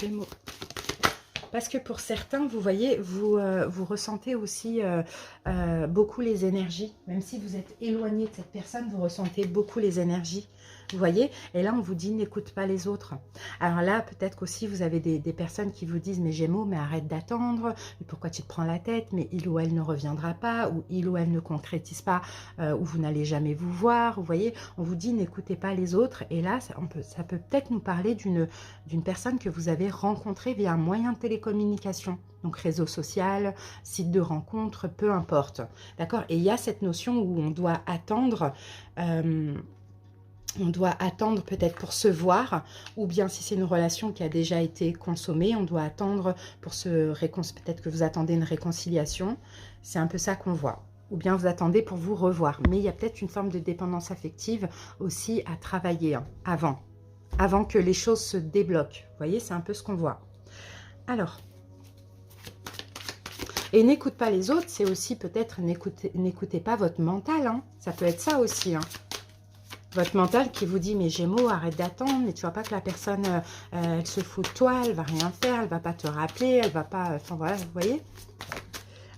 Gémeaux. Parce que pour certains, vous voyez, vous ressentez aussi beaucoup les énergies. Même si vous êtes éloigné de cette personne, vous ressentez beaucoup les énergies. Vous voyez? Et là, on vous dit, n'écoute pas les autres. Alors là, peut-être qu'aussi, vous avez des personnes qui vous disent, mais Gémeaux, mais arrête d'attendre. Mais pourquoi tu te prends la tête? Mais il ou elle ne reviendra pas, ou il ou elle ne concrétise pas, ou vous n'allez jamais vous voir. Vous voyez? On vous dit, n'écoutez pas les autres. Et là, ça peut peut-être nous parler d'une personne que vous avez rencontrée via un moyen de télécommunication. Donc réseau social, site de rencontre, peu importe. D'accord? Et il y a cette notion où on doit attendre... on doit attendre peut-être pour se voir, ou bien si c'est une relation qui a déjà été consommée, on doit attendre pour se réconcilier. Peut-être que vous attendez une réconciliation, c'est un peu ça qu'on voit. Ou bien vous attendez pour vous revoir. Mais il y a peut-être une forme de dépendance affective aussi à travailler avant que les choses se débloquent. Vous voyez, c'est un peu ce qu'on voit. Alors, et n'écoute pas les autres, c'est aussi peut-être n'écoutez pas votre mental. Hein. Ça peut être ça aussi. Hein. Votre mental qui vous dit, mais Gémeaux, arrête d'attendre, mais tu vois pas que la personne, elle se fout de toi, elle va rien faire, elle va pas te rappeler, elle va pas... Enfin voilà, vous voyez.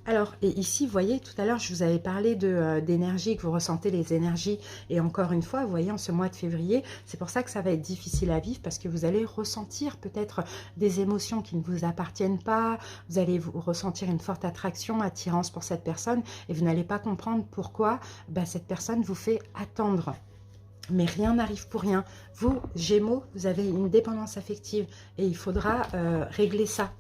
Alors, et ici, vous voyez, tout à l'heure, je vous avais parlé d'énergie, que vous ressentez les énergies. Et encore une fois, vous voyez, en ce mois de février, c'est pour ça que ça va être difficile à vivre, parce que vous allez ressentir peut-être des émotions qui ne vous appartiennent pas. Vous allez ressentir une forte attraction, attirance pour cette personne, et vous n'allez pas comprendre pourquoi cette personne vous fait attendre. Mais rien n'arrive pour rien. Vous, Gémeaux, vous avez une dépendance affective et il faudra régler ça.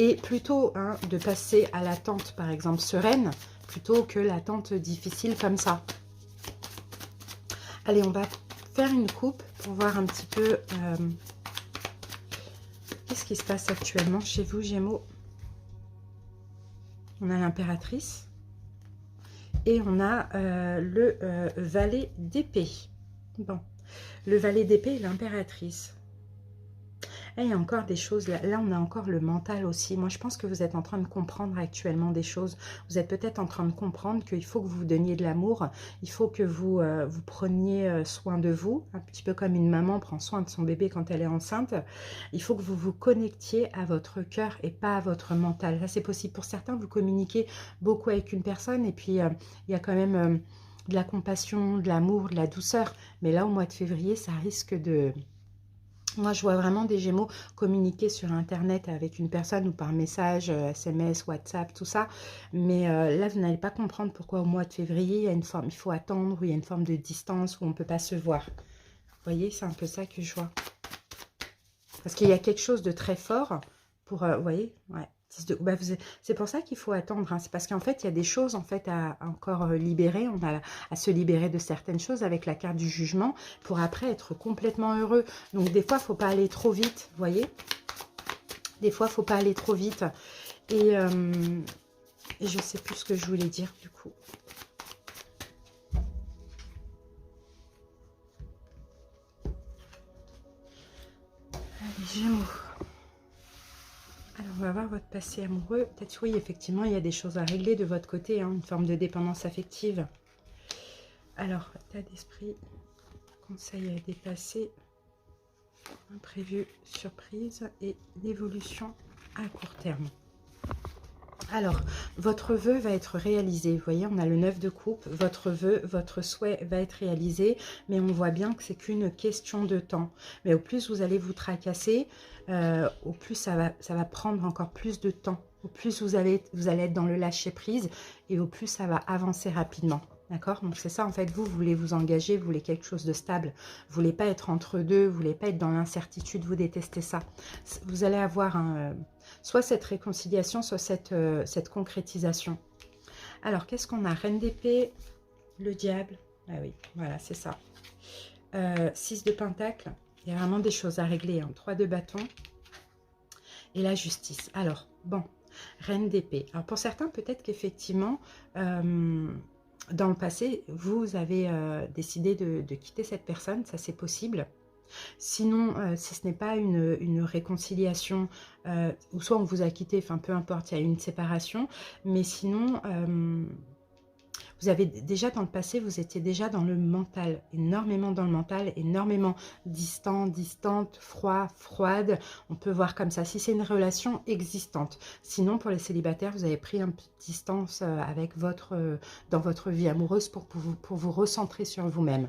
Et plutôt hein, de passer à l'attente, par exemple, sereine, plutôt que l'attente difficile comme ça. Allez, on va faire une coupe pour voir un petit peu qu'est-ce qui se passe actuellement chez vous, Gémeaux. On a l'impératrice. Et on a le valet d'épée. Bon, le valet d'épée et l'impératrice. Et il y a encore des choses, là, on a encore le mental aussi. Moi, je pense que vous êtes en train de comprendre actuellement des choses. Vous êtes peut-être en train de comprendre qu'il faut que vous vous donniez de l'amour. Il faut que vous, vous preniez soin de vous. Un petit peu comme une maman prend soin de son bébé quand elle est enceinte. Il faut que vous vous connectiez à votre cœur et pas à votre mental. Là, c'est possible. Pour certains, vous communiquez beaucoup avec une personne. Et puis, il y a quand même de la compassion, de l'amour, de la douceur. Mais là, au mois de février, ça risque de... Moi, je vois vraiment des Gémeaux communiquer sur Internet avec une personne ou par message, SMS, WhatsApp, tout ça. Mais là, vous n'allez pas comprendre pourquoi au mois de février, il y a une forme, il faut attendre, ou il y a une forme de distance où on ne peut pas se voir. Vous voyez, c'est un peu ça que je vois. Parce qu'il y a quelque chose de très fort pour... vous voyez, ouais. Bah, c'est pour ça qu'il faut attendre. Hein. C'est parce qu'en fait, il y a des choses en fait à encore libérer. On a à se libérer de certaines choses avec la carte du jugement pour après être complètement heureux. Donc des fois, il ne faut pas aller trop vite. Vous voyez, des fois, il ne faut pas aller trop vite. Et je ne sais plus ce que je voulais dire du coup. Allez, Gémeaux. Alors, on va voir votre passé amoureux. Peut-être, oui, effectivement, il y a des choses à régler de votre côté, hein, une forme de dépendance affective. Alors, état d'esprit, conseil à dépasser, imprévu, surprise et l'évolution à court terme. Alors, votre vœu va être réalisé. Vous voyez, on a le 9 de coupe. Votre vœu, votre souhait va être réalisé. Mais on voit bien que c'est qu'une question de temps. Mais au plus vous allez vous tracasser, au plus ça va prendre encore plus de temps. Au plus vous allez être dans le lâcher-prise et au plus ça va avancer rapidement. D'accord? Donc c'est ça, en fait, vous voulez vous engager, vous voulez quelque chose de stable. Vous voulez pas être entre deux, vous voulez pas être dans l'incertitude, vous détestez ça. Vous allez avoir soit cette réconciliation, soit cette concrétisation. Alors, qu'est-ce qu'on a? Reine d'épée, le diable. Ah oui, voilà, c'est ça. 6 de pentacle. Il y a vraiment des choses à régler. Hein. 3 de bâton. Et la justice. Alors, bon, reine d'épée. Alors, pour certains, peut-être qu'effectivement... dans le passé, vous avez décidé de quitter cette personne, ça c'est possible. Sinon, si ce n'est pas une réconciliation, ou soit on vous a quitté, enfin peu importe, il y a eu une séparation, mais sinon... vous avez déjà dans le passé, vous étiez déjà dans le mental, énormément dans le mental, énormément distant, distante, froid, froide. On peut voir comme ça, si c'est une relation existante. Sinon, pour les célibataires, vous avez pris un peu de distance avec dans votre vie amoureuse pour vous recentrer sur vous-même.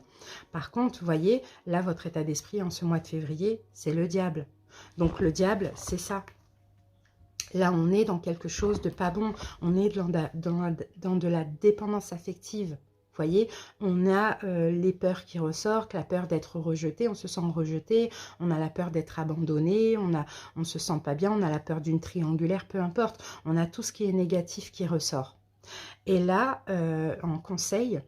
Par contre, vous voyez, là, votre état d'esprit en ce mois de février, c'est le diable. Donc, le diable, c'est ça. Là, on est dans quelque chose de pas bon. On est dans de la dépendance affective. Vous voyez, on a les peurs qui ressortent, la peur d'être rejeté, on se sent rejeté, on a la peur d'être abandonné, on se sent pas bien, on a la peur d'une triangulaire, peu importe. On a tout ce qui est négatif qui ressort. Et là, en conseil,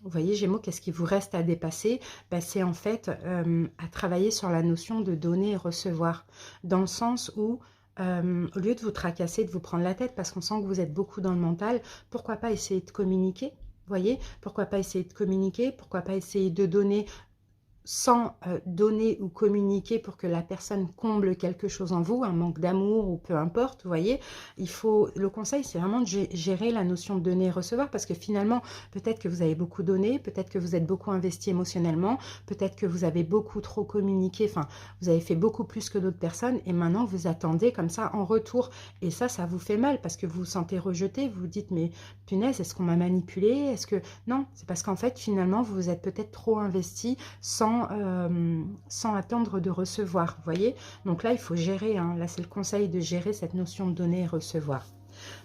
vous voyez, Gémeaux, qu'est-ce qui vous reste à dépasser? Ben, c'est en fait à travailler sur la notion de donner et recevoir. Dans le sens où... au lieu de vous tracasser, de vous prendre la tête, parce qu'on sent que vous êtes beaucoup dans le mental, pourquoi pas essayer de communiquer? Vous voyez, pourquoi pas essayer de communiquer? Pourquoi pas essayer de donner sans donner ou communiquer pour que la personne comble quelque chose en vous, un manque d'amour ou peu importe, vous voyez, le conseil, c'est vraiment de gérer la notion de donner et recevoir, parce que finalement, peut-être que vous avez beaucoup donné, peut-être que vous êtes beaucoup investi émotionnellement, peut-être que vous avez beaucoup trop communiqué, enfin, vous avez fait beaucoup plus que d'autres personnes, et maintenant, vous attendez comme ça en retour, et ça vous fait mal, parce que vous vous sentez rejeté, vous vous dites, mais punaise, est-ce qu'on m'a manipulé? Est-ce que... Non, c'est parce qu'en fait, finalement, vous vous êtes peut-être trop investi sans attendre de recevoir, vous voyez. Donc là, il faut gérer, hein. Là, c'est le conseil de gérer cette notion de donner et recevoir.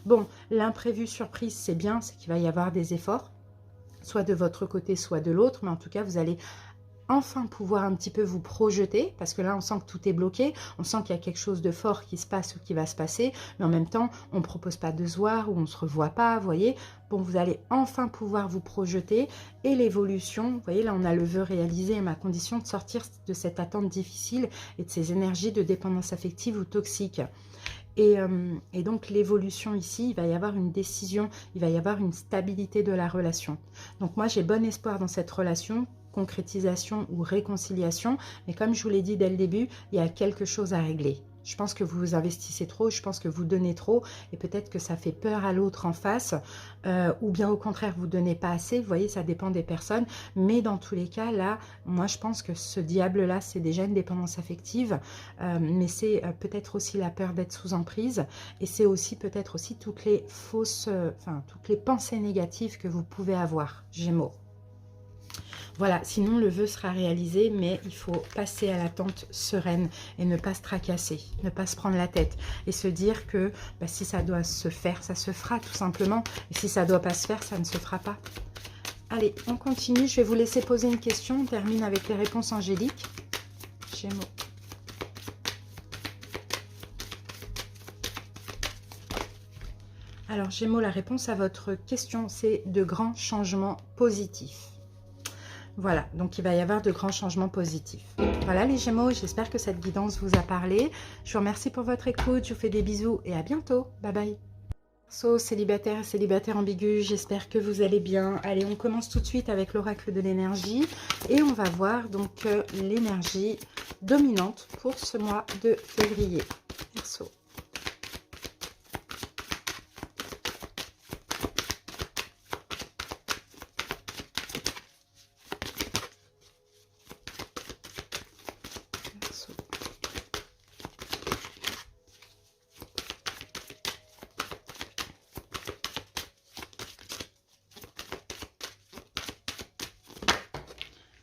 Bon, l'imprévu surprise, c'est bien, c'est qu'il va y avoir des efforts, soit de votre côté, soit de l'autre, mais en tout cas, vous allez enfin pouvoir un petit peu vous projeter, parce que là, on sent que tout est bloqué, on sent qu'il y a quelque chose de fort qui se passe ou qui va se passer, mais en même temps, on ne propose pas de se voir ou on ne se revoit pas, vous voyez. Bon, vous allez enfin pouvoir vous projeter et l'évolution, vous voyez, là, on a le vœu réalisé à ma condition de sortir de cette attente difficile et de ces énergies de dépendance affective ou toxique. Et donc l'évolution ici, il va y avoir une décision, il va y avoir une stabilité de la relation. Donc moi j'ai bon espoir dans cette relation, concrétisation ou réconciliation, mais comme je vous l'ai dit dès le début, il y a quelque chose à régler. Je pense que vous investissez trop, je pense que vous donnez trop, et peut-être que ça fait peur à l'autre en face, ou bien au contraire, vous ne donnez pas assez, vous voyez, ça dépend des personnes, mais dans tous les cas, là, moi je pense que ce diable-là, c'est déjà une dépendance affective, mais c'est peut-être aussi la peur d'être sous emprise, et c'est aussi peut-être aussi toutes les fausses, toutes les pensées négatives que vous pouvez avoir, Gémeaux. Voilà, sinon le vœu sera réalisé, mais il faut passer à l'attente sereine et ne pas se tracasser, ne pas se prendre la tête et se dire que si ça doit se faire, ça se fera tout simplement. Et si ça ne doit pas se faire, ça ne se fera pas. Allez, on continue. Je vais vous laisser poser une question. On termine avec les réponses angéliques. Gémeaux. Alors Gémeaux, la réponse à votre question, c'est de grands changements positifs. Voilà, donc il va y avoir de grands changements positifs. Voilà les Gémeaux, j'espère que cette guidance vous a parlé. Je vous remercie pour votre écoute, je vous fais des bisous et à bientôt. Bye bye. Verseau, célibataire et célibataire ambigu, j'espère que vous allez bien. Allez, on commence tout de suite avec l'oracle de l'énergie et on va voir donc l'énergie dominante pour ce mois de février. Verseau.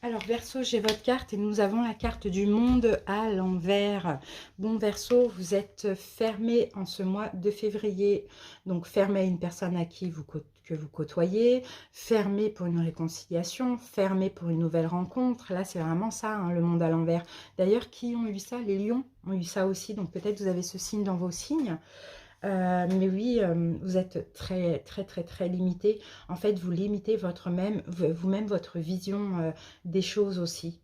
Alors Verseau, j'ai votre carte et nous avons la carte du monde à l'envers. Bon Verseau, vous êtes fermé en ce mois de février, donc fermé à une personne à qui que vous côtoyez, fermé pour une réconciliation, fermé pour une nouvelle rencontre. Là c'est vraiment ça, hein, le monde à l'envers. D'ailleurs, qui ont eu ça? Les lions ont eu ça aussi, donc peut-être vous avez ce signe dans vos signes. Mais oui, vous êtes très limité. En fait, vous limitez vous-même votre vision des choses aussi.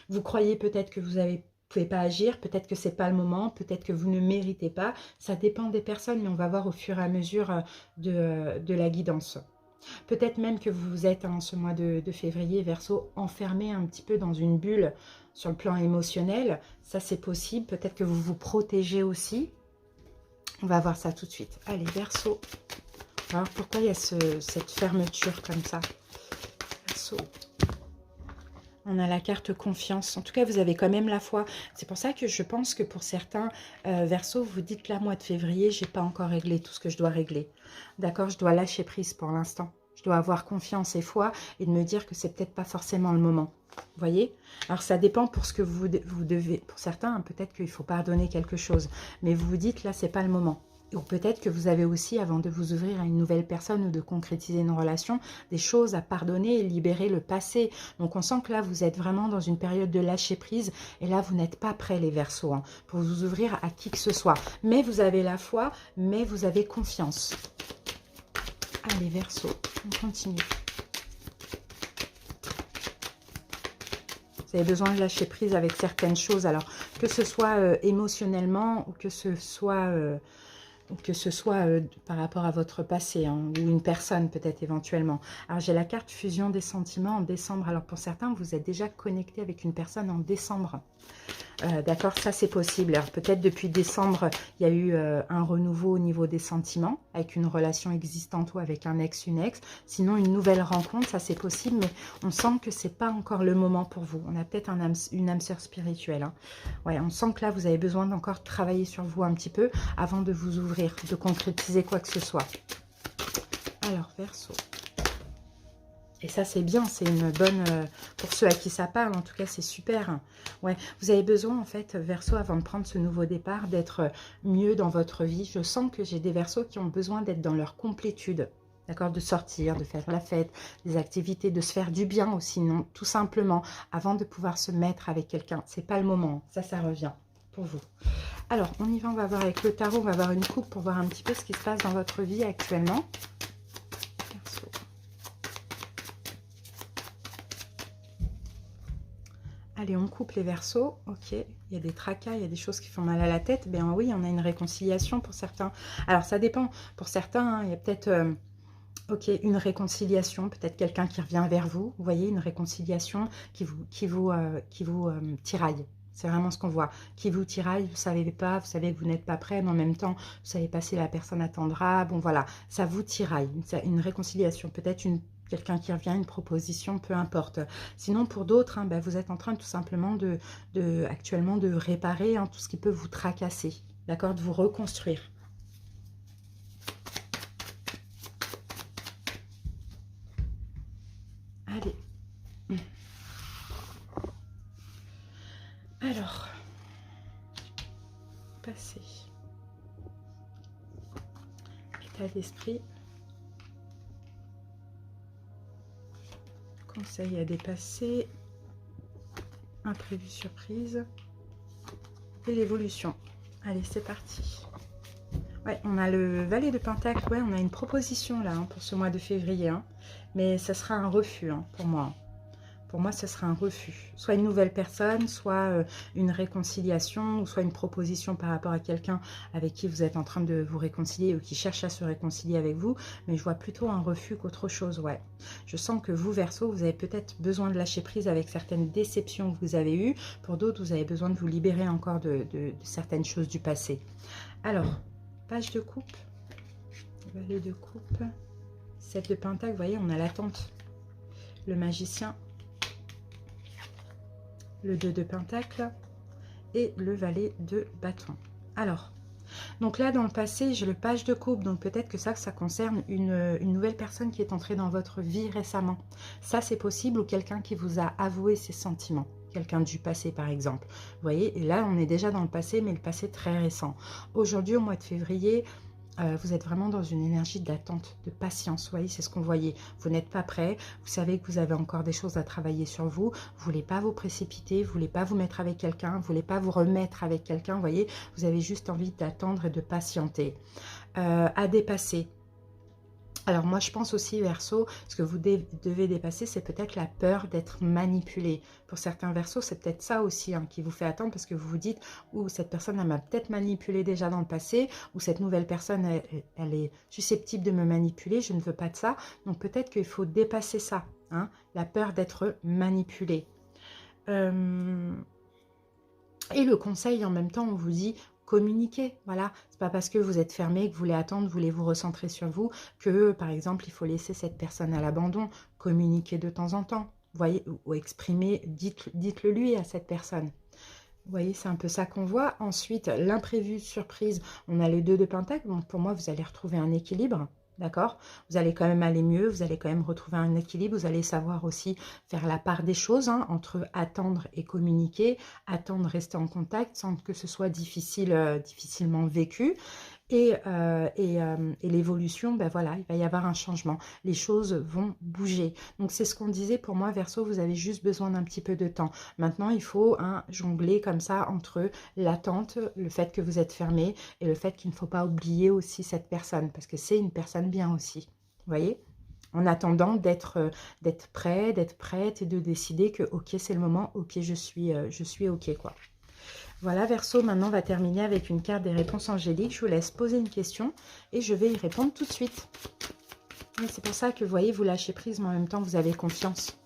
Vous croyez peut-être que vous ne pouvez pas agir, peut-être que c'est pas le moment, peut-être que vous ne méritez pas. Ça dépend des personnes, mais on va voir au fur et à mesure de la guidance. Peut-être même que vous êtes en ce mois de février, Verseau, enfermé un petit peu dans une bulle sur le plan émotionnel. Ça, c'est possible. Peut-être que vous vous protégez aussi. On va voir ça tout de suite. Allez, Verseau. Alors, pourquoi il y a cette fermeture comme ça? Verseau. On a la carte confiance. En tout cas, vous avez quand même la foi. C'est pour ça que je pense que pour certains, Verseau, vous dites là, mois de février, j'ai pas encore réglé tout ce que je dois régler. D'accord, je dois lâcher prise pour l'instant. Je dois avoir confiance et foi et de me dire que c'est peut-être pas forcément le moment. Vous voyez? Alors, ça dépend pour ce que vous devez. Pour certains, hein, peut-être qu'il faut pardonner quelque chose. Mais vous vous dites, là, c'est pas le moment. Ou peut-être que vous avez aussi, avant de vous ouvrir à une nouvelle personne ou de concrétiser une relation, des choses à pardonner et libérer le passé. Donc, on sent que là, vous êtes vraiment dans une période de lâcher prise. Et là, vous n'êtes pas prêts, les Verseaux, hein, pour vous ouvrir à qui que ce soit. Mais vous avez la foi, mais vous avez confiance. Allez, Verseau, on continue. Vous avez besoin de lâcher prise avec certaines choses. Alors, que ce soit émotionnellement ou que ce soit... par rapport à votre passé, hein, ou une personne peut-être éventuellement. Alors j'ai la carte fusion des sentiments en décembre. Alors pour certains, vous êtes déjà connecté avec une personne en décembre. D'accord, ça c'est possible. Alors peut-être depuis décembre, il y a eu un renouveau au niveau des sentiments, avec une relation existante ou avec un ex, une ex. Sinon une nouvelle rencontre, ça c'est possible, mais on sent que c'est pas encore le moment pour vous. On a peut-être une âme sœur spirituelle. Hein. Ouais, on sent que là vous avez besoin d'encore travailler sur vous un petit peu avant de vous ouvrir, de concrétiser quoi que ce soit. Alors Verseau. Et ça, c'est bien, c'est une bonne... pour ceux à qui ça parle, en tout cas, c'est super. Ouais, vous avez besoin, en fait, Verseau, avant de prendre ce nouveau départ, d'être mieux dans votre vie. Je sens que j'ai des Verseaux qui ont besoin d'être dans leur complétude. D'accord, de sortir, de faire la fête, des activités, de se faire du bien aussi, non, tout simplement, avant de pouvoir se mettre avec quelqu'un. C'est pas le moment, ça revient pour vous. Alors, on y va, on va voir avec le tarot, on va voir une coupe pour voir un petit peu ce qui se passe dans votre vie actuellement. Verseau. Allez, on coupe les Verseaux. Ok, il y a des tracas, il y a des choses qui font mal à la tête. Ben oui, on a une réconciliation pour certains. Alors, ça dépend. Pour certains, hein, il y a peut-être... ok, une réconciliation, peut-être quelqu'un qui revient vers vous. Vous voyez, une réconciliation qui vous tiraille. C'est vraiment ce qu'on voit. Qui vous tiraille, vous ne savez pas, vous savez que vous n'êtes pas prêt, mais en même temps, vous savez pas si la personne attendra. Bon, voilà, ça vous tiraille. Une réconciliation, peut-être quelqu'un qui revient, une proposition, peu importe. Sinon, pour d'autres, hein, ben, vous êtes en train tout simplement actuellement de réparer hein, tout ce qui peut vous tracasser. D'accord, de vous reconstruire. Allez. Alors, passé. État d'esprit. Conseil à dépasser. Imprévu surprise. Et l'évolution. Allez, c'est parti. Ouais, on a le valet de Pentacle. Ouais, on a une proposition là hein, pour ce mois de février. Hein. Mais ça sera un refus hein, pour moi. Pour moi, ce sera un refus. Soit une nouvelle personne, soit une réconciliation, ou soit une proposition par rapport à quelqu'un avec qui vous êtes en train de vous réconcilier ou qui cherche à se réconcilier avec vous. Mais je vois plutôt un refus qu'autre chose, ouais. Je sens que vous, Verseau, vous avez peut-être besoin de lâcher prise avec certaines déceptions que vous avez eues. Pour d'autres, vous avez besoin de vous libérer encore de certaines choses du passé. Alors, page de coupe, valet de coupe, 7 de Pentacle, vous voyez, on a l'attente. Le magicien. Le 2 de Pentacle et le valet de bâton. Alors, donc là, dans le passé, j'ai le page de coupe, donc peut-être que ça concerne une nouvelle personne qui est entrée dans votre vie récemment. Ça, c'est possible, ou quelqu'un qui vous a avoué ses sentiments. Quelqu'un du passé, par exemple. Vous voyez, et là, on est déjà dans le passé, mais le passé très récent. Aujourd'hui, au mois de février, vous êtes vraiment dans une énergie d'attente, de patience, vous voyez, c'est ce qu'on voyait. Vous n'êtes pas prêt, vous savez que vous avez encore des choses à travailler sur vous, vous ne voulez pas vous précipiter, vous ne voulez pas vous mettre avec quelqu'un, vous ne voulez pas vous remettre avec quelqu'un, vous voyez, vous avez juste envie d'attendre et de patienter. À dépasser. Alors moi je pense aussi Verseau, ce que vous devez dépasser, c'est peut-être la peur d'être manipulé. Pour certains Verseaux, c'est peut-être ça aussi hein, qui vous fait attendre parce que vous vous dites, ou cette personne elle m'a peut-être manipulé déjà dans le passé, ou cette nouvelle personne elle est susceptible de me manipuler, je ne veux pas de ça. Donc peut-être qu'il faut dépasser ça, hein, la peur d'être manipulé. Et le conseil en même temps, on vous dit communiquer, voilà, c'est pas parce que vous êtes fermé, que vous voulez attendre, vous voulez vous recentrer sur vous, que par exemple il faut laisser cette personne à l'abandon. Communiquer de temps en temps, vous voyez, ou exprimer, dites-le lui à cette personne. Vous voyez, c'est un peu ça qu'on voit. Ensuite, l'imprévu, surprise, on a le 2 de Pentacle, donc pour moi vous allez retrouver un équilibre. D'accord? Vous allez quand même aller mieux, vous allez quand même retrouver un équilibre, vous allez savoir aussi faire la part des choses hein, entre attendre et communiquer, attendre, rester en contact sans que ce soit difficilement vécu. Et l'évolution, ben voilà, il va y avoir un changement. Les choses vont bouger. Donc, c'est ce qu'on disait pour moi, Verseau, vous avez juste besoin d'un petit peu de temps. Maintenant, il faut jongler comme ça entre l'attente, le fait que vous êtes fermé et le fait qu'il ne faut pas oublier aussi cette personne parce que c'est une personne bien aussi. Vous voyez ? En attendant d'être prêt, d'être prête et de décider que, ok, c'est le moment, ok, je suis ok, quoi. Voilà, Verseau, maintenant on va terminer avec une carte des réponses angéliques. Je vous laisse poser une question et je vais y répondre tout de suite. C'est pour ça que vous voyez, vous lâchez prise, mais en même temps vous avez confiance.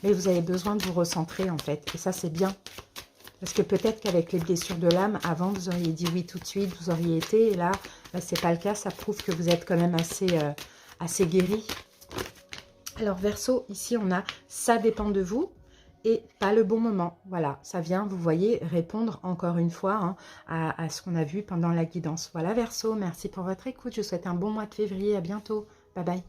Mais vous avez besoin de vous recentrer en fait. Et ça c'est bien. Parce que peut-être qu'avec les blessures de l'âme, avant vous auriez dit oui tout de suite, vous auriez été. Et là, c'est pas le cas. Ça prouve que vous êtes quand même assez guéri. Alors Verseau, ici on a ça dépend de vous. Et pas le bon moment. Voilà, ça vient, vous voyez, répondre encore une fois hein, à ce qu'on a vu pendant la guidance. Voilà Verseau, merci pour votre écoute. Je vous souhaite un bon mois de février. À bientôt. Bye bye.